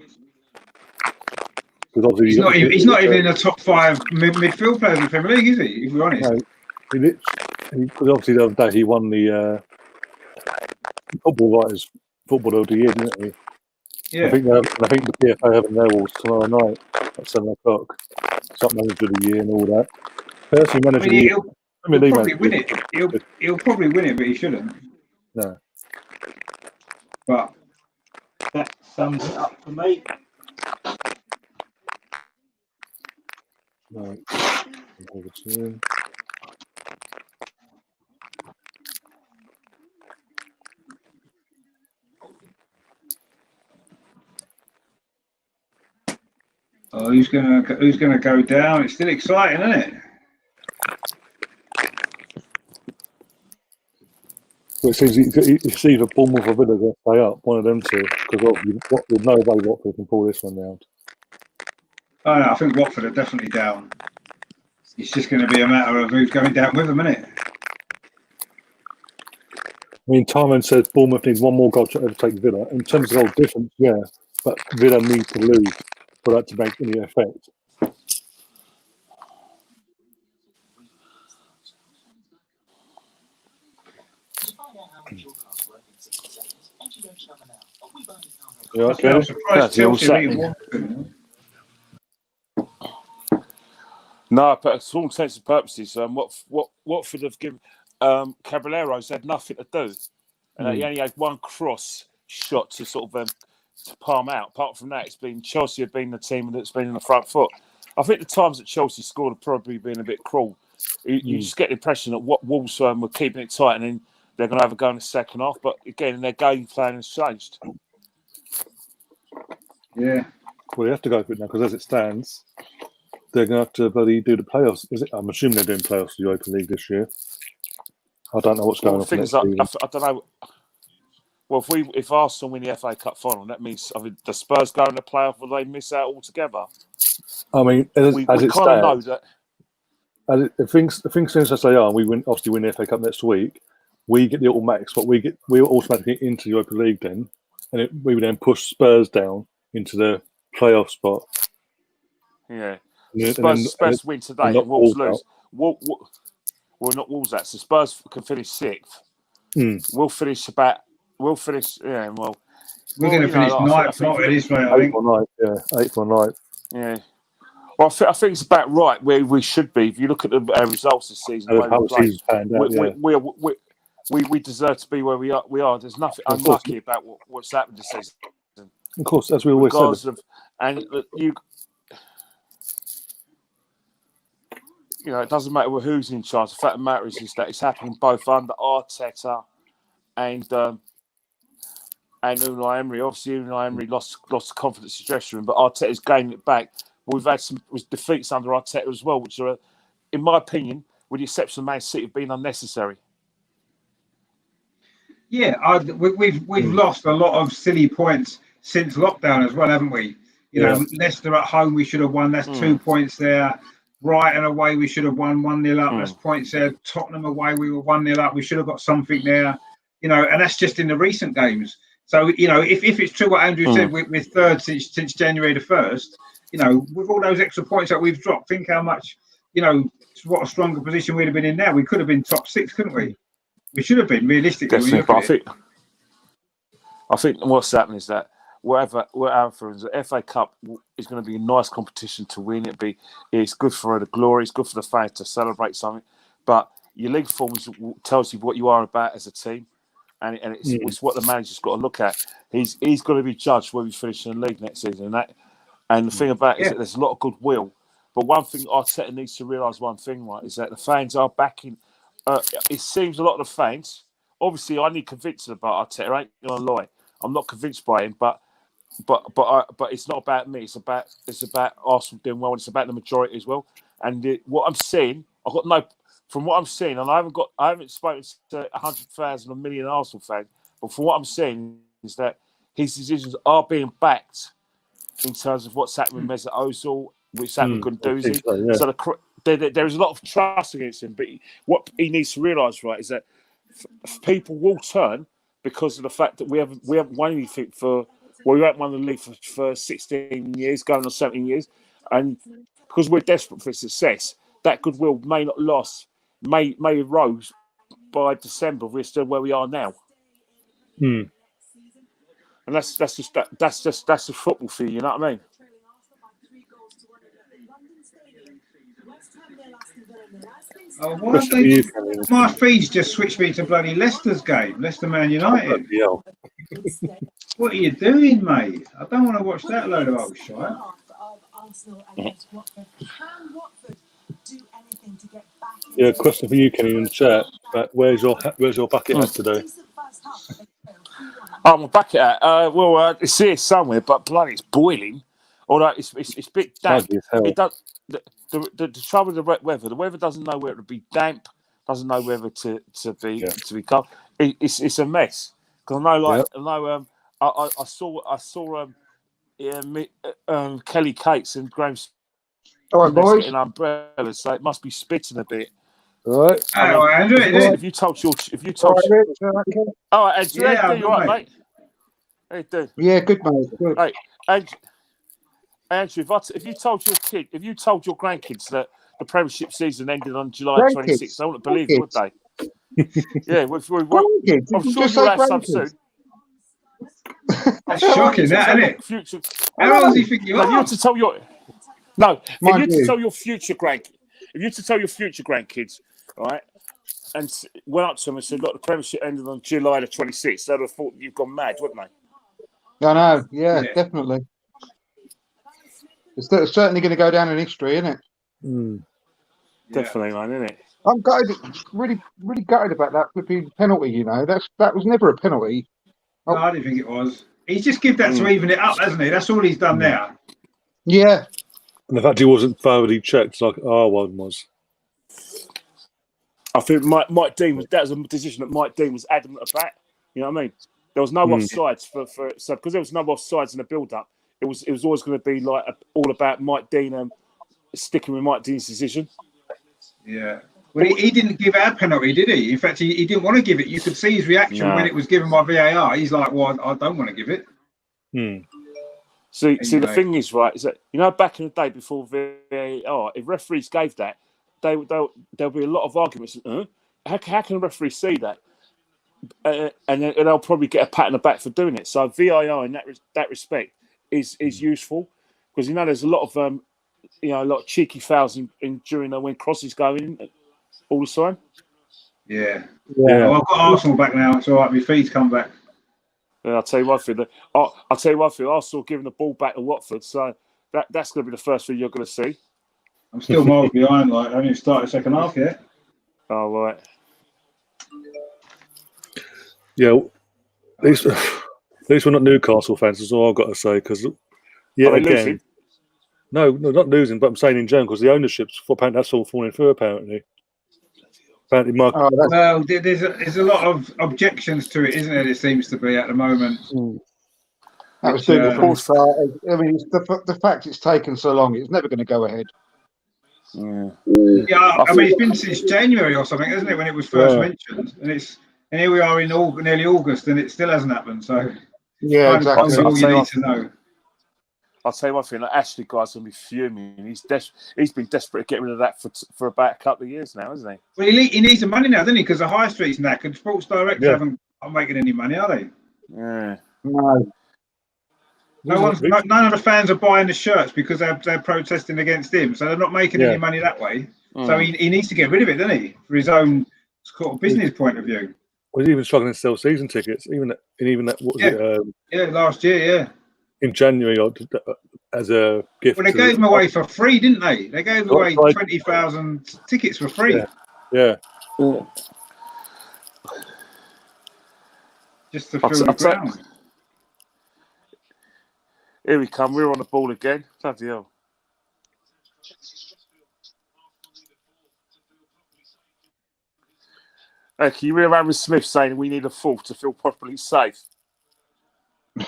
Because obviously he's not even in the top 5 midfield players in the Premier League, is he? If we're honest. No, because obviously the other day he won the Football Writers Footballer of the Year, didn't he? Yeah. I think the PFA have their awards tomorrow night at 7 o'clock. Top Manager of the Year and all that. Personally, Manager of the Year. He'll probably win it. He'll probably win it, but he shouldn't. No. But that sums it up for me. Right. Over to him. Oh, who's gonna go down? It's still exciting, isn't it? Well, it seems it's either Bournemouth or Villa going to stay up, one of them two, because there's no way Watford can pull this one round. Oh, no, I think Watford are definitely down. It's just going to be a matter of who's going down with them, isn't it? I mean, Tyrone says Bournemouth needs one more goal to overtake Villa. In terms of goal difference, yeah, but Villa need to lose for that to make any effect. Yeah, okay. I'm surprised Chelsea are eating Watford. No, but for all intents and purposes, Watford have given Caballero's had nothing to do, and he only had one cross shot to sort of to palm out. Apart from that, it's been Chelsea have been the team that's been in the front foot. I think the times that Chelsea scored have probably been a bit cruel. You just get the impression that Wolves were keeping it tight, and then they're going to have a go in the second half. But again, their game plan has changed. Yeah. Well, you have to go for it now because as it stands, they're going to have to bloody do the playoffs. I'm assuming they're doing playoffs for the Europa League this year. I don't know what's going on. Things like, I don't know. Well, if Arsenal win the FA Cup final, that means the Spurs go in the playoff, or they miss out altogether. I mean, we kind of know that. If things stand as they are, and we win the FA Cup next week, we get the automatics, but we automatically into the Europa League then, and we would then push Spurs down into the playoff spot. Yeah. Spurs win today and Wolves lose. Well, not Wolves. So Spurs can finish 6th. We'll finish. Yeah. Well, we're going to finish 9th. Not at this rate, I think. 8th or 9th. Yeah. Well, I think it's about right where we should be. If you look at the results this season, we deserve to be where we are. There's nothing unlucky about what's happened this season. Of course, as we always said. It doesn't matter who's in charge. The fact of the matter is that it's happening both under Arteta and Unai Emery. Obviously, Unai Emery lost confidence in the dressing room, but Arteta's gained it back. We've had some defeats under Arteta as well, which are, in my opinion, with the exception of Man City, have been unnecessary. Yeah, we've lost a lot of silly points since lockdown as well, haven't we? You know, Leicester at home, we should have won. That's 2 points there. Brighton away, we should have won 1-0 up. That's points there. Tottenham away, we were 1-0 up. We should have got something there. You know, and that's just in the recent games. So, you know, if it's true what Andrew said, we're third since January the 1st. You know, with all those extra points that we've dropped, think how much, you know, what a stronger position we'd have been in now. We could have been top 6, couldn't we? We should have been, realistically. Definitely, but I think what's happening is that whatever the FA Cup is going to be a nice competition to win. It's good for the glory. It's good for the fans to celebrate something. But your league form tells you what you are about as a team, and it's what the manager's got to look at. He's got to be judged where we finish in the league next season, and the thing about it is that there's a lot of goodwill. But one thing Arteta needs to realise, is that the fans are backing. It seems a lot of the fans. Obviously, I need convincing about Arteta. I ain't gonna lie. I'm not convinced by him, but it's not about me. It's about Arsenal doing well. It's about the majority as well. And what I'm seeing, from what I'm seeing, and I haven't spoken to 100,000 or million Arsenal fans, but from what I'm seeing is that his decisions are being backed in terms of what's happening with Mesut Ozil, what's happening with Guendouzi. So there is a lot of trust against him. But what he needs to realise, right, is that people will turn because of the fact that we haven't won anything we haven't won the league for 16 years, going on 17 years, and because we're desperate for success, that goodwill may not last, may rose by December. We're still where we are now, and that's just a football thing. You know what I mean? Oh, why my feeds just switched me to bloody Leicester's game, Leicester Man United. What are you doing, mate? I don't want to watch that load of old shit. Yeah, question for you, Kenny, in the chat. Where's your bucket at today? Oh, my bucket hat. It's here somewhere, but bloody, it's boiling. Although it's a bit damp. Muggy as hell. It does. The trouble with the weather doesn't know whether to be damp, doesn't know whether to be cold. It's a mess. Because I know, I saw Kelly Cates and Graham All right, boys. getting umbrellas, so it must be spitting a bit. All right. Andrew, If you told All right, Rich, all right, Ken? oh, Andrew, Yeah, how you doing, good, mate? How you doing? Yeah, good, mate. Good. Hey, Andrew, if you told your grandkids that the Premiership season ended on July 26th, they wouldn't believe it, would they? Yeah, Grandkids? I'm Did you sure just you'll say have some grandkids? soon. That's shocking, that, isn't it? Future. How old do you think you No, are? you have to tell your Mind if you you. to tell your future grandkids, right, and went up to them and said, "Look, the Premiership ended on July the 26th," they'd have thought you've gone mad, wouldn't they? I know. Yeah, Yeah. definitely. It's certainly going to go down in history, isn't it? Mm. Definitely, man, isn't it? I'm gutted, really, really gutted about that flipping penalty. You know, that was never a penalty. No, I didn't think it was. He's just give that to even it up, hasn't he? That's all he's done there. Yeah, And the fact he wasn't thoroughly checked like our one was. I think Mike Dean that was a decision that Mike Dean was adamant about. You know what I mean? There was no offsides for so because there was no offsides in the build-up. It was always going to be like all about Mike Dean sticking with Mike Dean's decision. Yeah. Well, he didn't give our penalty, did he? In fact, he didn't want to give it. You could see his reaction when it was given by VAR. He's like, "Well, I don't want to give it." See, the thing is, right, is that back in the day before VAR, if referees gave that, there'll be a lot of arguments. How can a referee see that? And they'll probably get a pat on the back for doing it. So VAR in that respect is useful because there's a lot of a lot of cheeky fouls during when crosses go in all the time. Yeah. Well, I've got Arsenal back now. It's all right. My feet's come back. Yeah, I'll tell you one thing. Arsenal giving the ball back to Watford, so that's going to be the first thing you're going to see. I'm still miles behind. Like, I only started the second half yet. Oh, right. Yeah, at least we're not Newcastle fans. That's all I've got to say. Because again, losing? no, not losing, but I'm saying in general because the ownership's apparently that's all falling through. Apparently, Mark. Well, there's a lot of objections to it, isn't there? It seems to be at the moment. that was doing it from the start. I mean, it's the fact it's taken so long, it's never going to go ahead. Yeah, I mean, it's been since January or something, isn't it, when it was first mentioned? And here we are in nearly August, and it still hasn't happened. So yeah, exactly. All you need to know. I'll tell you one thing. Ashley guy's gonna be fuming. He's been desperate to get rid of that for about a couple of years now, hasn't he? Well, he needs the money now, doesn't he? Because the high street's knackered. Sports Directs aren't making any money, are they? Yeah. No. None of the fans are buying the shirts because they're protesting against him, so they're not making any money that way. So he needs to get rid of it, doesn't he, for his own sort of business point of view. Well, he's even struggling to sell season tickets. Even that what was it? Last year, in January as a gift. Well, they gave them away for free, didn't they? They gave away 20,000 tickets for free. Yeah. Just to fill the ground. Here we come. We're on the ball again. Bloody hell. Hey, can you hear Aaron Smith saying we need a fourth to feel properly safe?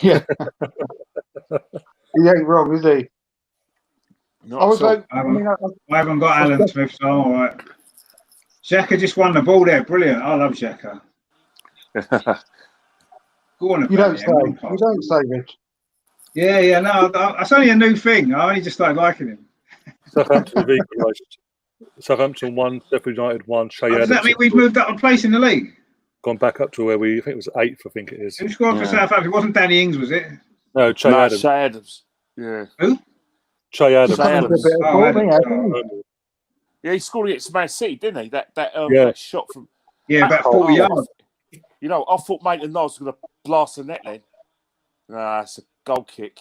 Yeah. He ain't wrong, is he? I haven't got Alan Smith, so I'm all right. Xhaka just won the ball there. Brilliant. I love Xhaka. Go on. You don't say, Rich. Yeah. No, it's only a new thing. I only just started liking him. Southampton won, Sheffield United won. Does that mean we've moved up a place in the league? Gone back up to where I think it was 8th, I think it is. Who scored for Southampton? It wasn't Danny Ings, was it? No, Che Adams. Yeah. Who? Che Adams. Yeah, he scored against Man City, didn't he? That shot from... Yeah, about 40 yards. I thought Maitland-Niles was going to blast the net then. Nah, it's a goal kick.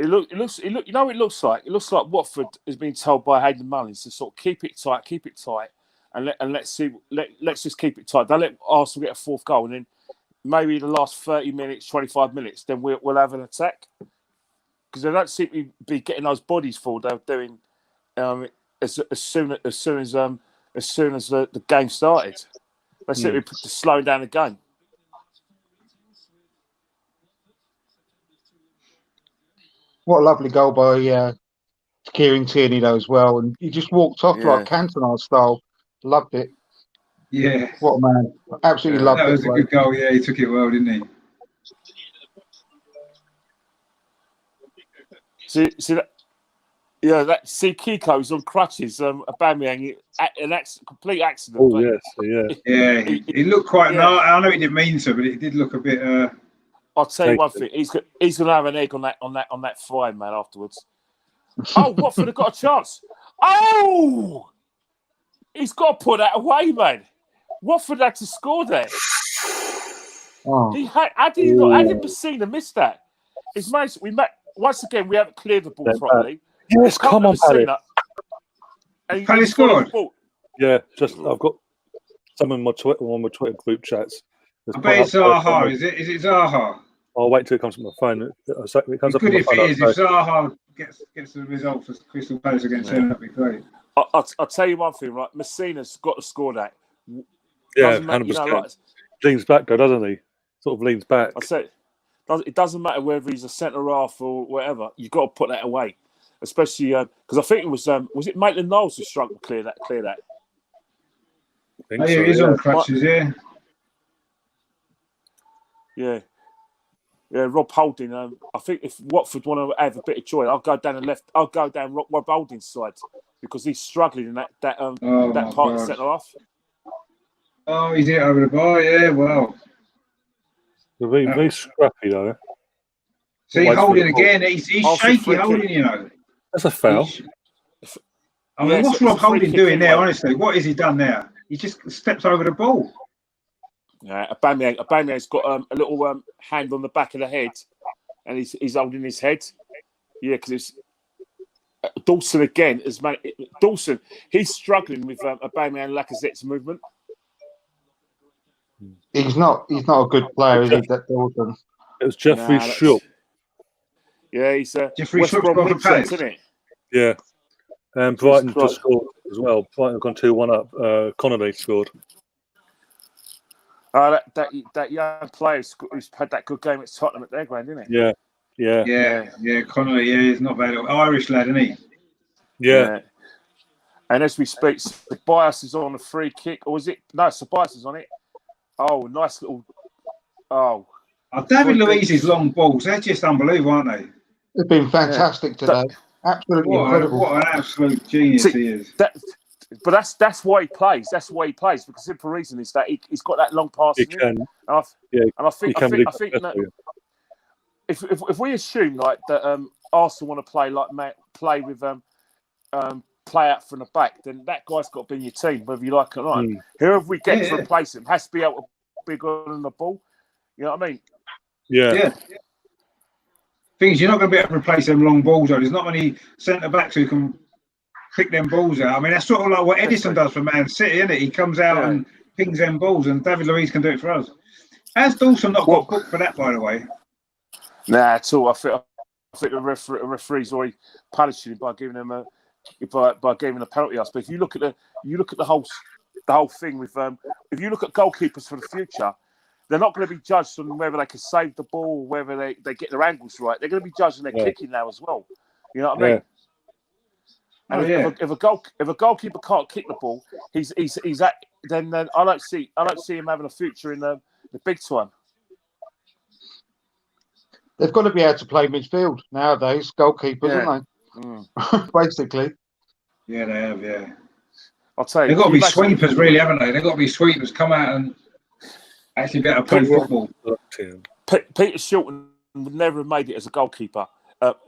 It looks like Watford has been told by Hayden Mullins to sort of keep it tight, and let's just keep it tight. Don't let Arsenal get a fourth goal, and then maybe the last 30 minutes, 25 minutes, then we'll have an attack. because they don't seem to be getting those bodies forward. They're doing as soon as the game started. They seem to be slowing down the game. What a lovely goal by Kieran Tierney though as well, and he just walked off like Cantona style. Loved it. Yeah. What a man! Absolutely loved it. That was a good goal. Yeah, he took it well, didn't he? See that? Yeah, see Kiko's on crutches. Aubameyang, and that's a complete accident. Oh yes, yeah. He looked quite. Yeah. I know he didn't mean to, but it did look a bit. I'll tell you one thing. He's gonna have an egg on that fry, man. Afterwards. Oh, Watford have got a chance. Oh, he's got to put that away, man. Watford had to score there. Oh. How did Messina miss that? It's nice. Once again, we haven't cleared the ball properly. Yes, come on, Messina. Paddy scored. Yeah, I've got some on my Twitter group chats. I bet it's Zaha. Is it Zaha? I'll wait till it comes to my phone. It comes up on my phone. If Zaha gets the result for Crystal Palace against him, that'd be great. I'll tell you one thing, right? Messina's got to score that. Yeah, 100%. Leans back though, doesn't he? Sort of leans back. I said, it doesn't matter whether he's a centre half or whatever. You've got to put that away, especially because I think it was it Maitland-Niles who struggled to clear that. I think so, he's on crutches, yeah. Yeah. Yeah, Rob Holding. I think if Watford want to have a bit of joy, I'll go down Rob Holding's side because he's struggling in that part of the centre half. Oh, he's hit over the bar. Yeah, wow. They're very scrappy though. See, Holding again. He's shaky Holding, you know. That's a foul. What's Rob Holding doing there? Honestly, what has he done there? He just steps over the ball. Yeah, Aubameyang's got a little hand on the back of the head, and he's holding his head. Yeah, because it's Dawson again. Dawson, he's struggling with Aubameyang and Lacazette's movement. He's not a good player, is he? That Dawson. It was Jeffrey Shook. Yeah, he's Jeffrey West Brom Palace, isn't it? Yeah, and Brighton just scored as well. Brighton have gone 2-1 up. Connolly scored. That young player who's had that good game at Tottenham at their ground, isn't he? Yeah. Connolly, he's not bad. Irish lad, isn't he? Yeah. And as we speak, Ceballos is on a free kick, or is it? No, Ceballos is on it. Oh, nice little. Oh, David Luiz's long balls, they're just unbelievable, aren't they? They've been fantastic today. Absolutely incredible. What an absolute genius he is. But that's why he plays. That's why he plays, because the simple reason is that he's got that long pass. He can. I think that if we assume like that Arsenal want to play with play out from the back, then that guy's got to be in your team, whether you like it or not. Whoever we get to replace him has to be able to be good on the ball. You know what I mean? Yeah. Thing is, you're not going to be able to replace them long balls, though. There's not many centre backs who can pick them balls out. I mean, that's sort of like what Edison does for Man City, isn't it? He comes out and pings them balls, and David Luiz can do it for us. Has Dawson not got booked for that, by the way? Nah, at all. I think the referee's already punishing him by giving him a penalty. But if you look at the whole thing with if you look at goalkeepers for the future, they're not going to be judged on whether they can save the ball, whether they get their angles right. They're going to be judged on their kicking now as well. You know what I mean? And if a goalkeeper can't kick the ball, then I don't see him having a future in the big time. They've got to be able to play midfield nowadays, goalkeepers, haven't they? Basically. Yeah, they have. Yeah. I'll tell you, they've got to be sweepers, really, haven't they? They've got to be sweepers. Come out and actually be able to play football. Peter Shilton would never have made it as a goalkeeper.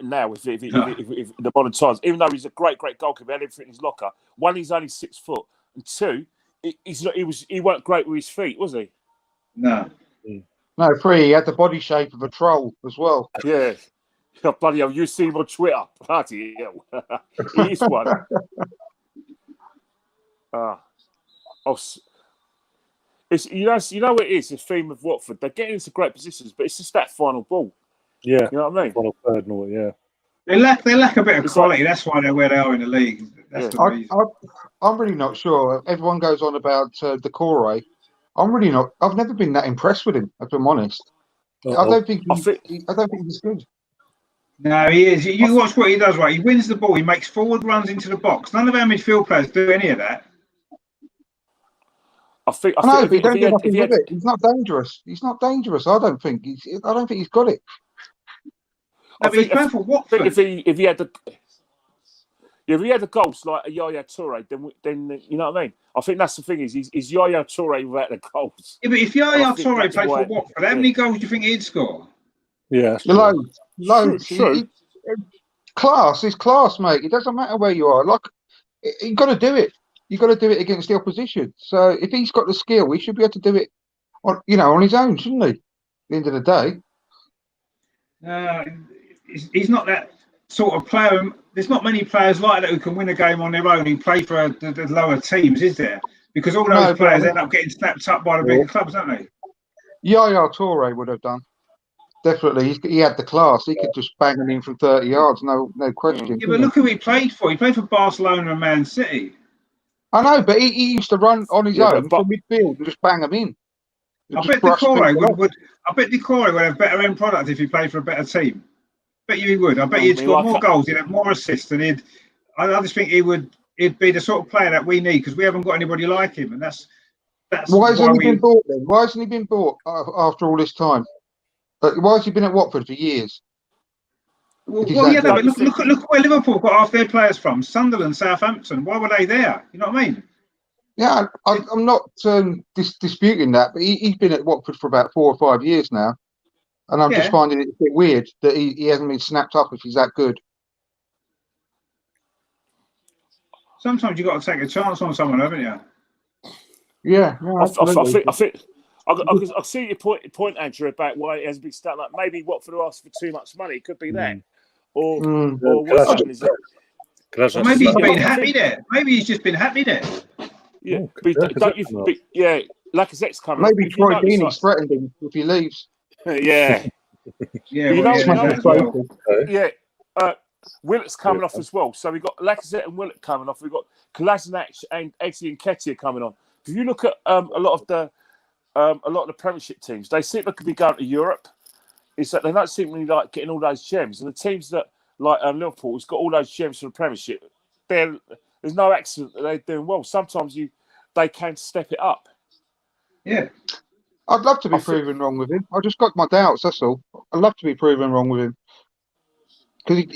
Now, if in the modern times, even though he's a great goalkeeper, had everything in his locker. One, he's only 6 foot, and two, he weren't great with his feet, was he? No. No, 3. He had the body shape of a troll as well. Yeah. Oh, bloody hell, you see him on Twitter. Bloody hell. He is one. It's you know what it is, the theme of Watford. They're getting into great positions, but it's just that final ball. Yeah. You know what I mean? Final third and all, yeah. They lack a bit of quality. That's why they're where they are in the league. That's the reason. I'm really not sure. Everyone goes on about Decore. I'm really not. I've never been that impressed with him, if I'm honest. I don't think he's good. No, he is. You watch what he does, right? He wins the ball. He makes forward runs into the box. None of our midfield players do any of that. I know, but he don't do nothing with it. He's not dangerous. He's not dangerous. I don't think he's got it. No, but he's playing for Watford. If he had the goals like a Yaya Toure, then you know what I mean. I think that's the thing is Yaya Toure without the goals. Yeah, but if Yaya Toure played for Watford, how many goals do you think he'd score? Yeah, loads. True. Class is class, mate. It doesn't matter where you are. Like, you got to do it. You got to do it against the opposition. So if he's got the skill, he should be able to do it on his own, shouldn't he? At the end of the day. He's not that sort of player. There's not many players like that who can win a game on their own and play for the lower teams, is there? Because all those players end up getting snapped up by the bigger clubs, don't they? Yaya Toure would have done. Definitely. He had the class. He could just bang him in from 30 yards, no question. Yeah, but look who he played for. He played for Barcelona and Man City. I know, but he used to run on his own from midfield and just bang him in. I bet Decore would have better end product if he played for a better team. I bet you he would. I bet he'd score more goals. He'd have more assists, and I just think he'd be the sort of player that we need because we haven't got anybody like him, and that's. Why hasn't he been bought then? Why hasn't he been bought after all this time? Why has he been at Watford for years? But look where Liverpool got half their players from. Sunderland, Southampton. Why were they there? You know what I mean? Yeah, I'm not disputing that, but he's been at Watford for about 4 or 5 years now. And I'm just finding it a bit weird that he hasn't been snapped up if he's that good. Sometimes you've got to take a chance on someone, haven't you? Yeah, no, I think I see your point, Andrew, about why it hasn't been stuck. Like maybe Watford asked for too much money. It could be that, or what's happening is that. Or maybe he's been happy there. Maybe he's just been happy there. Yeah, Lacazette's coming. Maybe Troy Deeney's threatened him if he leaves. Yeah. Willett's coming off as well. So we've got Lacazette and Willett coming off. We've got Kolasinac and Eddie and Nketiah coming on. If you look at a lot of the Premiership teams, they seem to be going to Europe. It's that they don't seem really like getting all those gems. And the teams that like Liverpool has got all those gems from the Premiership. There's no accident that they're doing well. Sometimes they can step it up. Yeah. I'd love to be proven wrong with him. I just got my doubts, that's all. I'd love to be proven wrong with him.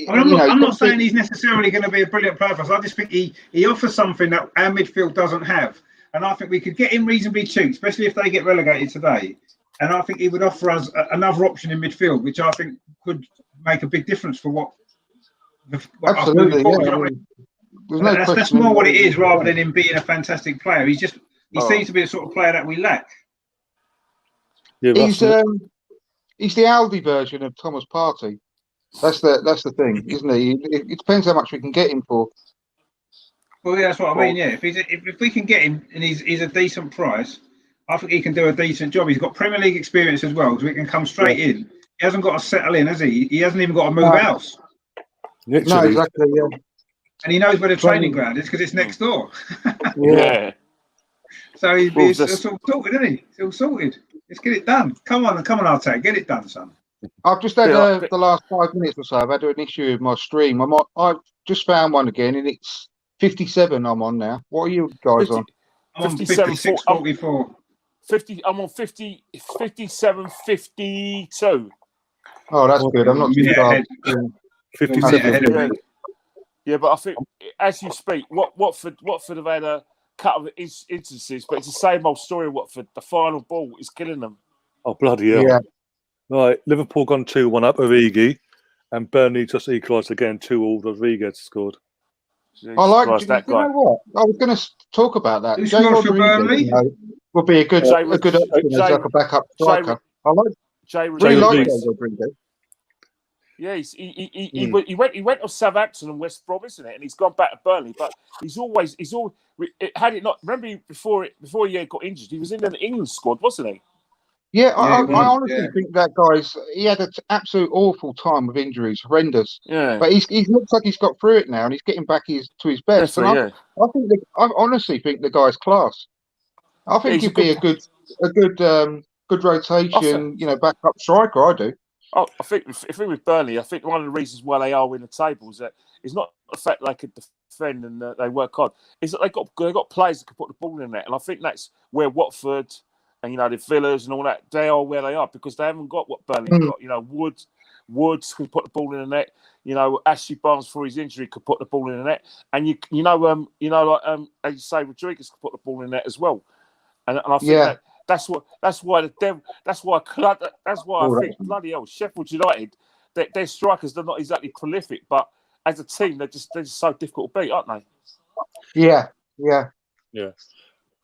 I'm not saying he's necessarily going to be a brilliant player for us. I just think he offers something that our midfield doesn't have. And I think we could get him reasonably cheap, especially if they get relegated today. And I think he would offer us another option in midfield, which I think could make a big difference for what absolutely, that's more what it is rather than him being a fantastic player. He seems to be the sort of player that we lack. Yeah, he's the Aldi version of Thomas Partey. That's the thing, isn't he? It depends how much we can get him for. Well, yeah, that's what I mean. Yeah, if we can get him and he's a decent price, I think he can do a decent job. He's got Premier League experience as well, so he can come straight in. He hasn't got to settle in, has he? He hasn't even got to move house. Literally. No, exactly. Yeah. And he knows where the training ground is because it's next door. Yeah. So he's all sorted, isn't he? He's all sorted. Let's get it done. Come on, Arteta, get it done, son. I've just had the last 5 minutes or so. I've had an issue with my stream. I've just found one again, and it's 57. I'm on now. What are you guys on? I'm on 56.44. I'm on 57, 52. Oh, that's good. I'm not too far. 57. Yeah, but I think as you speak, Watford have had a couple of instances, but it's the same old story. Watford, the final ball is killing them. Oh, bloody hell. Yeah. Right, Liverpool gone 2-1 up with Iggy, and Burnley just equalised again 2-2. Rodriguez scored. I like that guy. You know what? I was going to talk about that. Who scored for Burnley? Would be a good option as like a backup striker. I like Rodriguez. Yeah, he went to Southampton and West Brom, isn't it? And he's gone back to Burnley, but he's always had it not. Remember before he got injured, he was in the England squad, wasn't he? Yeah, I it was, honestly think that he had an absolute awful time with injuries, horrendous. Yeah, But he looks like he's got through it now, and he's getting back to his best. And definitely. Yeah, I honestly think the guy's class. I think he's a he'd be good. good rotation, backup striker. I do. I think if we with Burnley, I think one of the reasons why they are in the table is that it's not the fact they could defend and they work hard. Is that they got players that can put the ball in there, and I think that's where Watford and the Villas and all that, they are where they are because they haven't got what Burnley's got. Woods can put the ball in the net. Ashley Barnes for his injury could put the ball in the net, and as you say, Rodriguez could put the ball in the net as well. And I think that's why I think bloody hell Sheffield United, their strikers, they're not exactly prolific, but as a team they're just so difficult to beat, aren't they? Yeah.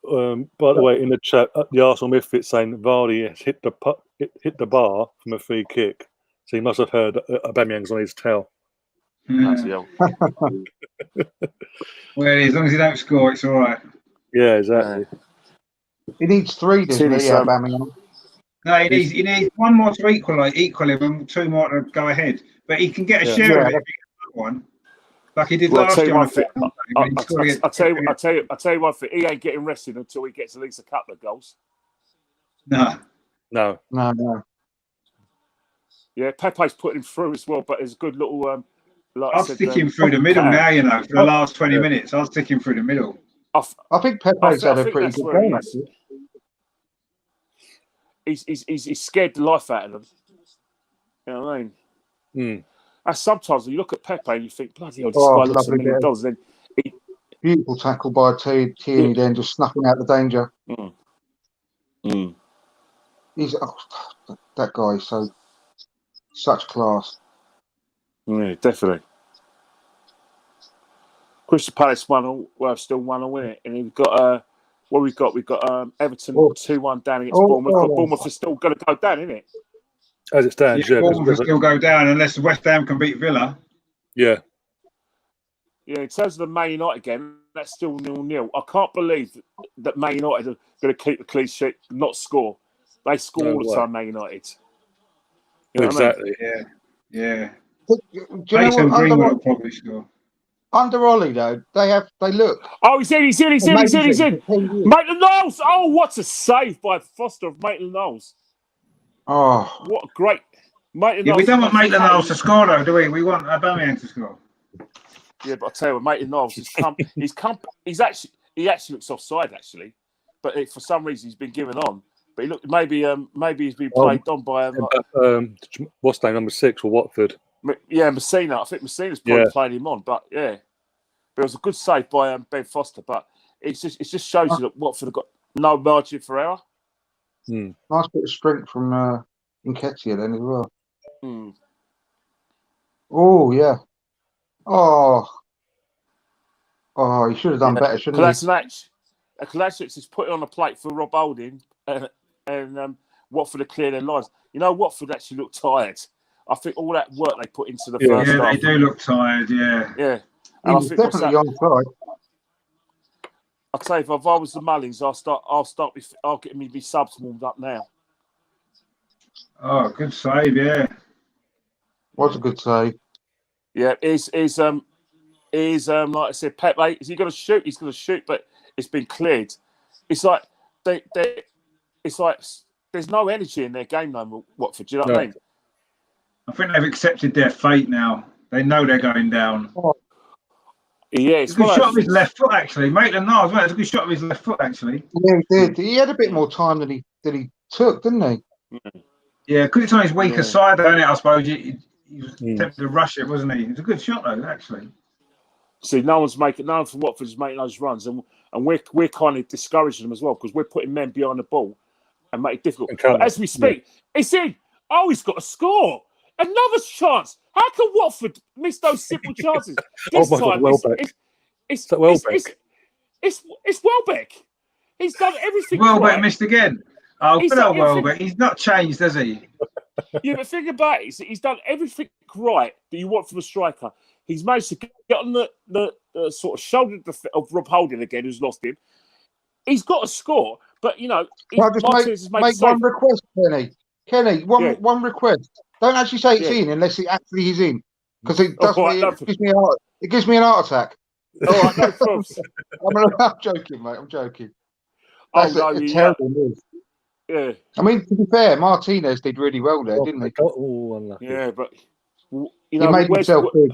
By the way, in the chat, the Arsenal Misfit saying that Vardy has hit the bar from a free kick, so he must have heard Aubameyang's on his tail. Well, as long as he don't score, it's all right. Yeah, exactly. He needs 3, doesn't he, Aubameyang? No, he needs one more to equal him and 2 more to go ahead. But he can get a share of it if he gets one, like he did last year. I'll tell you one thing. He ain't getting rested until he gets at least a couple of goals. No. Yeah, Pepe's putting him through as well, but it's a good little. I'll stick him through the middle now. For the last 20 minutes, I'll stick him through the middle. I think Pepe's had a pretty good game, actually. He's scared the life out of them. You know what I mean? And sometimes when you look at Pepe and you think, bloody hell, this guy looks $1 million. Then beautiful tackle by Tierney, then just snuffing out the danger. He's that guy is such class. Yeah, definitely. Crystal Palace won. Well, still won a win it, and we've got what we've got. We've got Everton 2-1 down against Bournemouth. But Bournemouth is still going to go down, isn't it? As it stands, Bournemouth will still go down unless West Ham can beat Villa. Yeah. Yeah, in terms of the Man United game, that's still 0-0. I can't believe that Man United are going to keep the clean sheet, not score. They score all the time, Man United. You know exactly. What I mean? Yeah. Do you know what? Greenwood will probably score. Under Ollie, though, they look. Oh, he's in. Maitland-Niles! Oh, what a save by Foster of Maitland-Niles. Oh. What a great... Yeah, we don't want Maitland-Niles to score, though, do we? We want Aubameyang to score. Yeah, but I'll tell you what, Maitland-Niles, he actually looks offside, actually. But for some reason, he's been given on. But he looked, maybe he's been played on by... what's the name, number 6 for Watford? Yeah, Messina. I think Messina's probably playing him on, but yeah. But it was a good save by Ben Foster, but it just shows you that Watford have got no margin for error. Nice bit of strength from Nketiah then as well. Oh, yeah. Oh, he should have done better, shouldn't he? Kolasinac is put it on a plate for Rob Holding and Watford have cleared their lines. Watford actually looked tired. I think all that work they put into the first half. Yeah, they do look tired, yeah. Yeah. And I think definitely on side. I'll tell you, if I was the Mullins, I'll get me subs warmed up now. Oh, good save, yeah. What's a good save? Yeah, is like I said, Pepe, is he going to shoot? He's going to shoot, but it's been cleared. It's like it's like there's no energy in their game now, Watford. Do you know what I mean? I think they've accepted their fate now. They know they're going down. Yeah, it's a good shot of his left foot, actually. Maitland-Niles, it's a good shot of his left foot, actually. Yeah, he did. He had a bit more time than he took, didn't he? Yeah, because it's on his weaker side, don't it? I suppose he was tempted to rush it, wasn't he? It's a good shot, though, actually. See, no one from Watford is making those runs, and we're kind of discouraging them as well because we're putting men behind the ball and make it difficult. But as we speak, it's in. Oh, he's got a score. Another chance. How can Watford miss those simple chances? This time, it's Welbeck. He's done everything Welbeck right. Missed again. Oh, good old Welbeck. He's not changed, has he? Yeah, but think about it. He's done everything right that you want from a striker. He's managed to get on the sort of shoulder of Rob Holding again, who's lost him. He's got a score, But you know, Can I just Martinez has made make one request, Kenny? Kenny, one request. Don't actually say it's in unless it actually is in, because it does it gives me an heart attack. All right, no problems. I'm joking, mate. I'm joking. Oh That's no, a terrible move. Yeah. I mean, to be fair, Martinez did really well there, didn't he? Yeah, but you He know, made himself big.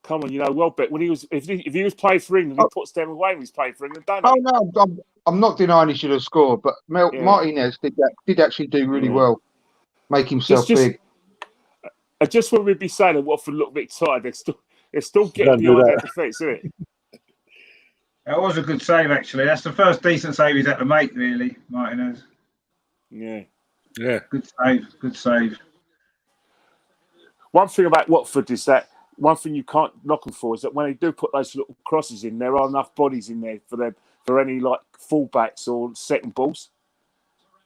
Come on, you know, Welbeck, when he was if he was playing for England, he puts them away when he's playing for England, don't he? Oh no, I'm not denying he should have scored, but Martinez did actually do really well, make himself big. Just when we'd be saying that Watford look a bit tired, they're still getting behind that defence, isn't it? That was a good save, actually. That's the first decent save he's had to make, really, Martinez. Yeah. Good save. Good save. One thing about Watford is that one thing you can't knock them for is that when they do put those little crosses in, there are enough bodies in there for them for any like fullbacks or second balls.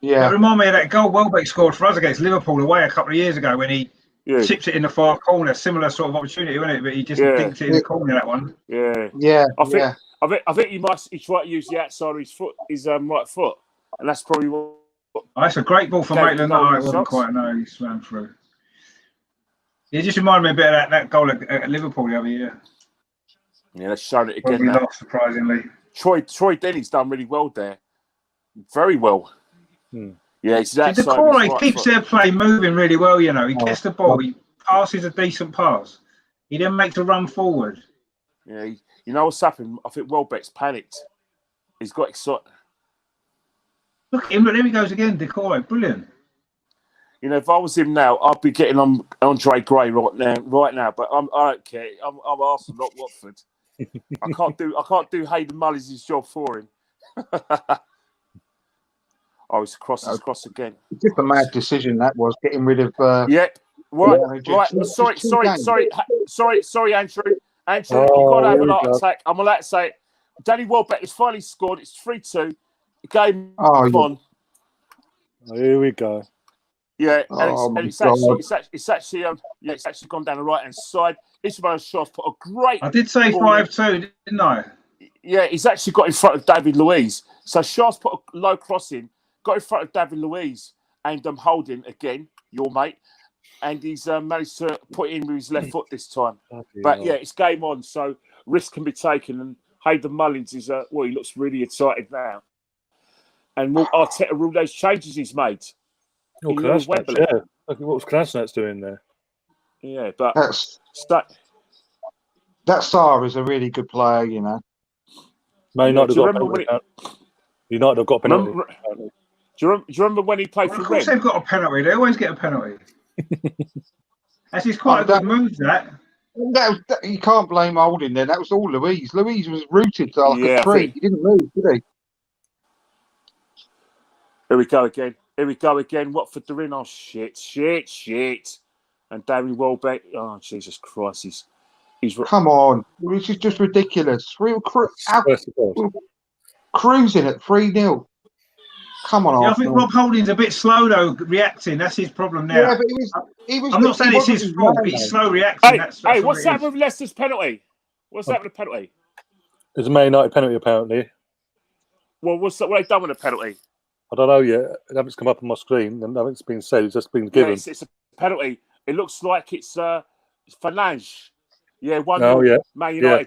Yeah. That reminds me of that goal Welbeck scored for us against Liverpool away a couple of years ago when he chips it in the far corner. Similar sort of opportunity, wasn't it? But he just dinked it in the corner, that one. Yeah. I think he tried to use the outside of his foot, his right foot, and that's probably what. That's a great ball for Maitland. No, it wasn't quite. No, he swam through. It just reminded me a bit of that goal at Liverpool the other year. Yeah, let's show it again. Probably lost, surprisingly. Troy Denny's done really well there. Very well. Yeah, he's the corner, he keeps their play moving really well, you know. He gets the ball, he passes a decent pass. He then makes a run forward. Yeah, you know what's happened? I think Welbeck's panicked. He's got excited. Look at him, there he goes again, Decoy, brilliant. You know, if I was him now, I'd be getting on Andre Gray right now. But I don't care. I'm Arsenal, not Watford. I can't do Hayden Mullins' job for him. He's cross again. It's just a mad decision that was, getting rid of. Right. Sorry, Andrew. Andrew, you've got to have an heart attack. I'm allowed to say it. Danny Welbeck has finally scored. It's 3-2. Game on. Here we go. Yeah, it's actually gone down the right hand side. Ismail Shaw's put a great. I did say 5-2, didn't I? Yeah, he's actually got in front of David Luiz. So Shaw's put a low cross in, got in front of David Luiz, and Holding again, your mate, and he's managed to put in with his left foot this time. But yeah, it's game on, so risk can be taken. And Hayden Mullins is he looks really excited now. And Arteta ruled those changes he's made. Look at what was Kolasinac doing there. Yeah, but that Sarr is a really good player, you know. United have got a penalty. Do you remember when he played for Rennes? Of course they've got a penalty. They always get a penalty. That's quite a good move, that. You can't blame Holding there. That was all Luiz. Luiz was rooted like a tree. He didn't move, did he? Here we go again. Watford are in. Oh, shit. And Danny Welbeck. Oh, Jesus Christ. He's Come on. This is just ridiculous. We were cruising at 3-0. Come on, I think Rob Holding's a bit slow, though, reacting. That's his problem now. Yeah, but he was I'm not saying it's his fault, but he's slow reacting. Hey, what's that with Leicester's penalty? What's that with the penalty? It's a Man United penalty, apparently. Well, what have they done with the penalty? I don't know yet. It hasn't come up on my screen. And nothing's been said. It's just been given. Yeah, it's a penalty. It looks like it's Fernandes. Yeah, Man United. Yeah.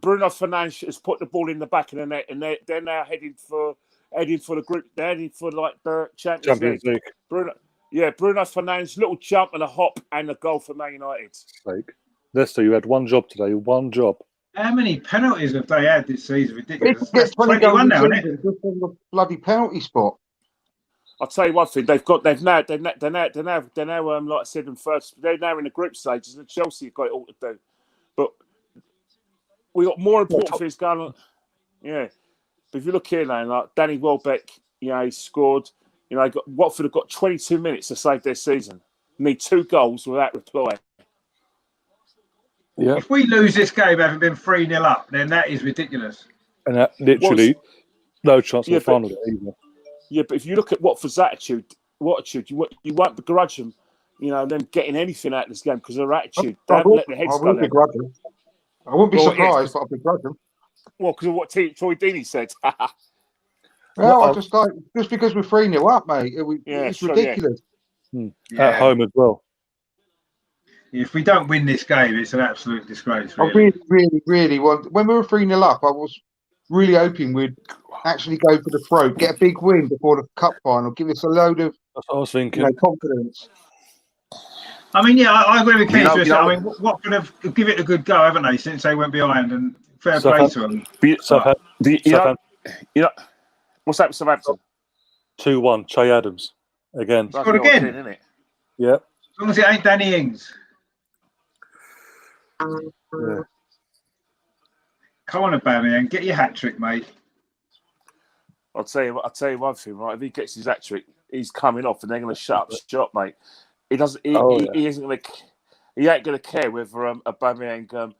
Bruno Fernandes has put the ball in the back of the net, and they're now heading for the group. They're heading for like the Champions League. Bruno Fernandes, little jump and a hop and a goal for Man United. Leicester, you had one job today. One job. How many penalties have they had this season? Ridiculous. It's 21 now, isn't it? Just on the bloody penalty spot. I'll tell you one thing. They're now like I said in first. They're now in the group stages, and Chelsea have got it all to do. But we got more important things going on. Yeah, but if you look here now, like Danny Welbeck, he scored. Watford have got 22 minutes to save their season. Need 2 goals without reply. Yeah. If we lose this game having been 3-0 up, then that is ridiculous. And that literally no chance of the final either. Yeah, but if you look at Watford's attitude, you won't begrudge them, them getting anything out of this game because of their attitude. They haven't let their heads go down. I wouldn't be surprised, but I'll begrudge them. Well, because of what Troy Deeney said. Well, I just like just because we're 3-0 up, mate. It's ridiculous. At home as well. If we don't win this game, it's an absolute disgrace. I Really. really want. When we were 3-0 up, I was really hoping we'd actually go for the throat, get a big win before the cup final, give us a load of That's what I was thinking. Confidence. I mean, yeah, I agree with Keith. I mean, Watford have give it a good go, haven't they, since they went behind? And fair play to them. What's that with Southampton? 2-1, Che Adams again. Scored again, isn't it? Yeah. As long as it ain't Danny Ings. Yeah. Come on, Aubameyang, get your hat trick, mate. I'll tell you one thing, right? If he gets his hat trick, he's coming off, and they're going to shut up shop, mate. He doesn't. He isn't going to. He ain't going to care whether Aubameyang can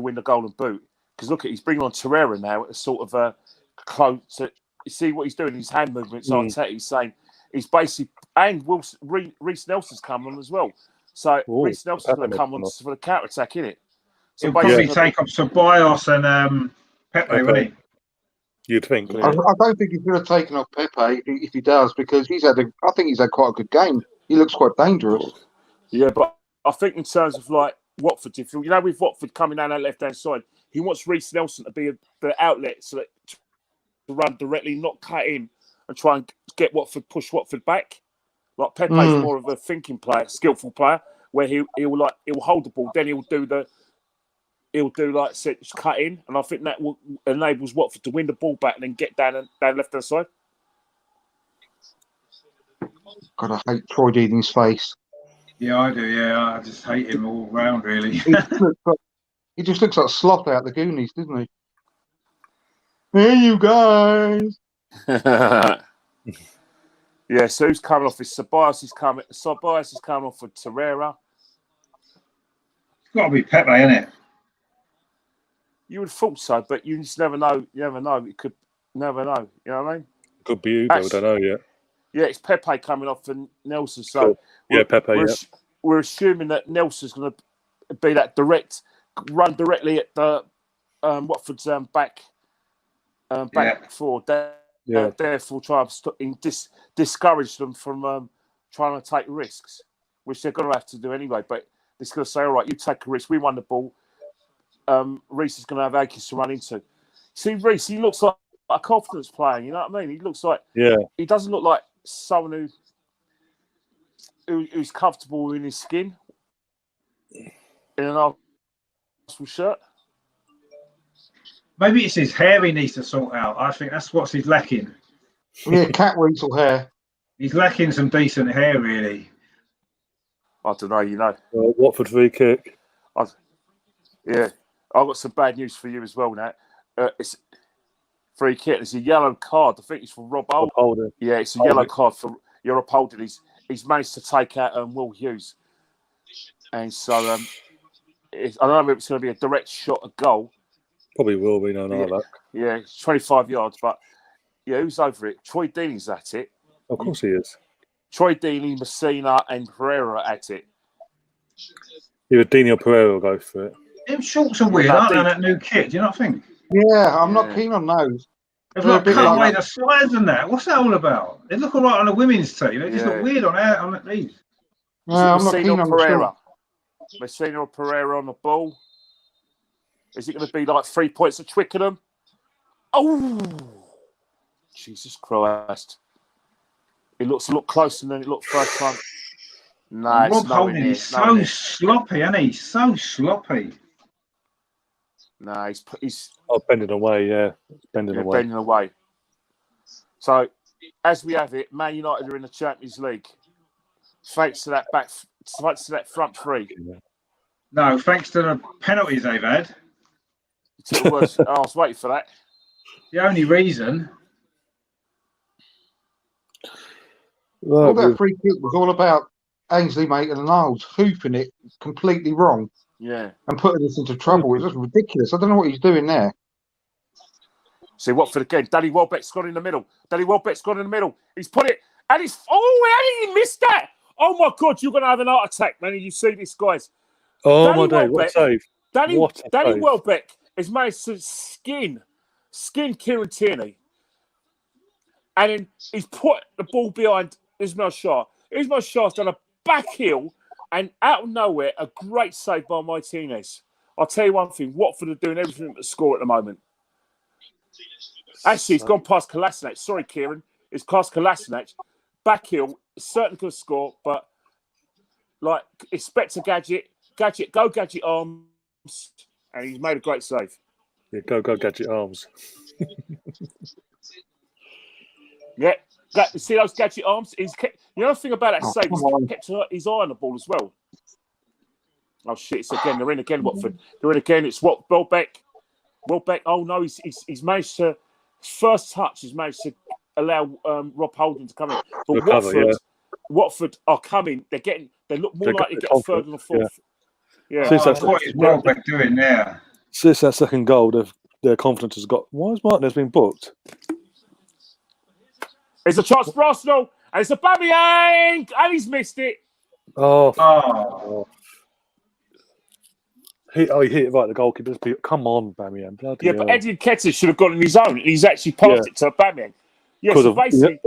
win the Golden Boot. Because look, he's bringing on Torreira now. It's sort of close. To, you see what he's doing? His hand movements. He's saying he's basically, and Reece Nelson's coming on as well. So Reece Nelson's going to come on for the counter attack, innit? So he'll probably take off Ceballos and Pepe, won't he? You'd think. I don't think he's going to take off Pepe if he does, because I think he's had quite a good game. He looks quite dangerous. Yeah, but I think in terms of like Watford, if with Watford coming down that left hand side, he wants Reece Nelson to be the outlet so that to run directly, not cut in and try and get push Watford back. Like Pepe's more of a thinking player, skillful player, where he'll hold the ball, then he'll do just cut in, and I think that will enables Watford to win the ball back and then get down left hand side. God, I hate Troy Deeney's face. Yeah, I do. Yeah, I just hate him all round, really. He just looks like Sloth out the Goonies, doesn't he? Hey, you guys. Yeah, so who's coming off? Ceballos is coming off with Torreira. It's got to be Pepe, isn't it? You would have thought so, but you just never know. You never know. You could never know. You know what I mean? Could be Udo, I don't know yet. Yeah, it's Pepe coming off for Nelson. So we're assuming that Nelson's going to be that run directly at the Watford's back four. Therefore, try and discourage them from trying to take risks, which they're going to have to do anyway. But it's going to say, all right, you take a risk. We won the ball. Reece is going to have acres to run into. See, Reece, he looks like a confidence player. You know what I mean? He looks like he doesn't look like someone who's comfortable in his skin in an Arsenal shirt. Maybe it's his hair he needs to sort out. I think that's what he's lacking. Yeah, cat weasel hair. He's lacking some decent hair, really. I don't know, you know. Watford free kick. I've got some bad news for you as well now. It's free kick. It's a yellow card. I think it's for Rob Holding. Yeah, it's a yellow card for Rob Holding. He's managed to take out Will Hughes. And so I don't know if it's going to be a direct shot at goal. Probably will be, no luck. Yeah, it's 25 yards, but who's over it? Troy Deeney's at it. Of course he is. Troy Deeney, Messina, and Pereira at it. Either Deeney or Pereira will go for it. Them shorts are weird, aren't they, that new kit? Do you not think? Yeah, I'm not keen on those. They've not cut away the sides and that. What's that all about? They look all right on the women's team. They just look weird on these. No, I'm not keen on Pereira. Messina or Pereira on the ball. Is it going to be like 3 points at Twickenham? Oh, Jesus Christ! It looks a lot closer than it looked first time. No, Rob Holding is so sloppy, isn't he? So sloppy. No, he's bending away. Bending away. So, as we have it, Man United are in the Champions League. Thanks to that front three. No, thanks to the penalties they've had. I was waiting for that. The only reason. All that free kick was all about Ainsley Maitland-Niles hooping it completely wrong. Yeah. And putting us into trouble. It was ridiculous. I don't know what he's doing there. See, Watford again. Danny Welbeck's got in the middle. He's put it. And he's... Oh, how did he miss that? Oh, my God. You're going to have an heart attack, man. You see this, guys. Oh, Danny my day. What a save. Danny Welbeck has managed to skin Kieran Tierney. and then he's put the ball behind Ismail Shah. Ismail Shah's done a back heel, and out of nowhere, a great save by Martinez. I'll tell you one thing, Watford are doing everything to score at the moment. Actually, it's gone past Kolasinac. Sorry, Kieran. It's past Kolasinac. Back heel, certainly could score, but like, Inspector Gadget, go Gadget arms, and he's made a great save. Yeah, go Gadget arms. Yeah, see those Gadget arms? He's kept, the other thing about that save, he's kept his eye on the ball as well. Oh shit! It's again. They're in again. Watford. They're in again. It's Welbeck. Welbeck. Oh no! He's managed to. First touch. He's managed to allow Rob Holding to come in. But Watford are coming. They look more likely to get a third and a fourth. Yeah. What is Welbeck doing there? Since that second goal, their confidence has got. Why has Martinez been booked? It's a chance for Arsenal, and it's a Aubameyang, and he's missed it. Oh. He hit it right at the goalkeeper. Come on, Aubameyang. But Eddie Nketiah should have got on his own. And he's actually passed it to Aubameyang. Yeah, so basically,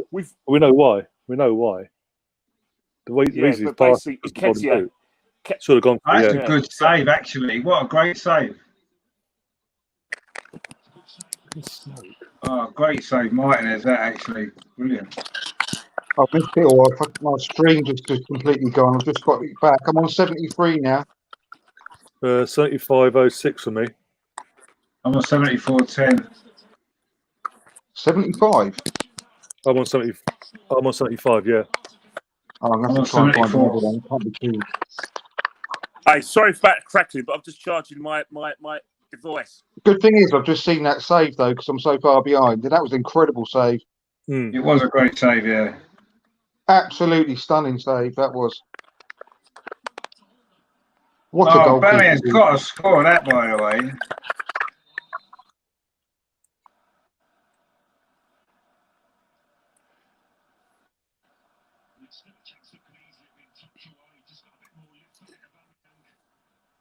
we know why. The reason he's passed Nketiah should have gone for That's a good save, actually. What a great save. Oh, great save, Martinez. That actually brilliant. I've been ill. My stream just completely gone. I've just got it back. I'm on 73 now. 75.06 for me. I'm on 74.10. 75? I'm on 70. I'm on 75. Yeah. Oh, I'm going to try and find another one. Can't be true. Hey, sorry for that crackling, but I'm just charging my device. Good thing is, I've just seen that save though, because I'm so far behind. And that was an incredible save. It was a great save, yeah. Absolutely stunning save. That was. What a goal! Aubameyang's got to score that, by the way.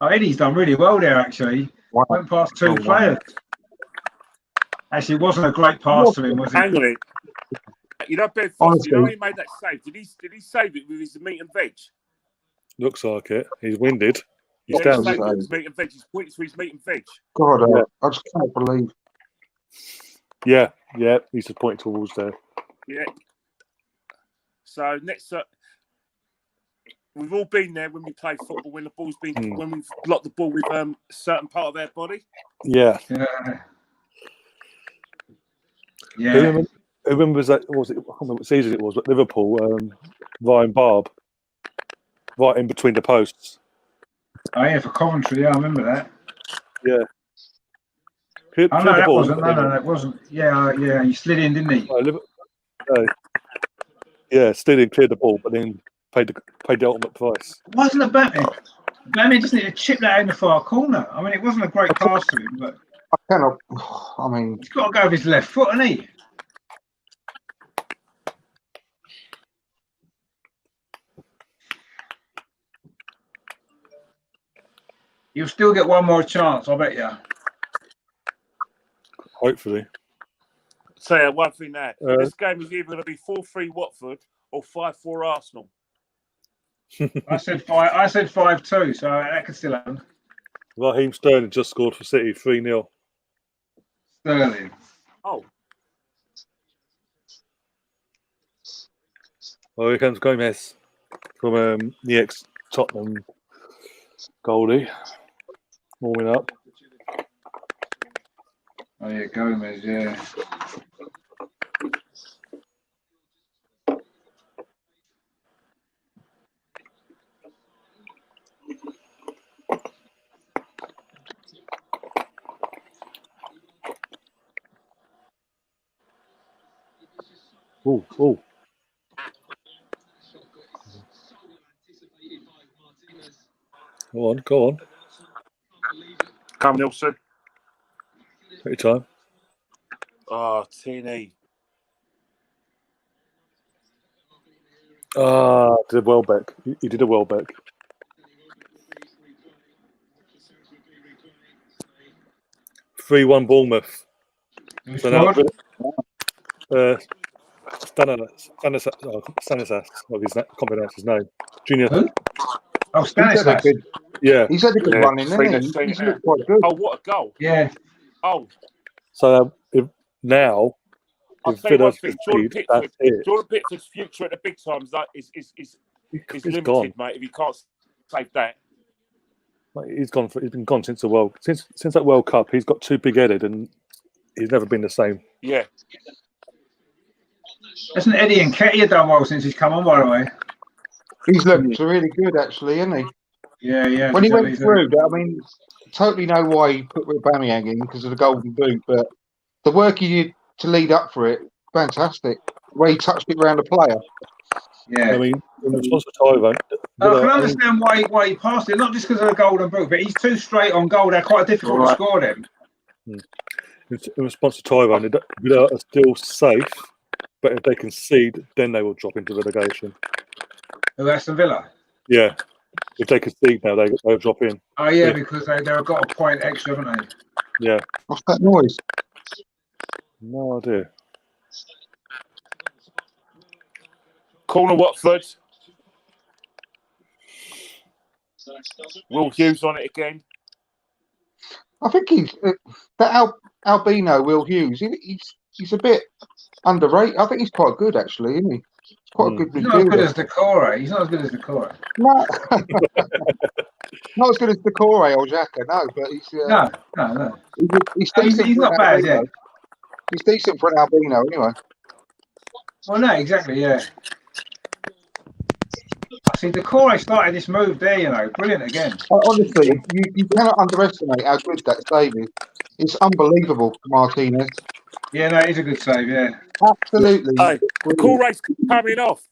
Oh, Eddie's done really well there, actually. Wow. Went past two players. Actually, it wasn't a great pass to him, was it? Hang on it. You know, Ben Foster, you know he made that save? Did he save it with his meat and veg? Looks like it. He's winded. He's down. down. Meat and veg. He's pointing to his meat and veg. God, I just can't believe. Yeah, he's just pointing towards there. Yeah. So next up, we've all been there when we play football, when the ball's been when we've blocked the ball with a certain part of our body. Yeah. Who remembers that? What was it? I can't remember what season it was, but Liverpool, Ryan Barb, right in between the posts. Oh yeah, for Coventry. Yeah, I remember that. Yeah. No, that wasn't. No, that wasn't. Yeah, he slid in, didn't he? Yeah, slid in, cleared the ball, but then paid the ultimate price. Wasn't a Batman. Batman just needed to chip that in the far corner. I mean, it wasn't a great pass to him, but I cannot. I mean, he's got to go with his left foot, hasn't he? You'll still get one more chance, I bet you. Hopefully. So one thing there. This game is either going to be 4-3 Watford or 5-4 Arsenal. I said 5-2, so that could still happen. Raheem Sterling just scored for City 3-0. Sterling. Oh. Well, here comes Gomez from the ex-Tottenham goalie. Warming up. Oh, yeah, Gomez, yeah. Oh. Go on. Come, Nelson. Take your time. Oh, Tini. Did a Welbeck. He did a Welbeck. $3-1 Bournemouth. So now, Stanislas. What his can't pronounce his name. Junior. Who? Oh, Stanislas. Yeah. He's had a good run in there. He's looked quite good. Oh, what a goal! Yeah. Oh, So now, I'll if tell you one Villa's thing. concede, that's it. Jordan Pickford's future at the big times is He's limited, gone. mate. If he can't save that, He's gone. He's been gone since since that World Cup. He's got too big-headed, and he's never been the same. yeah. Hasn't Eddie Nketiah done well since he's come on, by the way? He's looked really good, actually, hasn't he? Yeah. When he went through, I mean, totally know why he put Aubameyang in because of the golden boot, but the work he did to lead up for it, fantastic. The way he touched it around the player. Yeah. I mean, in response to Tyrone, I can understand why he passed it, not just because of the golden boot, but he's too straight on goal. They're quite difficult to score them. in response to Tyrone, Villa are still safe, but if they concede, then they will drop into relegation. Who, Aston Villa? Yeah. If they concede now, they'll drop in. Oh, yeah, because they've got a point extra, haven't they? Yeah. What's that noise? No idea. Corner Watford. Will Hughes on it again. I think he's that albino Will Hughes. He's a bit underrated. I think he's quite good, actually, isn't he? He's quite a good He's not as good midfielder. as Decore. He's not as good as Decore. No, not as good as Decore or Xhaka, no. But he's No. he's decent. He's for not an bad, albino. yeah. He's decent for an albino, anyway. Well, no, exactly, yeah. I see Decore started this move there, brilliant again. Honestly, you cannot underestimate how good that save is. It's unbelievable, Martinez. Yeah, no, he's a good save, yeah. Absolutely. Hey, the call race coming off.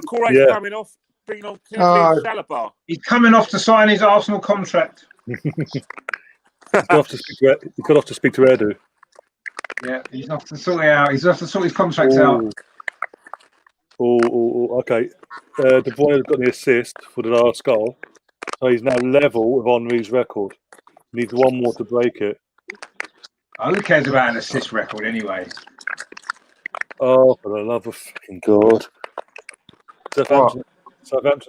Coming off. Bringing on Saliba. He's coming off to sign his Arsenal contract. He's got off to speak to Edu. Yeah, he's off to sort it out. He's off to sort his contracts out. Okay. De Bruyne got the assist for the last goal, so he's now level with Henry's record. Needs one more to break it. Oh, who cares about an assist record anyway? Oh, for the love of fucking God! Southampton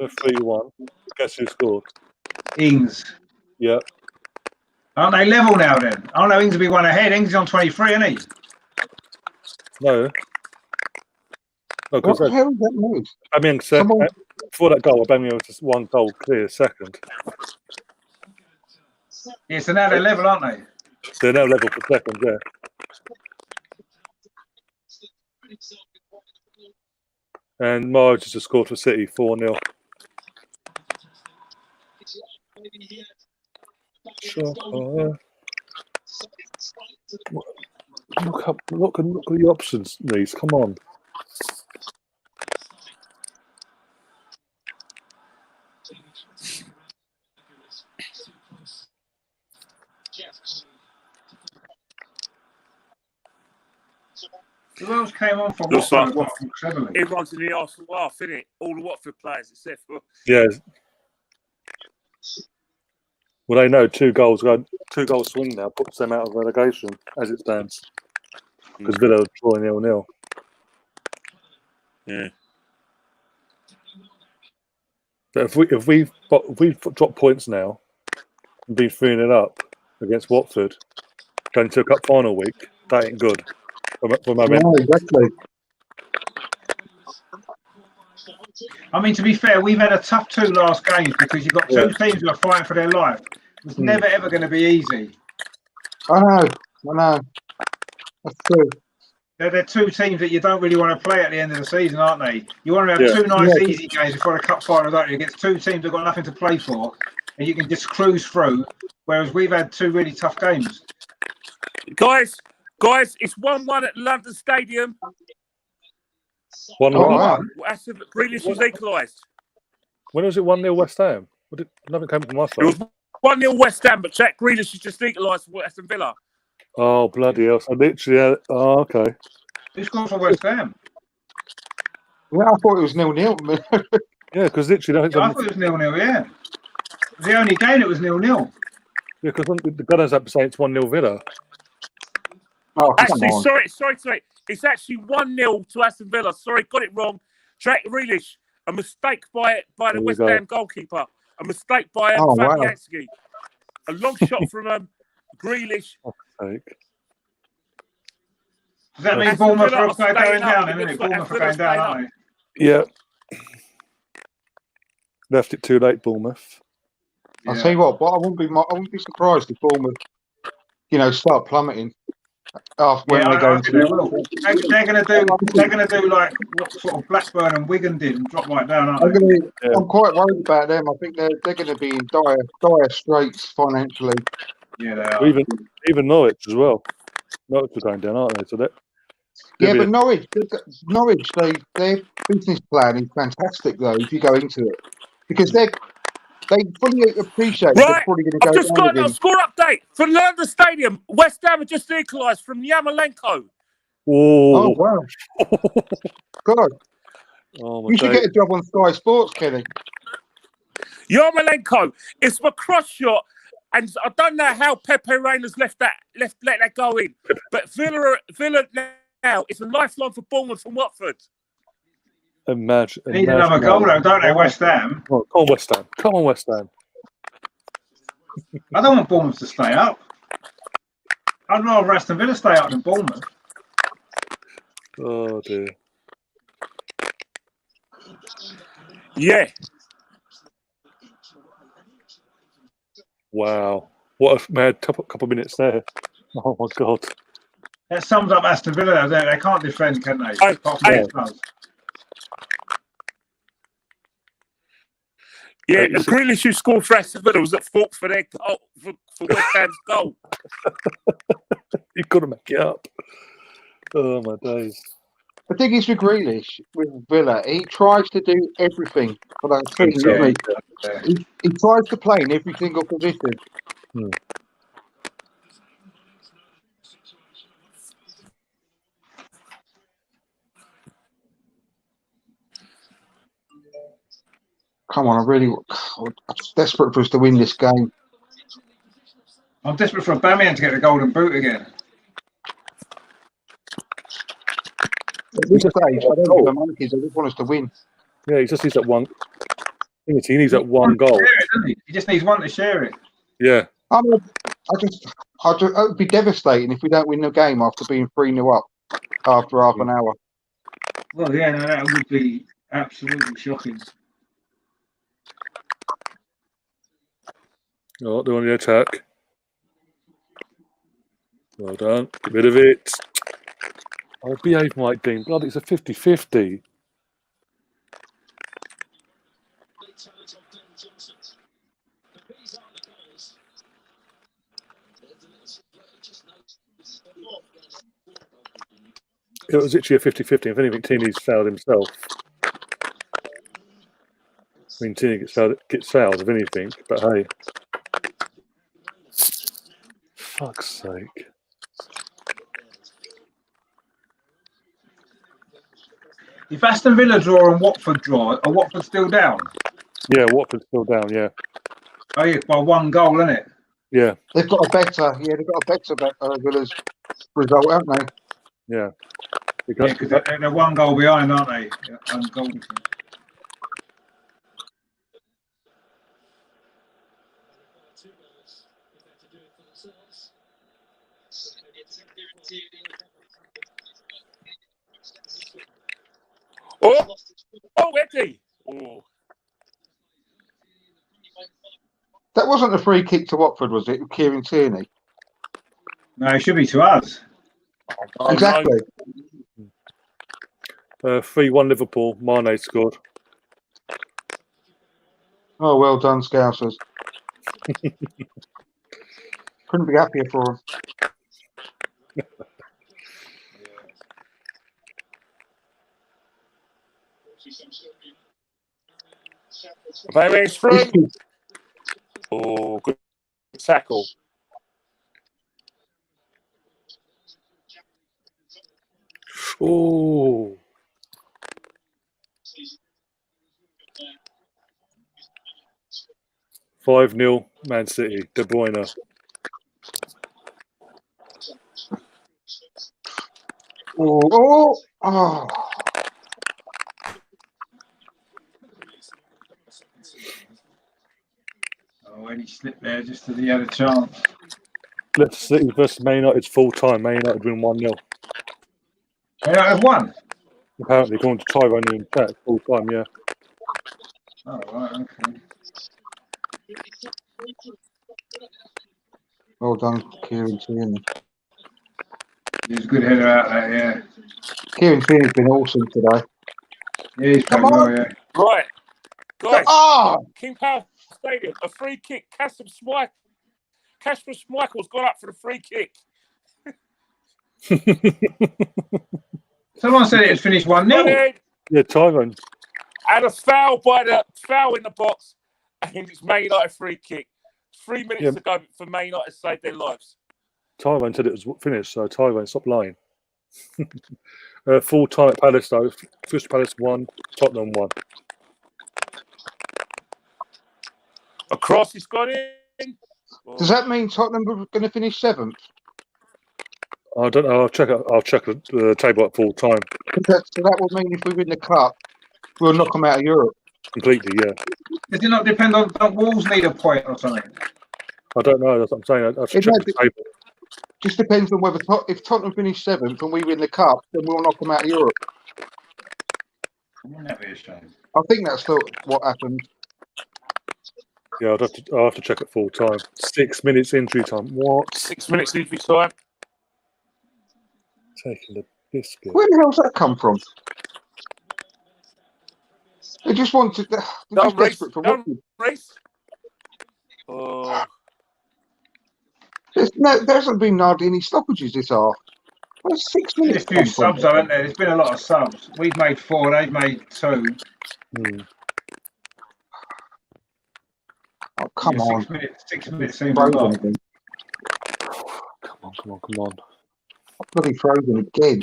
are 3-1. Guess who scored? Ings. Yeah. Aren't they level now then? Oh no, Ings will be one ahead. Ings is on 23, isn't he? No, What the hell is that move? Aubameyang before that goal, Aubameyang was just one goal clear second. Yeah, so now they're level, aren't they? They're now level for second, yeah. And Marge just scored for City 4-0. Sure. Look at the options, these. Come on. Who else came on from Watford? Watford? Everyone's in the Arsenal half, innit? All the Watford players, except for... Yeah. Well, they know two goals swing now puts them out of relegation as it stands. Because Villa are drawing 0-0. Yeah. But if we drop points now and be 3-0 up against Watford going to a cup final week, that ain't good. For momentum. Yeah, exactly. I mean, to be fair, we've had a tough two last games because you've got two teams who are fighting for their life. It's never ever going to be easy. I know. That's true. They're two teams that you don't really want to play at the end of the season, aren't they? You want to have two nice, easy games before the cup final, don't you? Against two teams that've got nothing to play for, and you can just cruise through. Whereas we've had two really tough games. Guys, it's 1-1 at London Stadium. 1-1. Grealish was equalised. When was it 1-0 West Ham? Nothing came from my side. It was 1-0 West Ham, but Jack Grealish has just equalised for Aston Villa. Oh, bloody hell. So literally, okay. Who scored for West Ham? Yeah, I thought it was 0-0. Yeah, because literally... I thought it was 0-0, yeah. It was the only game it was 0-0. Yeah, because the Gunners have to say it's 1-0 Villa. Oh, actually, sorry. It's actually 1-0 to Aston Villa. Sorry, got it wrong. Jack Grealish, a mistake by the West Ham goalkeeper. A mistake by Fabianski. A long shot from Grealish. Okay. Does that mean Bournemouth are going down, isn't it? Bournemouth are going down, aren't they? Yeah. Left it too late, Bournemouth. I'll tell you what, but I wouldn't be surprised if Bournemouth, start plummeting after when they go into they're going to do like what sort of Blackburn and Wigan did and drop right down, aren't they? I'm quite worried about them. I think they're going to be in dire straits financially. Yeah, they are. Even Norwich as well. Norwich are going down, aren't they? So that. Yeah, but Norwich, their business plan is fantastic though. If you go into it, because they fully appreciate they're probably going to go I've just got again. a score update from London Stadium. West Ham have just equalised from Yarmolenko. Oh wow! God, oh, you should get a job on Sky Sports, Kenny. Yarmolenko, it's my cross shot, and I don't know how Pepe Reina's let that go in. But Villa now it's a lifeline for Bournemouth from Watford. Imagine. Need another goal though, don't they, West Ham? Come on, West Ham. Come on, West Ham. I don't want Bournemouth to stay up. I'd rather Aston Villa stay up than Bournemouth. Oh dear. Yeah. Wow. What a mad couple of minutes there. Oh my God. That sums up Aston Villa. They can't defend, can they? Yeah, and Grealish, who scored for Aston Villa, was at fault for their goal, for West Ham's goal. You've got to make it up. Oh my days. The thing is with Grealish, with Villa, he tries to do everything for that team, doesn't he? He tries to play in every single position. Come on, I'm desperate for us to win this game. I'm desperate for Aubameyang to get the golden boot again. At this stage, I don't think the monkeys. I just want us to win. Yeah, he just needs that one. He needs that one goal. He just needs one to share it. Yeah. I it would be devastating if we don't win the game after being 3-0 up after half an hour. Well, yeah, no, that would be absolutely shocking. Oh, they're on the attack. Well done. Get rid of it. Oh, behave, Mike Dean. Bloody, it's a 50-50. It was literally a 50-50. If anything, Tini's fouled himself. I mean, Tini gets fouled, if anything. But hey. Fuck's sake. If Aston Villa draw and Watford draw, are Watford still down? Yeah, Watford's still down, yeah. Oh, yeah, by 1 goal, isn't it? Yeah. They've got a better Villa's result, haven't they? Yeah. Because they're 1 goal behind, aren't they? Goal difference. Oh, Eddie. Oh. That wasn't a free kick to Watford, was it? Kieran Tierney. No, it should be to us. Exactly. 3-1 Liverpool. Mane scored. Oh, well done, Scousers. Couldn't be happier for them. Baby's through. Oh, good tackle. Oh. Five 0 Man City. De Bruyne. Oh. Oh, any slip there just as he had a chance. Leicester City versus Man United's full time. Man United win 1-0. They don't have one. Apparently, according to Tyrone in chat, full time. Yeah. Oh, right, okay. Well done, Kieran Tierney. He was a good header out there, yeah. Kieran Tierney's been awesome today. Yeah, he's played well, yeah. Right, guys. Oh! King Power Stadium, a free kick. Casper Schmeichel's gone up for the free kick. Someone said it had finished 1-0. Yeah, Tyrone. And a foul in the box, and it's Man United free kick. 3 minutes to go for Man United to save their lives. Tyrone said it was finished, so Tyrone, stop lying. Full time at Palace though. Crystal Palace 1, Tottenham 1. A cross is gone in. Does that mean Tottenham are going to finish 7th? I don't know. I'll check the table at full time. So that would mean if we win the cup, we'll knock them out of Europe. Completely, yeah. Does it not depend on Wolves need a point or something? I don't know. That's what I'm saying. I'll check the table. Just depends on whether if Tottenham finish 7th and we win the cup, then we'll knock them out of Europe. Wouldn't that be a shame? I think that's what happened. Yeah, I'll have to check at full time. 6 minutes injury time. What? 6 minutes injury time. Taking the biscuit. Where the hell's that come from? They just wanted. They're just desperate for Watford. Oh. There hasn't been hardly any stoppages this half. Where's 6 minutes? There's a few subs, haven't there? There's been a lot of subs. We've made 4, they've made 2. Oh, come on. 6 minutes seems a lot. Come on. I'm bloody frozen again.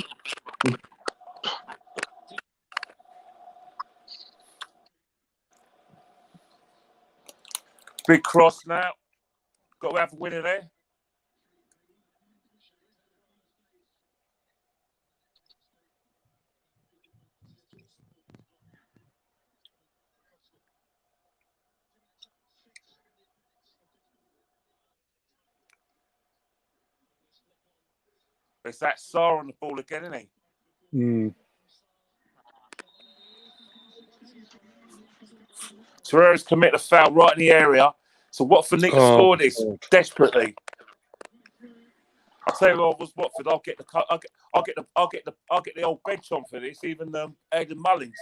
Big cross now. Got to have a winner there. There's that Sarr on the ball again, isn't he? Torreira's committed a foul right in the area. So Watford need to score this desperately. I'll tell you what, was Watford. I'll get the old bench on for this. Even Aidan Mullins.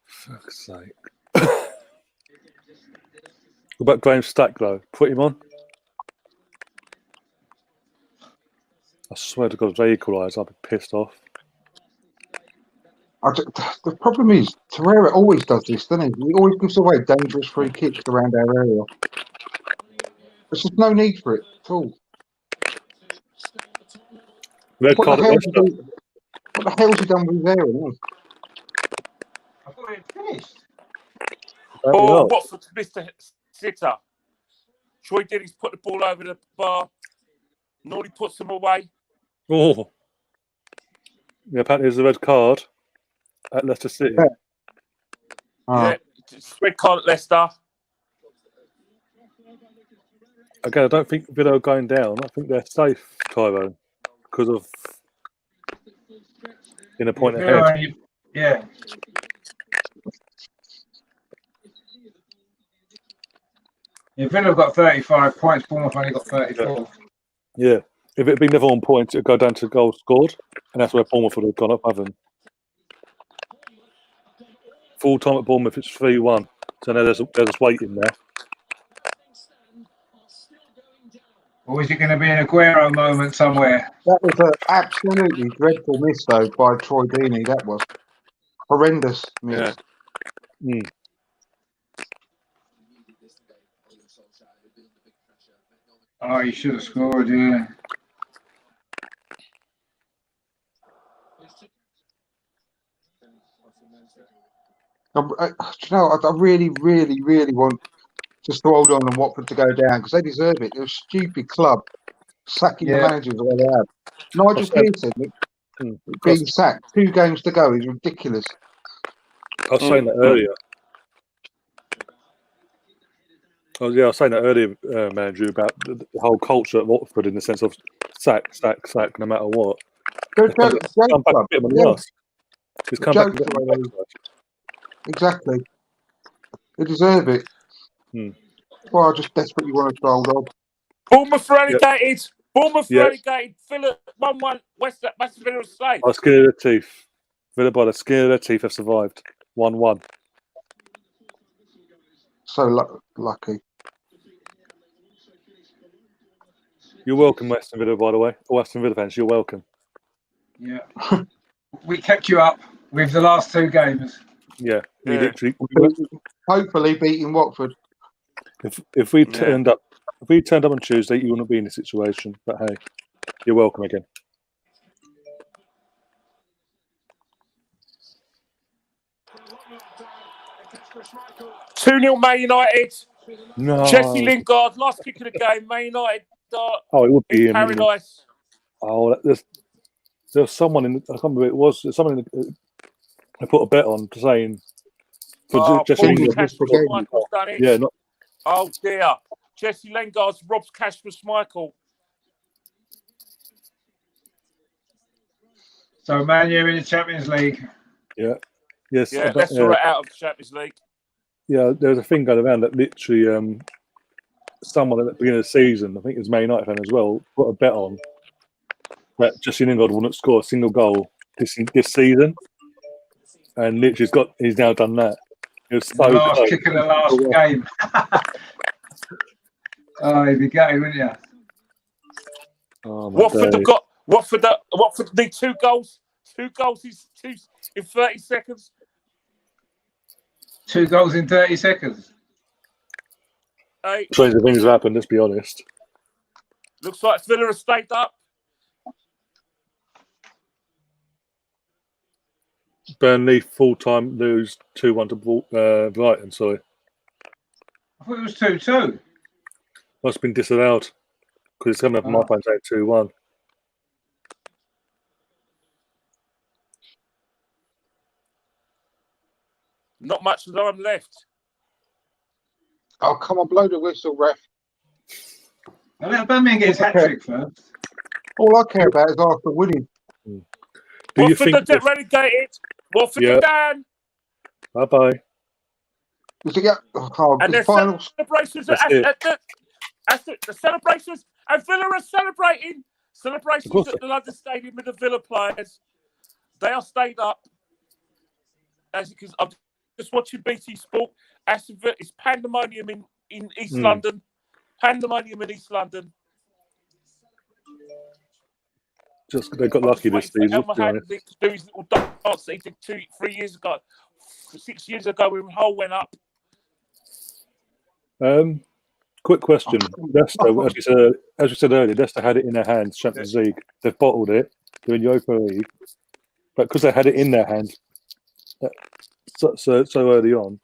Fuck's sake. What about Graham Stack though? Put him on. I swear to God, if they equalise, I'll be pissed off. The problem is, Torreira always does this, doesn't he? He always gives away dangerous free kicks around our area. There's just no need for it at all. Red card. What the hell's he done with there? I thought it finished. Oh, Watford's missed a sitter. Troy Diddy's put the ball over the bar. Nordy puts them away. Oh. Yeah, apparently there's a red card at Leicester City. Yeah, red card at Leicester. Again, I don't think Villa are going down. I think they're safe, Tyrone, because of in a point ahead. Yeah. Villa have got 35 points. Bournemouth only got 34. Yeah. If it had been never on points, it would go down to goals scored, and that's where Bournemouth would have gone up, haven't. Full time at Bournemouth, it's 3-1. So now there's a weight in there. Or is it going to be an Aguero moment somewhere? That was an absolutely dreadful miss, though, by Troy Deeney. That was horrendous miss. Yeah. Oh, he should have scored, yeah. I really, really, really want just to hold on and Watford to go down because they deserve it. They're a stupid club, sacking the managers that they have. Nigel Pearson, being sacked. 2 games to go is ridiculous. I was saying that earlier. I was saying that earlier, Andrew, about the whole culture at Watford in the sense of sack, no matter what. They're Come back a bit on the arse. Just come back a bit on the backside. Exactly. They deserve it. Well, I just desperately want to hold on. Bournemouth relegated. Bournemouth relegated. Villa 1-1. West Villa safe. By the skin of their teeth. Villa by the skin of their teeth have survived. 1-1. So lucky. You're welcome, Aston Villa, by the way. All Aston Villa fans, you're welcome. Yeah. We kept you up with the last 2 games. Yeah. We Yeah. literally. Hopefully beating Watford. If we turned up on Tuesday, you wouldn't be in this situation. But hey, you're welcome again. Two 0 Man United. No. Jesse Lingard, last kick of the game. Man United it would be in paradise. There's someone in. I can't remember who it was. There's someone I put a bet on saying for Jesse Lingard. Michael's done it. Yeah. Oh dear. Jesse Lingard's robs cash for Schmeichel. So Man U in the Champions League. Yeah. Yes. Yeah, Leicester are out of the Champions League. Yeah, there was a thing going around that literally someone at the beginning of the season, I think it was Man United fan as well, put a bet on that Jesse Lingard wouldn't score a single goal this season, and literally he's now done that. It was so last close. kick of the last game. Oh, you'd be gutted, wouldn't you? Oh, Watford need 2 goals. 2 goals in 30 seconds. 2 goals in 30 seconds. Hey, Stranger things have happened, let's be honest. looks like Villa have stayed up. Burnley full-time lose 2-1 to Brighton, sorry. I thought it was 2-2. Must have been disallowed because it's coming up on my phone saying 2-1. Not much time left. Oh, come on, blow the whistle, ref. I'll let Birmingham get his hat-trick first. All I care about is Arsenal winning. Watford are relegated. Watford are down. Bye-bye. Does it get... and the celebrations at the celebrations, and Villa are celebrating. Celebrations at the London Stadium with the Villa players. They are stayed up. As because I'm just watching BT Sport. Aston Villa is pandemonium in East London. Pandemonium in East London. Just they got lucky this season. To do his little dance that he did 2-3 years ago, 6 years ago when Hull went up. Quick question. Leicester, as we said earlier, Leicester had it in their hands, Champions League. They've bottled it. They're in Europa League. But because they had it in their hands so early on,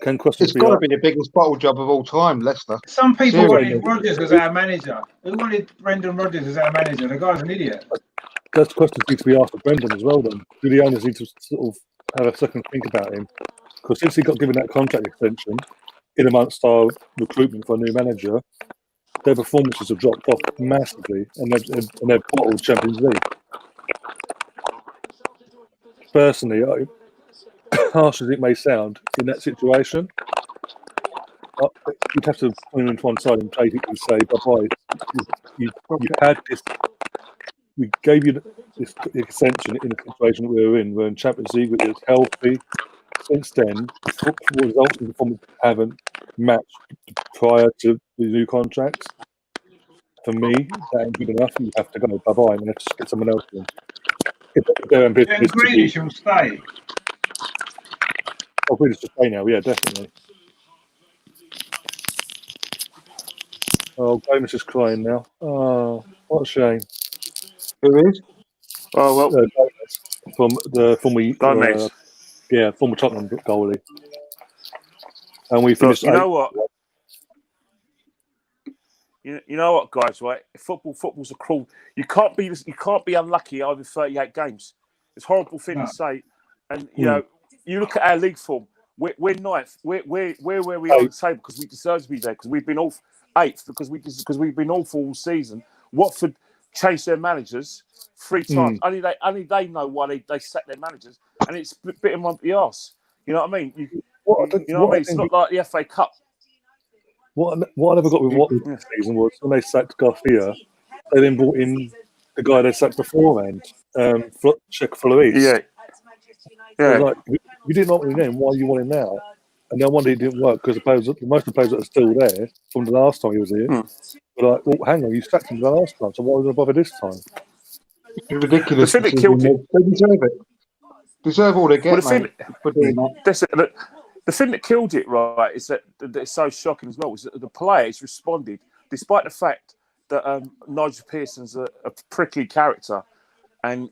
it's got to be the biggest bottle job of all time, Leicester. Some people wanted Rodgers as our manager. Who wanted Brendan Rodgers as our manager? The guy's an idiot. That's questions need to be asked of Brendan as well, then. Do the owners need to sort of have a second think about him? Because since he got given that contract extension, in amongst our recruitment for a new manager, their performances have dropped off massively, and they've bottled Champions League. Personally, harsh as it may sound, in that situation, you'd have to put him into one side and basically say, bye-bye. You had this. We gave you this extension in the situation that we were in. We're in Champions League, which is healthy. Since then, the results and performance haven't matched prior to the new contracts. For me, that ain't good enough. You have to go bye-bye and have to get someone else in. If their ambition is to be... will stay. Oh, Grealish to stay now, yeah, definitely. Oh, Gomez is crying now. Oh, what a shame. Who is? Oh, well. From the former... Gomez. Former Tottenham goalie. And we finished... You know what? You know what, guys? Right? Football's a cruel. You can't be unlucky over 38 games. It's a horrible thing to say. And you know, you look at our league form. We're ninth. We're where we are on the table because we deserve to be there because we've been off eighth because we've been awful all season. Watford changed their managers 3 times. Only they know why they sacked their managers, and it's bit them up the arse. You know what I mean? You know what I mean? It's not like the FA Cup. What I never got with Watford this season was when they sacked Garcia, they then brought in the guy they sacked beforehand, Czech Floris. Yeah. I was like, you didn't want him then, why you want him now? And no wonder it didn't work because most of the players that are still there from the last time he was here were like, well, hang on, you sacked him the last time, so why was I bother this time? It's ridiculous. The thing that killed it. They deserve it. Deserve all they get, mate, for doing that. The thing that killed it, right, is that it's so shocking as well, is that the players responded, despite the fact that Nigel Pearson's a prickly character and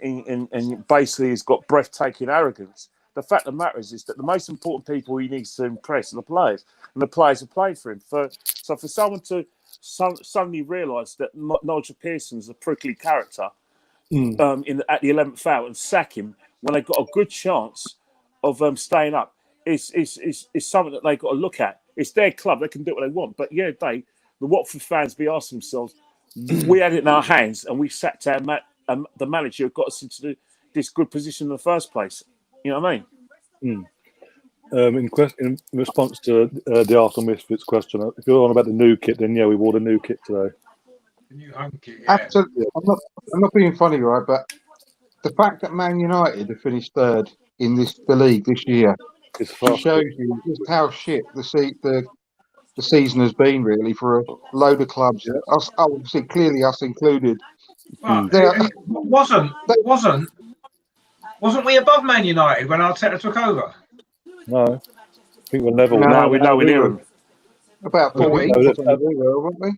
basically has got breathtaking arrogance. The fact of the matter is that the most important people he needs to impress are the players, and the players are playing for him. So for someone to suddenly realise that Nigel Pearson's a prickly character at the 11th hour and sack him when they've got a good chance of staying up is something that they've got to look at. It's their club; they can do what they want. But yeah, the Watford fans be asking themselves, we had it in our hands and we sacked our the manager who got us into this good position in the first place. You know what I mean? In response to the Arsenal Misfits question, if you're on about the new kit, then yeah, we wore the new kit today. The new home kit, Absolutely. I'm not being funny, right? But the fact that Man United have finished third in the league this year shows you just how shit the season has been, really, for a load of clubs. Us, obviously, clearly us included. Well, wasn't we above Man United when Arteta took over? No, I think we're level. No, we're nowhere near them. About 14 or something, weren't we?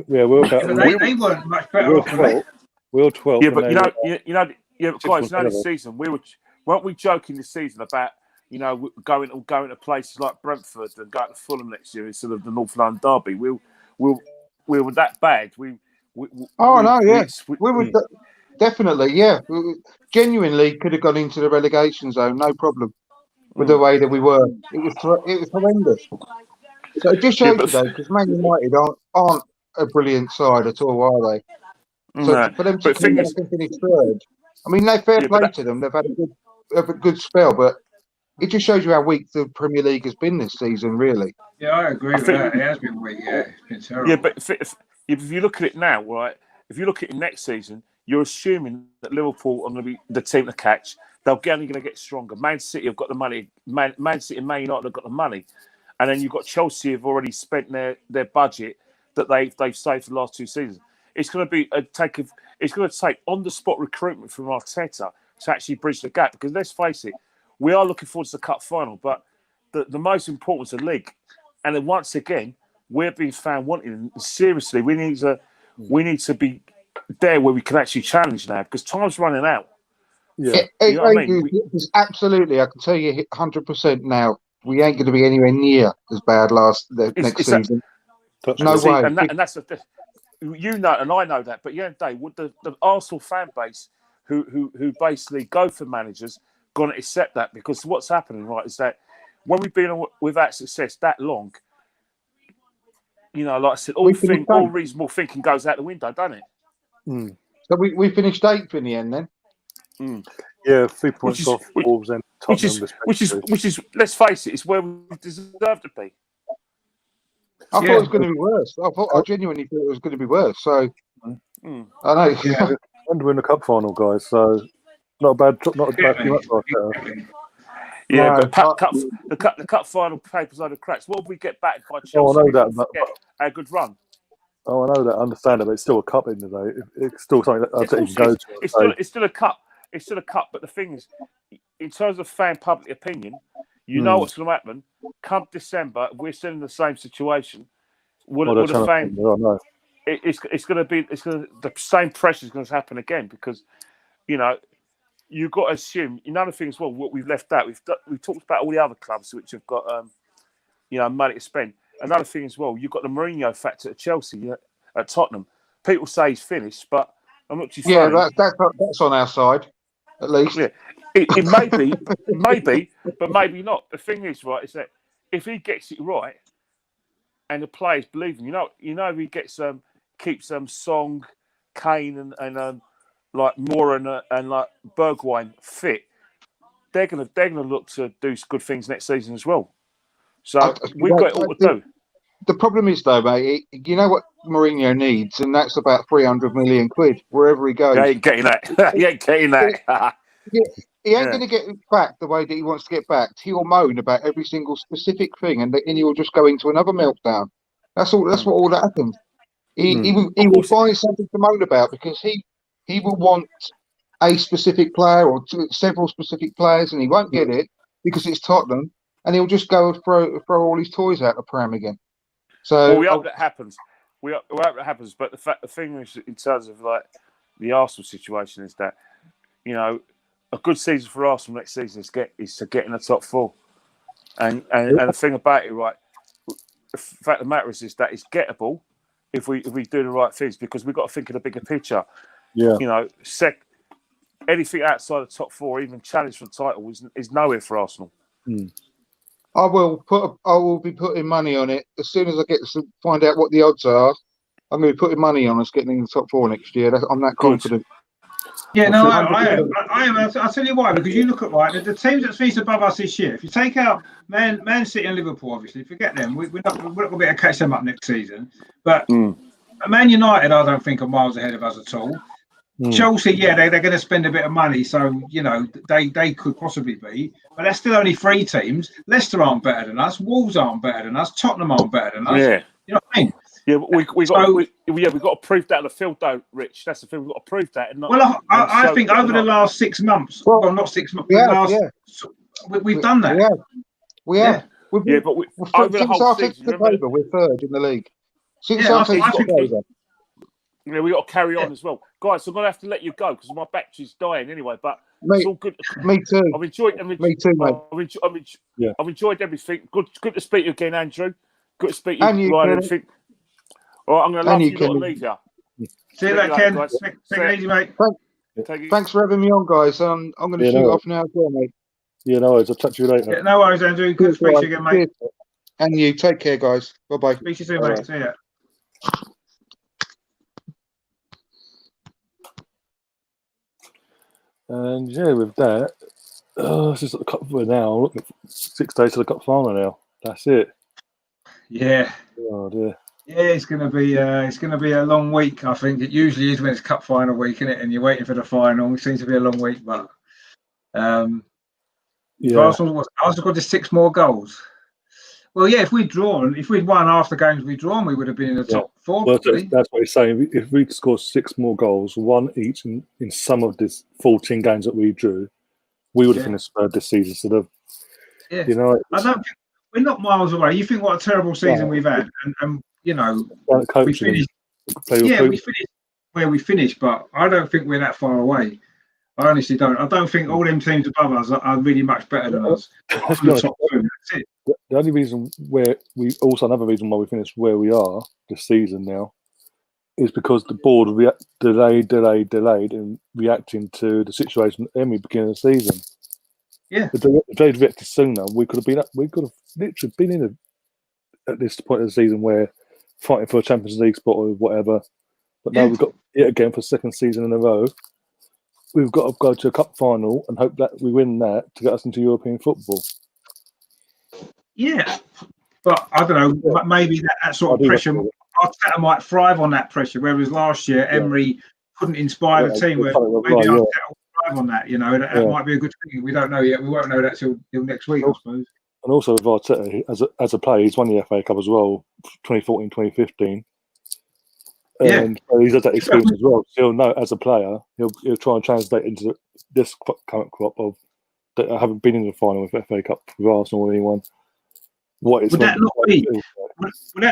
Yeah, we're about. They weren't much better off than me. We were 12. Yeah, but guys, this season weren't we joking this season about going to places like Brentford and going to Fulham next year instead of the North London derby? We were that bad. We were definitely, yeah. We genuinely could have gone into the relegation zone, no problem, with the way that we were. It was horrendous. So it just shows you, though, because Man United aren't a brilliant side at all, are they? So for them to come back and finish third, I mean, they're fair play to them. They've had a good spell, but it just shows you how weak the Premier League has been this season, really. Yeah, I agree with that. It has been weak, yeah. It's been terrible. Yeah, but if you look at it now, right, if you look at it next season, you're assuming that Liverpool are going to be the team to catch. They're only going to get stronger. Man City have got the money. Man City and Man United have got the money. And then you've got Chelsea have already spent their budget that they've saved for the last 2 seasons. It's going to be it's going to take on-the-spot recruitment from Arteta to actually bridge the gap. Because let's face it, we are looking forward to the cup final, but the most important is the league. And then once again, we're being found wanting. Seriously, we need to be there where we can actually challenge now because time's running out. Yeah, absolutely. I can tell you 100% now. We ain't going to be anywhere near as bad next season. No way. And that's and I know that. But would the Arsenal fan base who basically go for managers going to accept that? Because what's happening, right, is that when we've been without success that long, like I said, all reasonable thinking goes out the window, doesn't it? So we finished 8th in the end, then. Yeah, 3 points off Wolves and Tottenham. Which is. Let's face it, it's where we deserve to be. I thought it was going to be worse. I genuinely thought it was going to be worse. So I know. Yeah, and we're in the cup final, guys. So not a bad team up there. Yeah, but the cup final papers over the cracks. What if we get back by Chelsea? Oh, I know that. But a good run. Oh, I know that. I understand it, but it's still a cup in the day. It's still something that I'll take you go to. It's still a cup. It's still a cup. But the thing is, in terms of fan public opinion, you know what's going to happen. Come December, we're still in the same situation. It's going to be the same pressure is going to happen again because, you've got to assume. Another thing as well, what we've left out, we've talked about all the other clubs which have got money to spend. Another thing as well, you've got the Mourinho factor at Chelsea. at Tottenham. People say he's finished, but I'm not too sure. Yeah, that's on our side, at least. Yeah, it may be, maybe, but maybe not. The thing is, right, is that if he gets it right, and the players believe him, if he gets keeps Song, Kane, and like Moore and like Bergwijn fit, they're gonna look to do good things next season as well. So we've got it all to do. The problem is, though, mate, you know what Mourinho needs, and that's about 300 million quid wherever he goes. He ain't getting that. He ain't getting that. He ain't going to get back the way that he wants to get backed. He'll moan about every single specific thing, and he'll just go into another meltdown. That's all. That's what all that happens. He will find something to moan about because he will want a specific player or several specific players, and he won't get it because it's Tottenham, and he'll just go throw all his toys out the pram again. So we hope that happens. We hope that happens. But the thing is, in terms of like the Arsenal situation, is that a good season for Arsenal next season is to get in the top 4. And the thing about it, right? The fact of the matter is that it's gettable if we do the right things because we've got to think of the bigger picture. Yeah. Anything outside the top 4, even challenge for the title, is nowhere for Arsenal. I will be putting money on it as soon as I get to find out what the odds are. I'm going to be putting money on us getting in the top 4 next year. I'm that confident. Yeah, no, I am. I'll tell you why. Because you look at the teams that finished above us this year. If you take out Man City and Liverpool, obviously, forget them. We're not going to be able to catch them up next season. But Man United, I don't think are miles ahead of us at all. Chelsea, they're going to spend a bit of money, so they could possibly be, but there's still only 3 teams. Leicester aren't better than us. Wolves aren't better than us. Tottenham aren't better than us. Yeah, you know what I mean. Yeah, we've got to prove that on the field, though, Rich. That's the thing. We've got to prove that. I think over the last 6 months, not 6 months, we've done that. We have. But over the whole season, we're 3rd in the league. Since we got to carry on as well, guys. So I'm gonna have to let you go because my battery's dying anyway. But it's all good. Me too. I've enjoyed. Me too, mate. I've enjoyed everything. Good to speak to you again, Andrew. Good to speak to you, Ryan. All right, I'm gonna love you. Got to leave you. See you later, Ken. Take it easy, mate. Thanks for having me on, guys. I'm going to shoot off now as well, mate. Yeah, no worries. I'll touch you later. Yeah, no worries, Andrew. Good to speak to you again, mate. And you. Take care, guys. Bye-bye. Speak to you soon, mate. See ya. And with that, it's just the cup now. I'm looking at 6 days to the cup final now. That's it. Yeah. Oh dear. Yeah, it's gonna be a long week. I think it usually is when it's cup final week, isn't it? And you're waiting for the final. It seems to be a long week, but Arsenal got just 6 more goals. Well, if we'd won half the games we'd drawn, we would have been in the top 4. Well, that's what he's saying. If we'd scored 6 more goals, 1 each in some of this 14 games that we drew, we would have finished 3rd this season. So I don't think we're not miles away. You think what a terrible season we've had, and we finished. We finished where we finished, but I don't think we're that far away. I honestly don't. I don't think all them teams above us are really much better than us. The only reason another reason why we finished where we are this season now is because the board delayed in reacting to the situation at the beginning of the season. Yeah. If they'd reacted sooner, we could have literally been in at this point of the season where fighting for a Champions League spot or whatever. But now we've got it again for 2nd season in a row. We've got to go to a cup final and hope that we win that to get us into European football. Yeah, but I don't know. Maybe that sort of pressure, Arteta might thrive on that pressure. Whereas last year, Emery couldn't inspire the team. Where maybe Arteta will thrive on that. That might be a good thing. We don't know yet. We won't know that till next week, I suppose. And also with Arteta, as a player, he's won the FA Cup as well, 2014, 2015. And he's had that experience as well. So he'll know as a player, he'll try and translate into this current crop of that haven't been in the final with FA Cup with Arsenal or anyone. Would that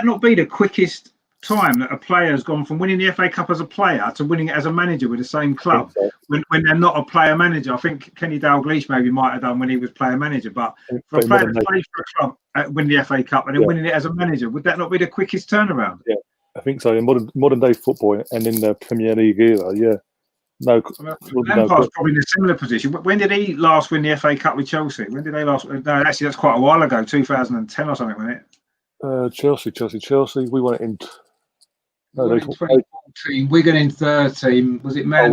not be the quickest time that a player has gone from winning the FA Cup as a player to winning it as a manager with the same club when they're not a player manager? I think Kenny Dalglish maybe might have done when he was player manager, but for a player to play for a club, win the FA Cup and then winning it as a manager, would that not be the quickest turnaround? Yeah, think so. In modern day football and in the Premier League era, yeah. No, Lampard's probably in a similar position. When did he last win the FA Cup with Chelsea? When did they last? No, actually, that's quite a while ago, 2010 or something, wasn't it? Chelsea. We won it in. No, in 2014. Wigan in 13. Was it Man?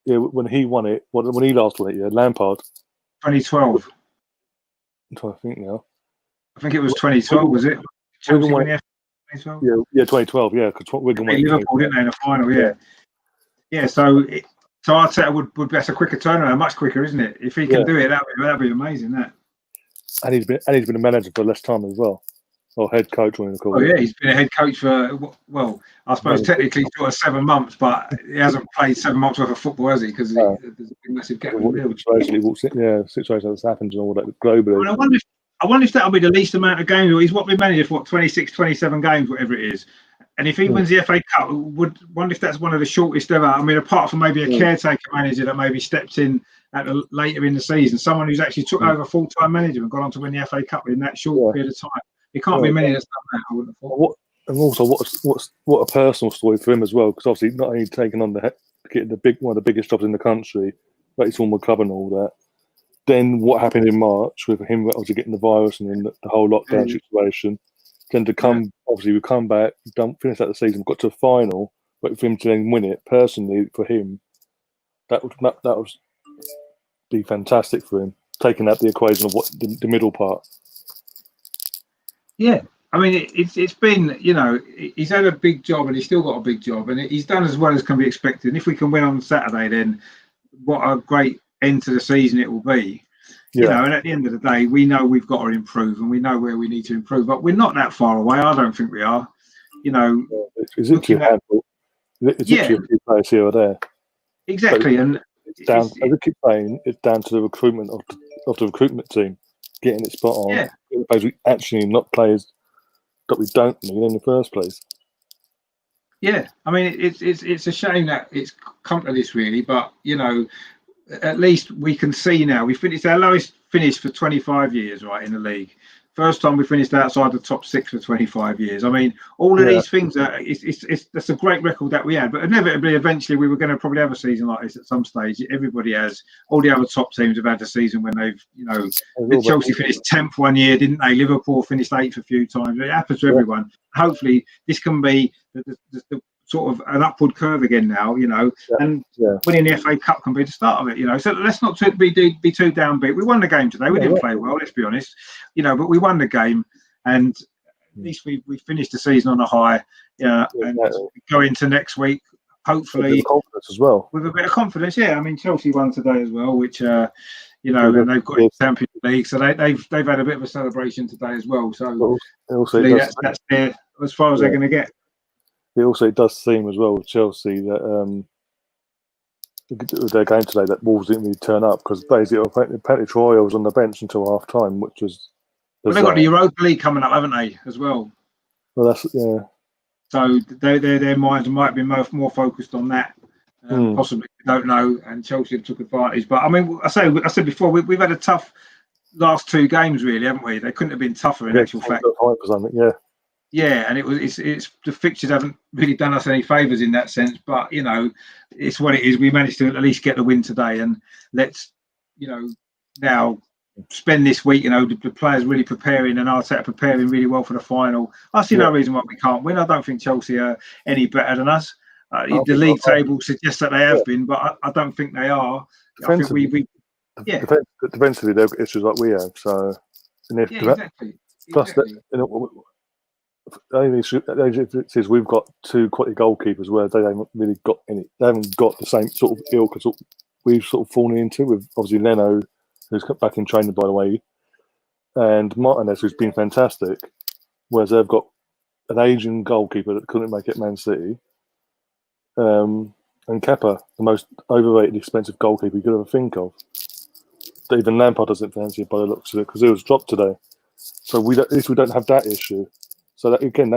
When he won it. When he last won it, yeah, Lampard. 2012. I'm trying to think now. I think it was 2012. Was it? Chelsea won the FA Cup 2012. Yeah, 2012. Yeah, because Wigan won Liverpool, didn't they, in the final? Yeah. So Arteta would be a quicker turnaround, much quicker, isn't it? If he can do it, that'd be amazing. That. And he's been a manager for less time as well, or head coach, when you call it. Oh yeah, he's been a head coach for I suppose technically sort of 7 months, but he hasn't played 7 months worth of football, has he? Because there's a massive gap in the middle. Situation that's happened and all that globally. I mean, I wonder if that'll be the least amount of games. He's been manager for 26, 27 games, whatever it is. And if he wins the FA Cup, wonder if that's one of the shortest ever. I mean, apart from maybe a caretaker manager that maybe stepped in later in the season, someone who's actually took over full-time manager and gone on to win the FA Cup in that short period of time. It can't be many that's done that, I wouldn't have thought. And also, what a personal story for him as well, because obviously not only taking on getting one of the biggest jobs in the country, but his former club and all that. Then what happened in March with him obviously getting the virus and then the whole lockdown situation. Then to come, obviously we come back, finish out the season, got to the final, but for him to then win it personally for him, that would be fantastic for him. Taking out the equation of what the middle part. Yeah, I mean it's been, he's had a big job and he's still got a big job and he's done as well as can be expected. And if we can win on Saturday, then what a great end to the season it will be. And at the end of the day, we know we've got to improve and we know where we need to improve, but we're not that far away. I don't think we are. It's literally a handful. It's literally a few players here or there. Exactly, and it's down. As I keep saying, it's down to the recruitment of the recruitment team getting it spot on. Yeah, players we actually not players that we don't need in the first place. Yeah, I mean it's a shame that it's come to this really, but at least we can see now. It's our lowest finish for 25 years, right, in the league. First time we finished outside the top 6 for 25 years. I mean, all of these things that's a great record that we had. But inevitably, eventually, we were going to probably have a season like this at some stage. Everybody has. All the other top teams have had a season when they've, Chelsea finished 10th one year, didn't they? Liverpool finished 8th a few times. It happens to everyone. Hopefully, this can be the sort of an upward curve again now, and winning the FA Cup can be the start of it, So let's not be too downbeat. We won the game today. We didn't play well, let's be honest, but we won the game, and at least we finished the season on a high. And go into next week, hopefully, with confidence as well. With a bit of confidence, I mean, Chelsea won today as well, which and they've got the Champions League, so they've had a bit of a celebration today as well. So that's there as far as they're going to get. It does seem as well with Chelsea that their game today that Wolves didn't really turn up because basically apparently Troy was on the bench until half time, which was. Well, they've got the Europa League coming up, haven't they, as well? Well, that's So their minds might be more focused on that. Possibly, we don't know. And Chelsea took advantage, but I mean, I said before, we've had a tough last 2 games, really, haven't we? They couldn't have been tougher in actual fact. Yeah, and it's the fixtures haven't really done us any favours in that sense, but it's what it is. We managed to at least get the win today, and let's now spend this week. The players really preparing, and Arteta preparing really well for the final. I see no reason why we can't win. I don't think Chelsea are any better than us. The league table suggests that they have been, but I don't think they are. I think defensively they've got issues like we have. So exactly. Plus the only issue is we've got 2 quality goalkeepers where they haven't really got any. They haven't got the same sort of ilk as we've sort of fallen into with obviously Leno, who's back in training by the way, and Martinez, who's been fantastic. Whereas they've got an Asian goalkeeper that couldn't make it Man City, and Kepa, the most overrated, expensive goalkeeper you could ever think of. That even Lampard doesn't fancy it by the looks of it because it was dropped today. So at least we don't have that issue. So that again,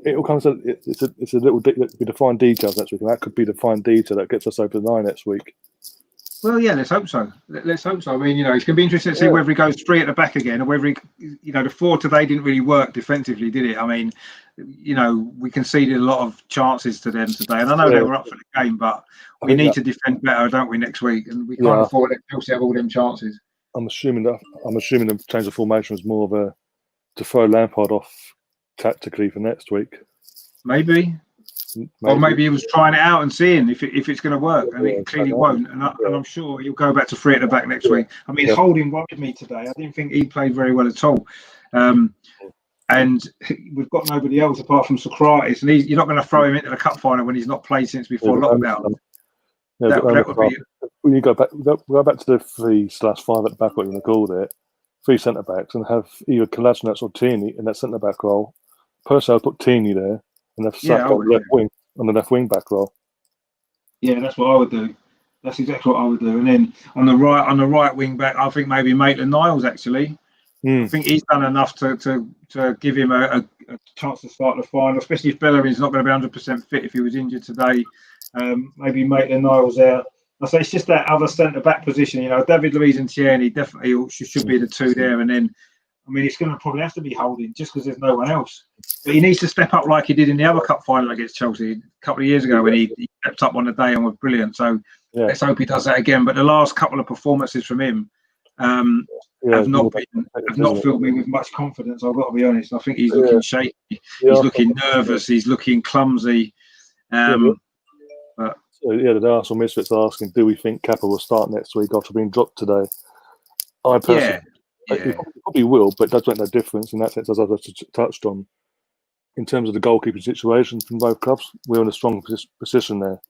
it'll come to it's a little the fine details next week, and that could be the fine detail that gets us over the line next week. Well, yeah, let's hope so. Let's hope so. I mean, it's going to be interesting to see whether he goes 3 at the back again, or whether the 4 today didn't really work defensively, did it? I mean, we conceded a lot of chances to them today, and I know they were up for the game, but we need to defend better, don't we, next week? And we can't afford it. Chelsea have all them chances. I'm assuming the change of formation was more of to throw Lampard off tactically for next week. Maybe. Or maybe he was trying it out and seeing if it's going to work, and it clearly won't. And I'm sure he'll go back to 3 at the back next week. I mean, Holding worried me today. I didn't think he played very well at all. And we've got nobody else apart from Socrates, and you're not going to throw him into the cup final when he's not played since before lockdown. That would be. When you go back to the 3/5 at the back, what you want to call it, 3 centre backs, and have either Kolasinac or Tierney in that centre back role. Personally, I'd put Tierney there and have Saka on the left wing back role. Yeah, that's what I would do. That's exactly what I would do. And then on the right wing back, I think maybe Maitland-Niles actually. I think he's done enough to give him a chance to start the final, especially if Bellerin's not going to be 100% fit if he was injured today. Maybe Maitland-Niles there. I say it's just that other centre back position. David Luiz and Tierney definitely should be the 2 there, and then. I mean, it's going to probably have to be Holding just because there's no one else. But he needs to step up like he did in the other cup final against Chelsea a couple of years ago when he stepped up on the day and was brilliant. So let's hope he does that again. But the last couple of performances from him have not filled me with much confidence. I've got to be honest. I think he's looking shaky. He's looking nervous. He's looking clumsy. The Arsenal Misfits are asking, do we think Kappa will start next week after being dropped today? I personally... It probably will, but it does make no difference in that sense, as I've touched on. In terms of the goalkeeping situation from both clubs, we're in a strong position there.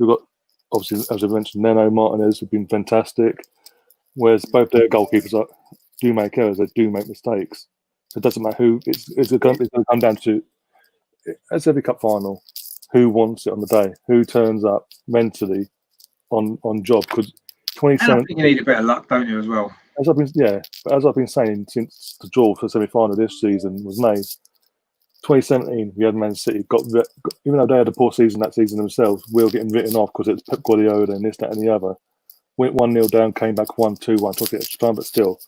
We've got, obviously, as I mentioned, Neno, Martinez have been fantastic, whereas both their goalkeepers do make errors, they do make mistakes. So it doesn't matter who, it's going to come down to, as every cup final, who wants it on the day, who turns up mentally on job. Because 27. I think you need a bit of luck, don't you, as well? As I've been saying since the draw for the semi-final this season was made, 2017 we had Man City even though they had a poor season that season themselves, we were getting written off because it's Pep Guardiola and this, that, and the other. Went 1-0 down, came back 1-2-1, took it extra time, but still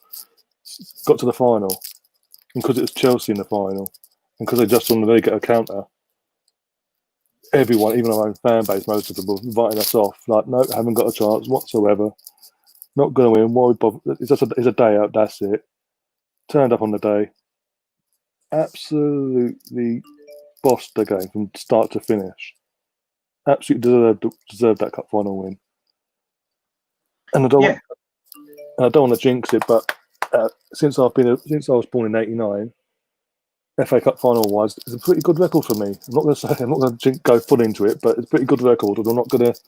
got to the final. And because it was Chelsea in the final, and because they just on the league at a counter, everyone, even our own fan base, most of them were inviting us off. Like, no, haven't got a chance whatsoever. Not going to win. Why bother? It's a day out. That's it. Turned up on the day. Absolutely bossed the game from start to finish. Absolutely deserved that cup final win. And I don't want to jinx it, but since I was born in '89, FA Cup final wise, it's a pretty good record for me. I'm not going to go full into it, but it's a pretty good record, and I'm not going to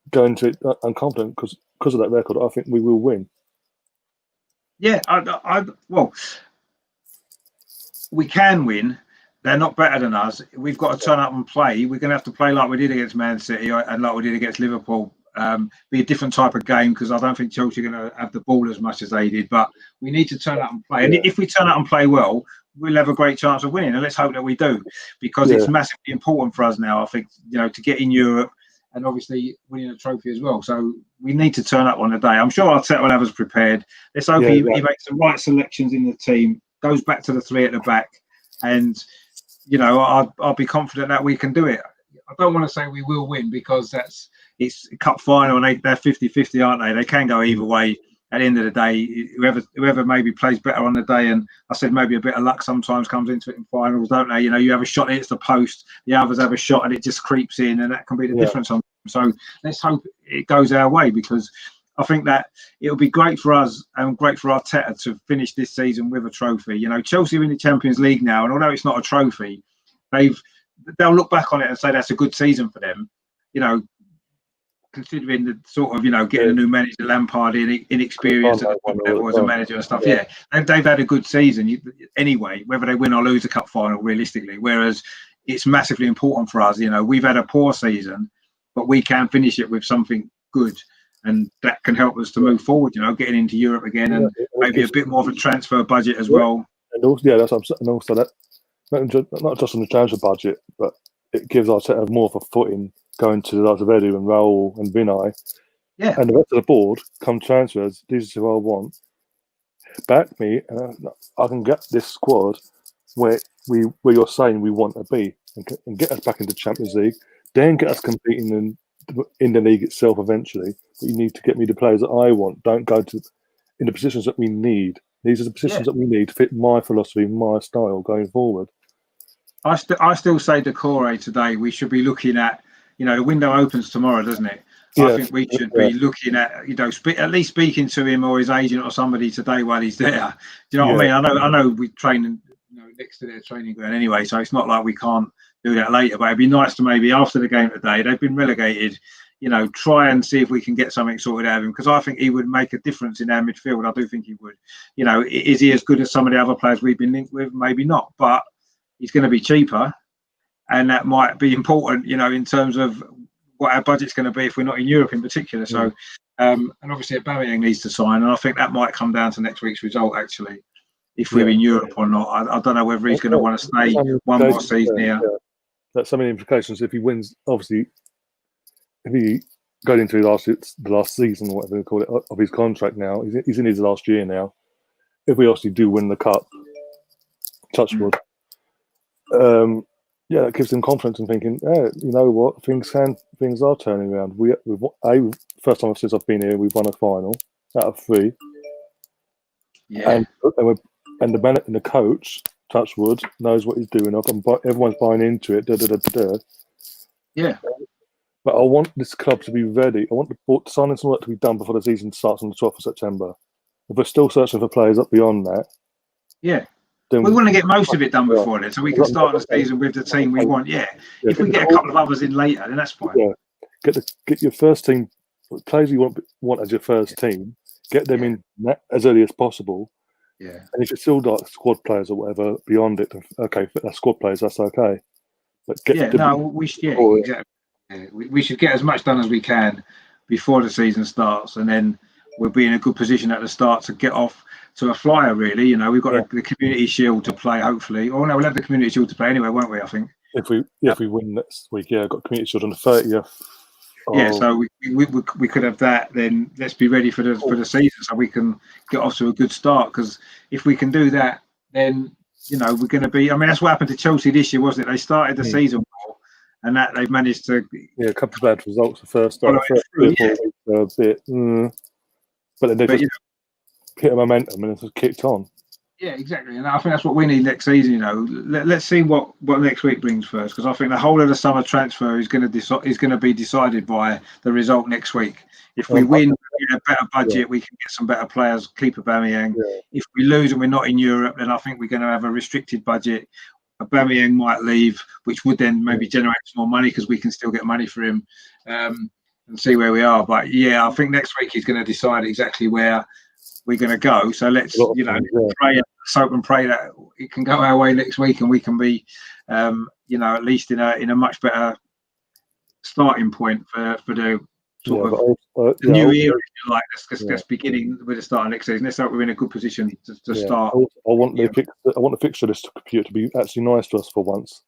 go into it unconfident because of that record. I think we will win. Yeah, well, we can win. They're not better than us. We've got to turn up and play. We're going to have to play like we did against Man City and like we did against Liverpool. Be a different type of game because I don't think Chelsea are going to have the ball as much as they did. But we need to turn up and play. And if we turn up and play well, we'll have a great chance of winning. And let's hope that we do, because it's massively important for us now, I think, to get in Europe and obviously winning a trophy as well. So we need to turn up on the day. I'm sure Arteta will have us prepared. Let's hope he makes the right selections in the team, goes back to the 3 at the back. And, I'll be confident that we can do it. I don't want to say we will win because it's a cup final and they're 50-50, aren't they? They can go either way. At the end of the day, whoever maybe plays better on the day, and I said maybe a bit of luck sometimes comes into it in finals, don't they? You have a shot, it hits the post, the others have a shot and it just creeps in, and that can be the difference. So let's hope it goes our way, because I think that it'll be great for us and great for Arteta to finish this season with a trophy. Chelsea are in the Champions League now, and although it's not a trophy, they'll look back on it and say that's a good season for them. Considering the sort of, getting a new manager, Lampard, inexperienced at the level as a manager and stuff. Yeah, they've had a good season anyway, whether they win or lose a cup final, realistically. Whereas it's massively important for us. We've had a poor season, but we can finish it with something good. And that can help us to move forward, getting into Europe again, and maybe a bit more of a transfer budget as well. And also, that not just on the transfer budget, but it gives Arteta more of a footing going to the likes of Edu and Raul and Vinay. Yeah. And the rest of the board, come transfers, these are who I want. Back me, and I can get this squad where where you're saying we want to be, and get us back into Champions League, then get us competing in the league itself eventually. But you need to get me the players that I want. Don't go in the positions that we need. These are the positions that we need to fit my philosophy, my style going forward. I still say to Corey today, we should be looking at, the window opens tomorrow, doesn't it? I think we should be looking at, at least speaking to him or his agent or somebody today while he's there. Do you know what I mean? I know we train next to their training ground anyway, so it's not like we can't do that later. But it'd be nice to maybe after the game today, they've been relegated, try and see if we can get something sorted out of him, because I think he would make a difference in our midfield. I do think he would. Is he as good as some of the other players we've been linked with? Maybe not, but he's going to be cheaper, and that might be important, in terms of what our budget's going to be if we're not in Europe in particular. So, and obviously Aubameyang needs to sign, and I think that might come down to next week's result, actually, if we're in Europe or not. I don't know whether he's going to want to stay one more season here. That's so many implications. If he wins, obviously, if he goes into the last season, or whatever they call it, of his contract now, he's in his last year now. If we actually do win the cup, touch wood, that gives him confidence in thinking, you know what, things are turning around. First time since I've been here, we've won a final out of 3. Yeah, and the coach, touch wood, knows what he's doing. Everyone's buying into it. Yeah. But I want this club to be ready. I want the signings and work to be done before the season starts on the 12th of September. If we're still searching for players up beyond that, then we want to get most of it done before then, so we can start the season with the team we want. If we get a couple of others in later, then that's fine. Get your first team players you want as your first team. Get them in as early as possible. Yeah. And if it's still like squad players or whatever beyond it, okay, that's squad players, that's okay. But we should get as much done as we can before the season starts, and then we'll be in a good position at the start to get off to a flyer, really. We've got the Community Shield to play, hopefully. Oh no, we'll have the Community Shield to play anyway, won't we? I think if we win next week, got Community Shield on the 30th. So we could have that. Then let's be ready for the season, so we can get off to a good start. Because if we can do that, then we're going to be. I mean, that's what happened to Chelsea this year, wasn't it? They started the season well, and that they've managed to. A couple of bad results the first start, a bit, but then they just hit a momentum and it's just kicked on. Yeah, exactly, and I think that's what we need next season. Let's see what next week brings first, because I think the whole of the summer transfer is going to be decided by the result next week. If we win, we get a better budget, we can get some better players, keep Aubameyang. If we lose and we're not in Europe, then I think we're going to have a restricted budget. Aubameyang might leave, which would then maybe generate some more money, because we can still get money for him, and see where we are. But I think next week he's going to decide exactly where we're going to go. So let's pray, hope and pray that it can go our way next week, and we can be at least in a much better starting point for the sort of new era, if you like. Let's beginning with the start of next season. Let's hope we're in a good position to start. I want the fixture list to be actually nice to us for once,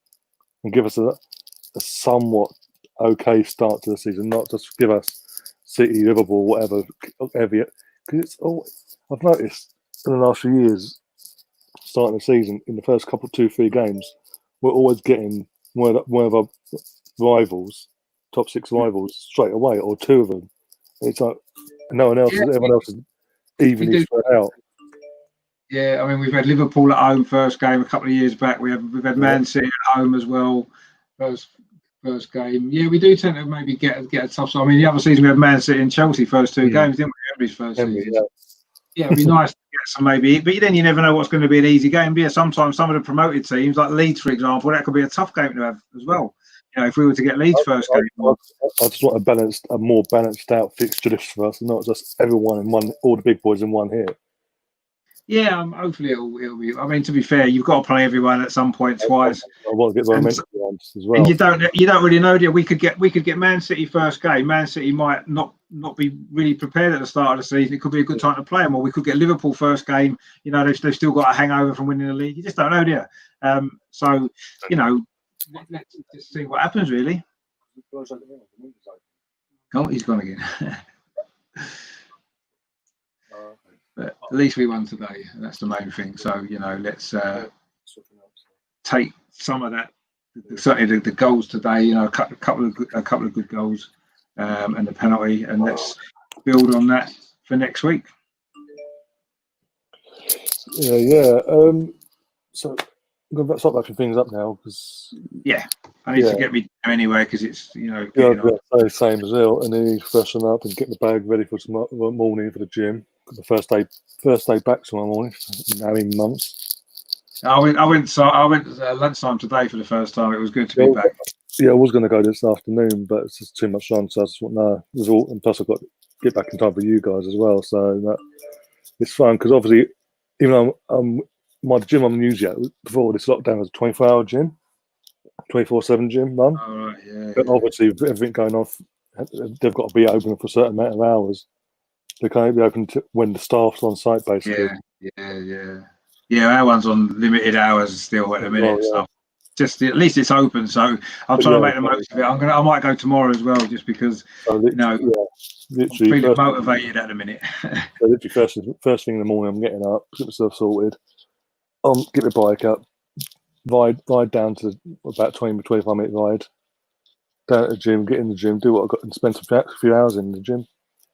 and give us a somewhat okay start to the season, not just give us City, Liverpool, whatever. Because it's all I've noticed in the last few years, starting the season in the first couple, 2-3 games, we're always getting one of our rivals, top 6 rivals, straight away, or 2 of them. It's like everyone else is evenly spread out. Yeah, I mean, we've had Liverpool at home first game a couple of years back. We've had Man City at home as well. First game. Yeah, we do tend to maybe get a tough. So I mean, the other season we had Man City and Chelsea first 2 games, didn't we? Everybody's first season. Yeah, it'd be nice to get some maybe, but then you never know what's going to be an easy game. But yeah, sometimes some of the promoted teams, like Leeds, for example, that could be a tough game to have as well. If we were to get Leeds first game. I just want a more balanced out fixture list for us, not just everyone in one, all the big boys in one hit. Yeah, hopefully it'll be. I mean, to be fair, you've got to play everyone at some point twice. I want to get momentum as well. And you don't really know, do you? We could get Man City first game. Man City might not be really prepared at the start of the season. It could be a good time to play them. Or we could get Liverpool first game. They've still got a hangover from winning the league. You just don't know, do you? So let's just see what happens, really. Oh, he's gone again. But at least we won today, and that's the main thing. So let's take some of that, certainly the goals today. You know, a couple of good goals, and the penalty, and let's build on that for next week. Yeah. So I'm going to start wrapping things up now because I need to get me anyway because it's the same as well, and then freshen up and get the bag ready for tomorrow morning for the gym. The first day back tomorrow morning. Now in months. I went lunchtime today for the first time. It was good to be back. Yeah, I was going to go this afternoon, but it's just too much time. So I just thought, no, it was all. And plus, I've got to get back in time for you guys as well. So it's fun because obviously, even though my gym I'm using before this lockdown was a 24-hour gym, 24/7 gym run. Oh, right, yeah. But obviously, with everything going off, they've got to be open for a certain amount of hours. They can't be open when the staff's on site, basically. Yeah, our one's on limited hours still at the minute. So just at least it's open. So I'm trying to make the most of it. I might go tomorrow as well, just because literally, I'm feeling motivated at the minute. So literally first thing in the morning, I'm getting up, get myself sorted, get my bike up, ride down to about 20-25 minute ride down at the gym, get in the gym, do what I've got, and spend a few hours in the gym,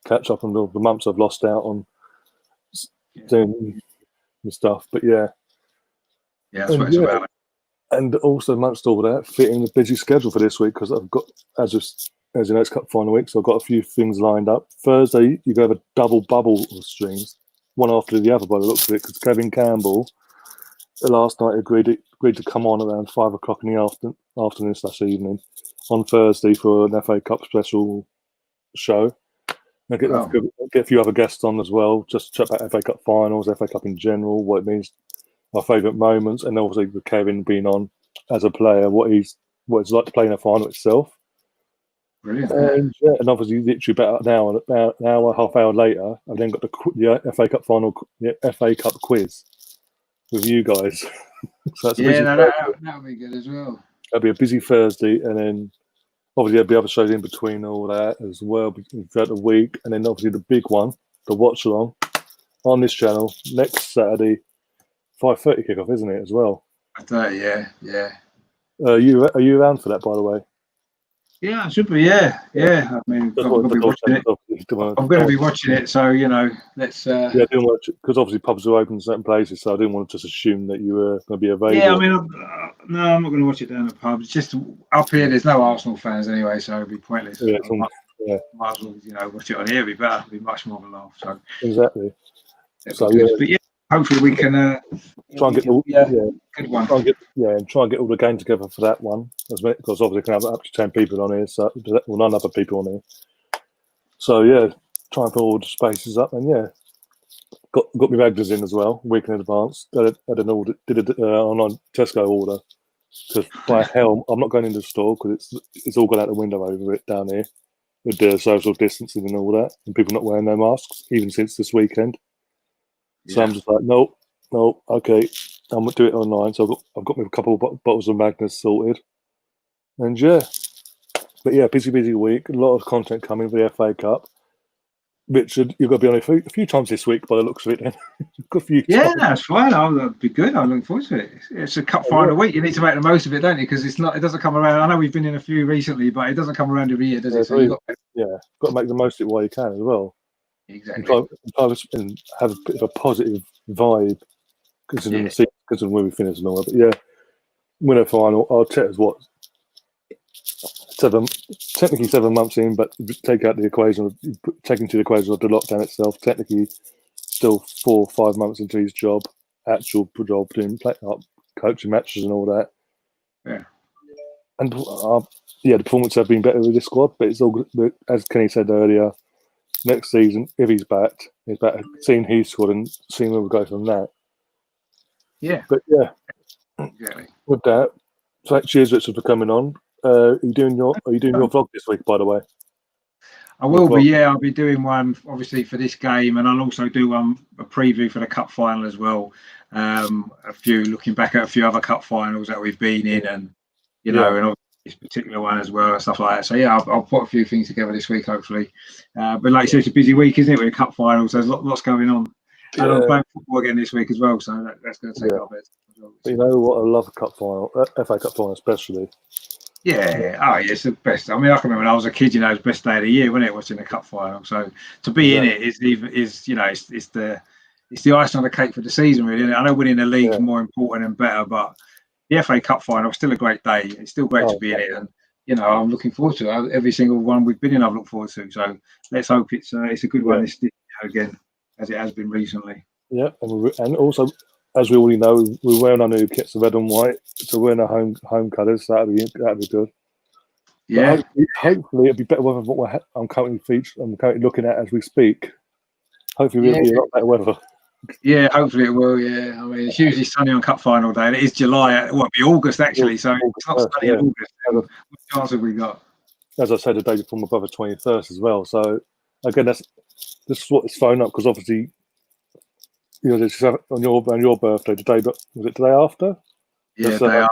catch up on the months I've lost out on doing and stuff. But that's what it's about. And also amongst all that, fitting the busy schedule for this week because I've got as you know, it's cup final week, so I've got a few things lined up. Thursday, you go have a double bubble of streams, one after the other by the looks of it, because Kevin Campbell last night agreed to come on around 5 o'clock in the afternoon/evening on Thursday for an FA Cup special show. I get a few other guests on as well, just to chat about FA Cup finals, FA Cup in general, what it means, my favourite moments, and obviously with Kevin being on as a player, what it's like to play in a final itself. Brilliant. And obviously, literally about an hour, half hour later, I've then got the FA Cup final, FA Cup quiz with you guys. So that's that'll be good as well. That'll be a busy Thursday, and then obviously there'll be other shows in between all that as well throughout the week, and then obviously the big one, the Watchalong, on this channel next Saturday, 5:30 kickoff, isn't it as well? Yeah. Are you around for that, by the way? Yeah, I should be. Yeah. I mean, I'm going to be watching it. I'm going to be watching it, so let's. I didn't want to, because obviously pubs are open in certain places, so I didn't want to just assume that you were going to be available. Yeah, I mean, no, I'm not going to watch it down at the pub. It's just up here. There's no Arsenal fans anyway, so it'd be pointless. Might as well, watch it on here. It'd be much more of a laugh. So exactly. So but hopefully we can try and get good one. Try and get all the game together for that one, because obviously we can have up to 10 people on here, so 9 other people on here. So try and put all the spaces up, and got my magnets in as well, a week in advance. Did an online Tesco order to buy a helm. I'm not going into the store because it's all gone out the window over it down here with the social distancing and all that, and people not wearing their masks even since this weekend. So I'm just like, nope, okay, I'm gonna do it online. So I've got me a couple of bottles of Magnus sorted, and busy week. A lot of content coming for the FA Cup. Richard, you've got to be on it a few times this week by the looks of it. That's fine. That'll be good. I'm looking forward to it. It's a cup final week. You need to make the most of it, don't you? Because it doesn't come around. I know we've been in a few recently, but it doesn't come around every year, does it? So got to make the most of it while you can as well. Exactly. And have a bit of a positive vibe considering the season, considering where we finish and all that. But winner final. I'll check as what. Technically 7 months in, but take out the equation, take into the equation of the lockdown itself. Technically, still 4 or 5 months into his actual job, doing coaching matches and all that. Yeah. And the performances have been better with this squad, but it's all, as Kenny said earlier, next season, if he's back, it's better seeing his squad and seeing where we go from that. Yeah. But exactly. With that, so cheers, Richard, for coming on. Are you doing your vlog this week, by the way? I will be. I'll be doing one obviously for this game, and I'll also do a preview for the cup final as well. Looking back at a few other cup finals that we've been in, and and obviously this particular one as well, and stuff like that. So I'll put a few things together this week, hopefully. But like you said, it's a busy week, isn't it? With cup finals, there's lots going on. And I'm playing football again this week as well, so that's going to take our best. But you know what? I love a cup final, FA Cup final especially. Yeah, it's the best. I mean, I can remember when I was a kid, it was the best day of the year, wasn't it? Watching the cup final. So to be in it it's the icing on the cake for the season, really. Isn't it? I know winning the league's more important and better, but the FA Cup final was still a great day. It's still great to be in it, and I'm looking forward to it. Every single one we've been in, I've looked forward to. So let's hope it's a good one this year again, as it has been recently. Yeah, and also, as we already know, we're wearing our new kits, the red and white, so we're in our home colours. So that'd be good. Yeah. But hopefully it'll be better weather than what I'm currently looking at as we speak. Hopefully it'll be a lot better weather. Yeah, hopefully it will. Yeah, I mean it's usually sunny on Cup final day, and it is July. It'll be August actually, so it's not sunny in August. What chance have we got? As I said, the day before my brother's 21st as well. So again, this is what it's thrown up, because obviously, this is on your birthday. The day, was it the day after? Yeah,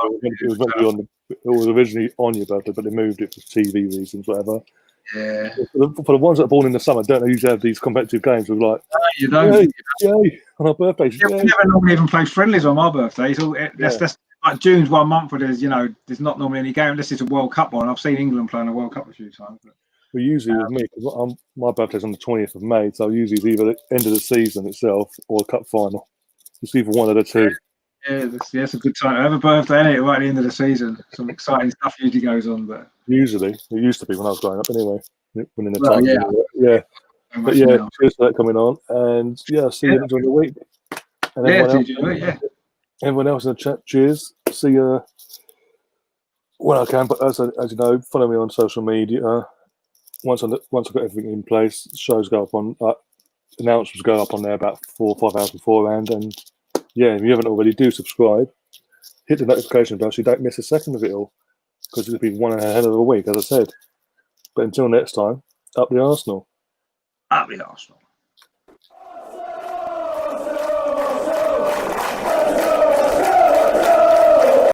it was originally on your birthday, but they moved it for TV reasons, whatever. Yeah. For the ones that are born in the summer, don't they usually have these competitive games with like, no, you don't. Yay, on our birthdays. Yeah, we never normally even play friendlies on my birthday. So that's like June's 1 month where there's not normally any game unless it's a World Cup one. I've seen England playing a World Cup a few times. But well, usually with me, because my birthday's on the 20th of May, so usually it's either the end of the season itself or a cup final. It's either one of the two. Yeah, it's a good time to have a birthday, isn't it? Right at the end of the season. Some exciting stuff usually goes on, but usually it used to be when I was growing up. Anyway, when in the well, time, yeah. But cheers for that coming on, and see you during the week. And everyone else in the chat, cheers. See you when I can. But as you know, follow me on social media. Once I've got everything in place, shows go up on announcements go up on there about 4 or 5 hours beforehand. And if you haven't already, do subscribe. Hit the notification bell so you don't miss a second of it all, because it'll be one ahead of a week, as I said. But until next time, up the Arsenal. Up the Arsenal.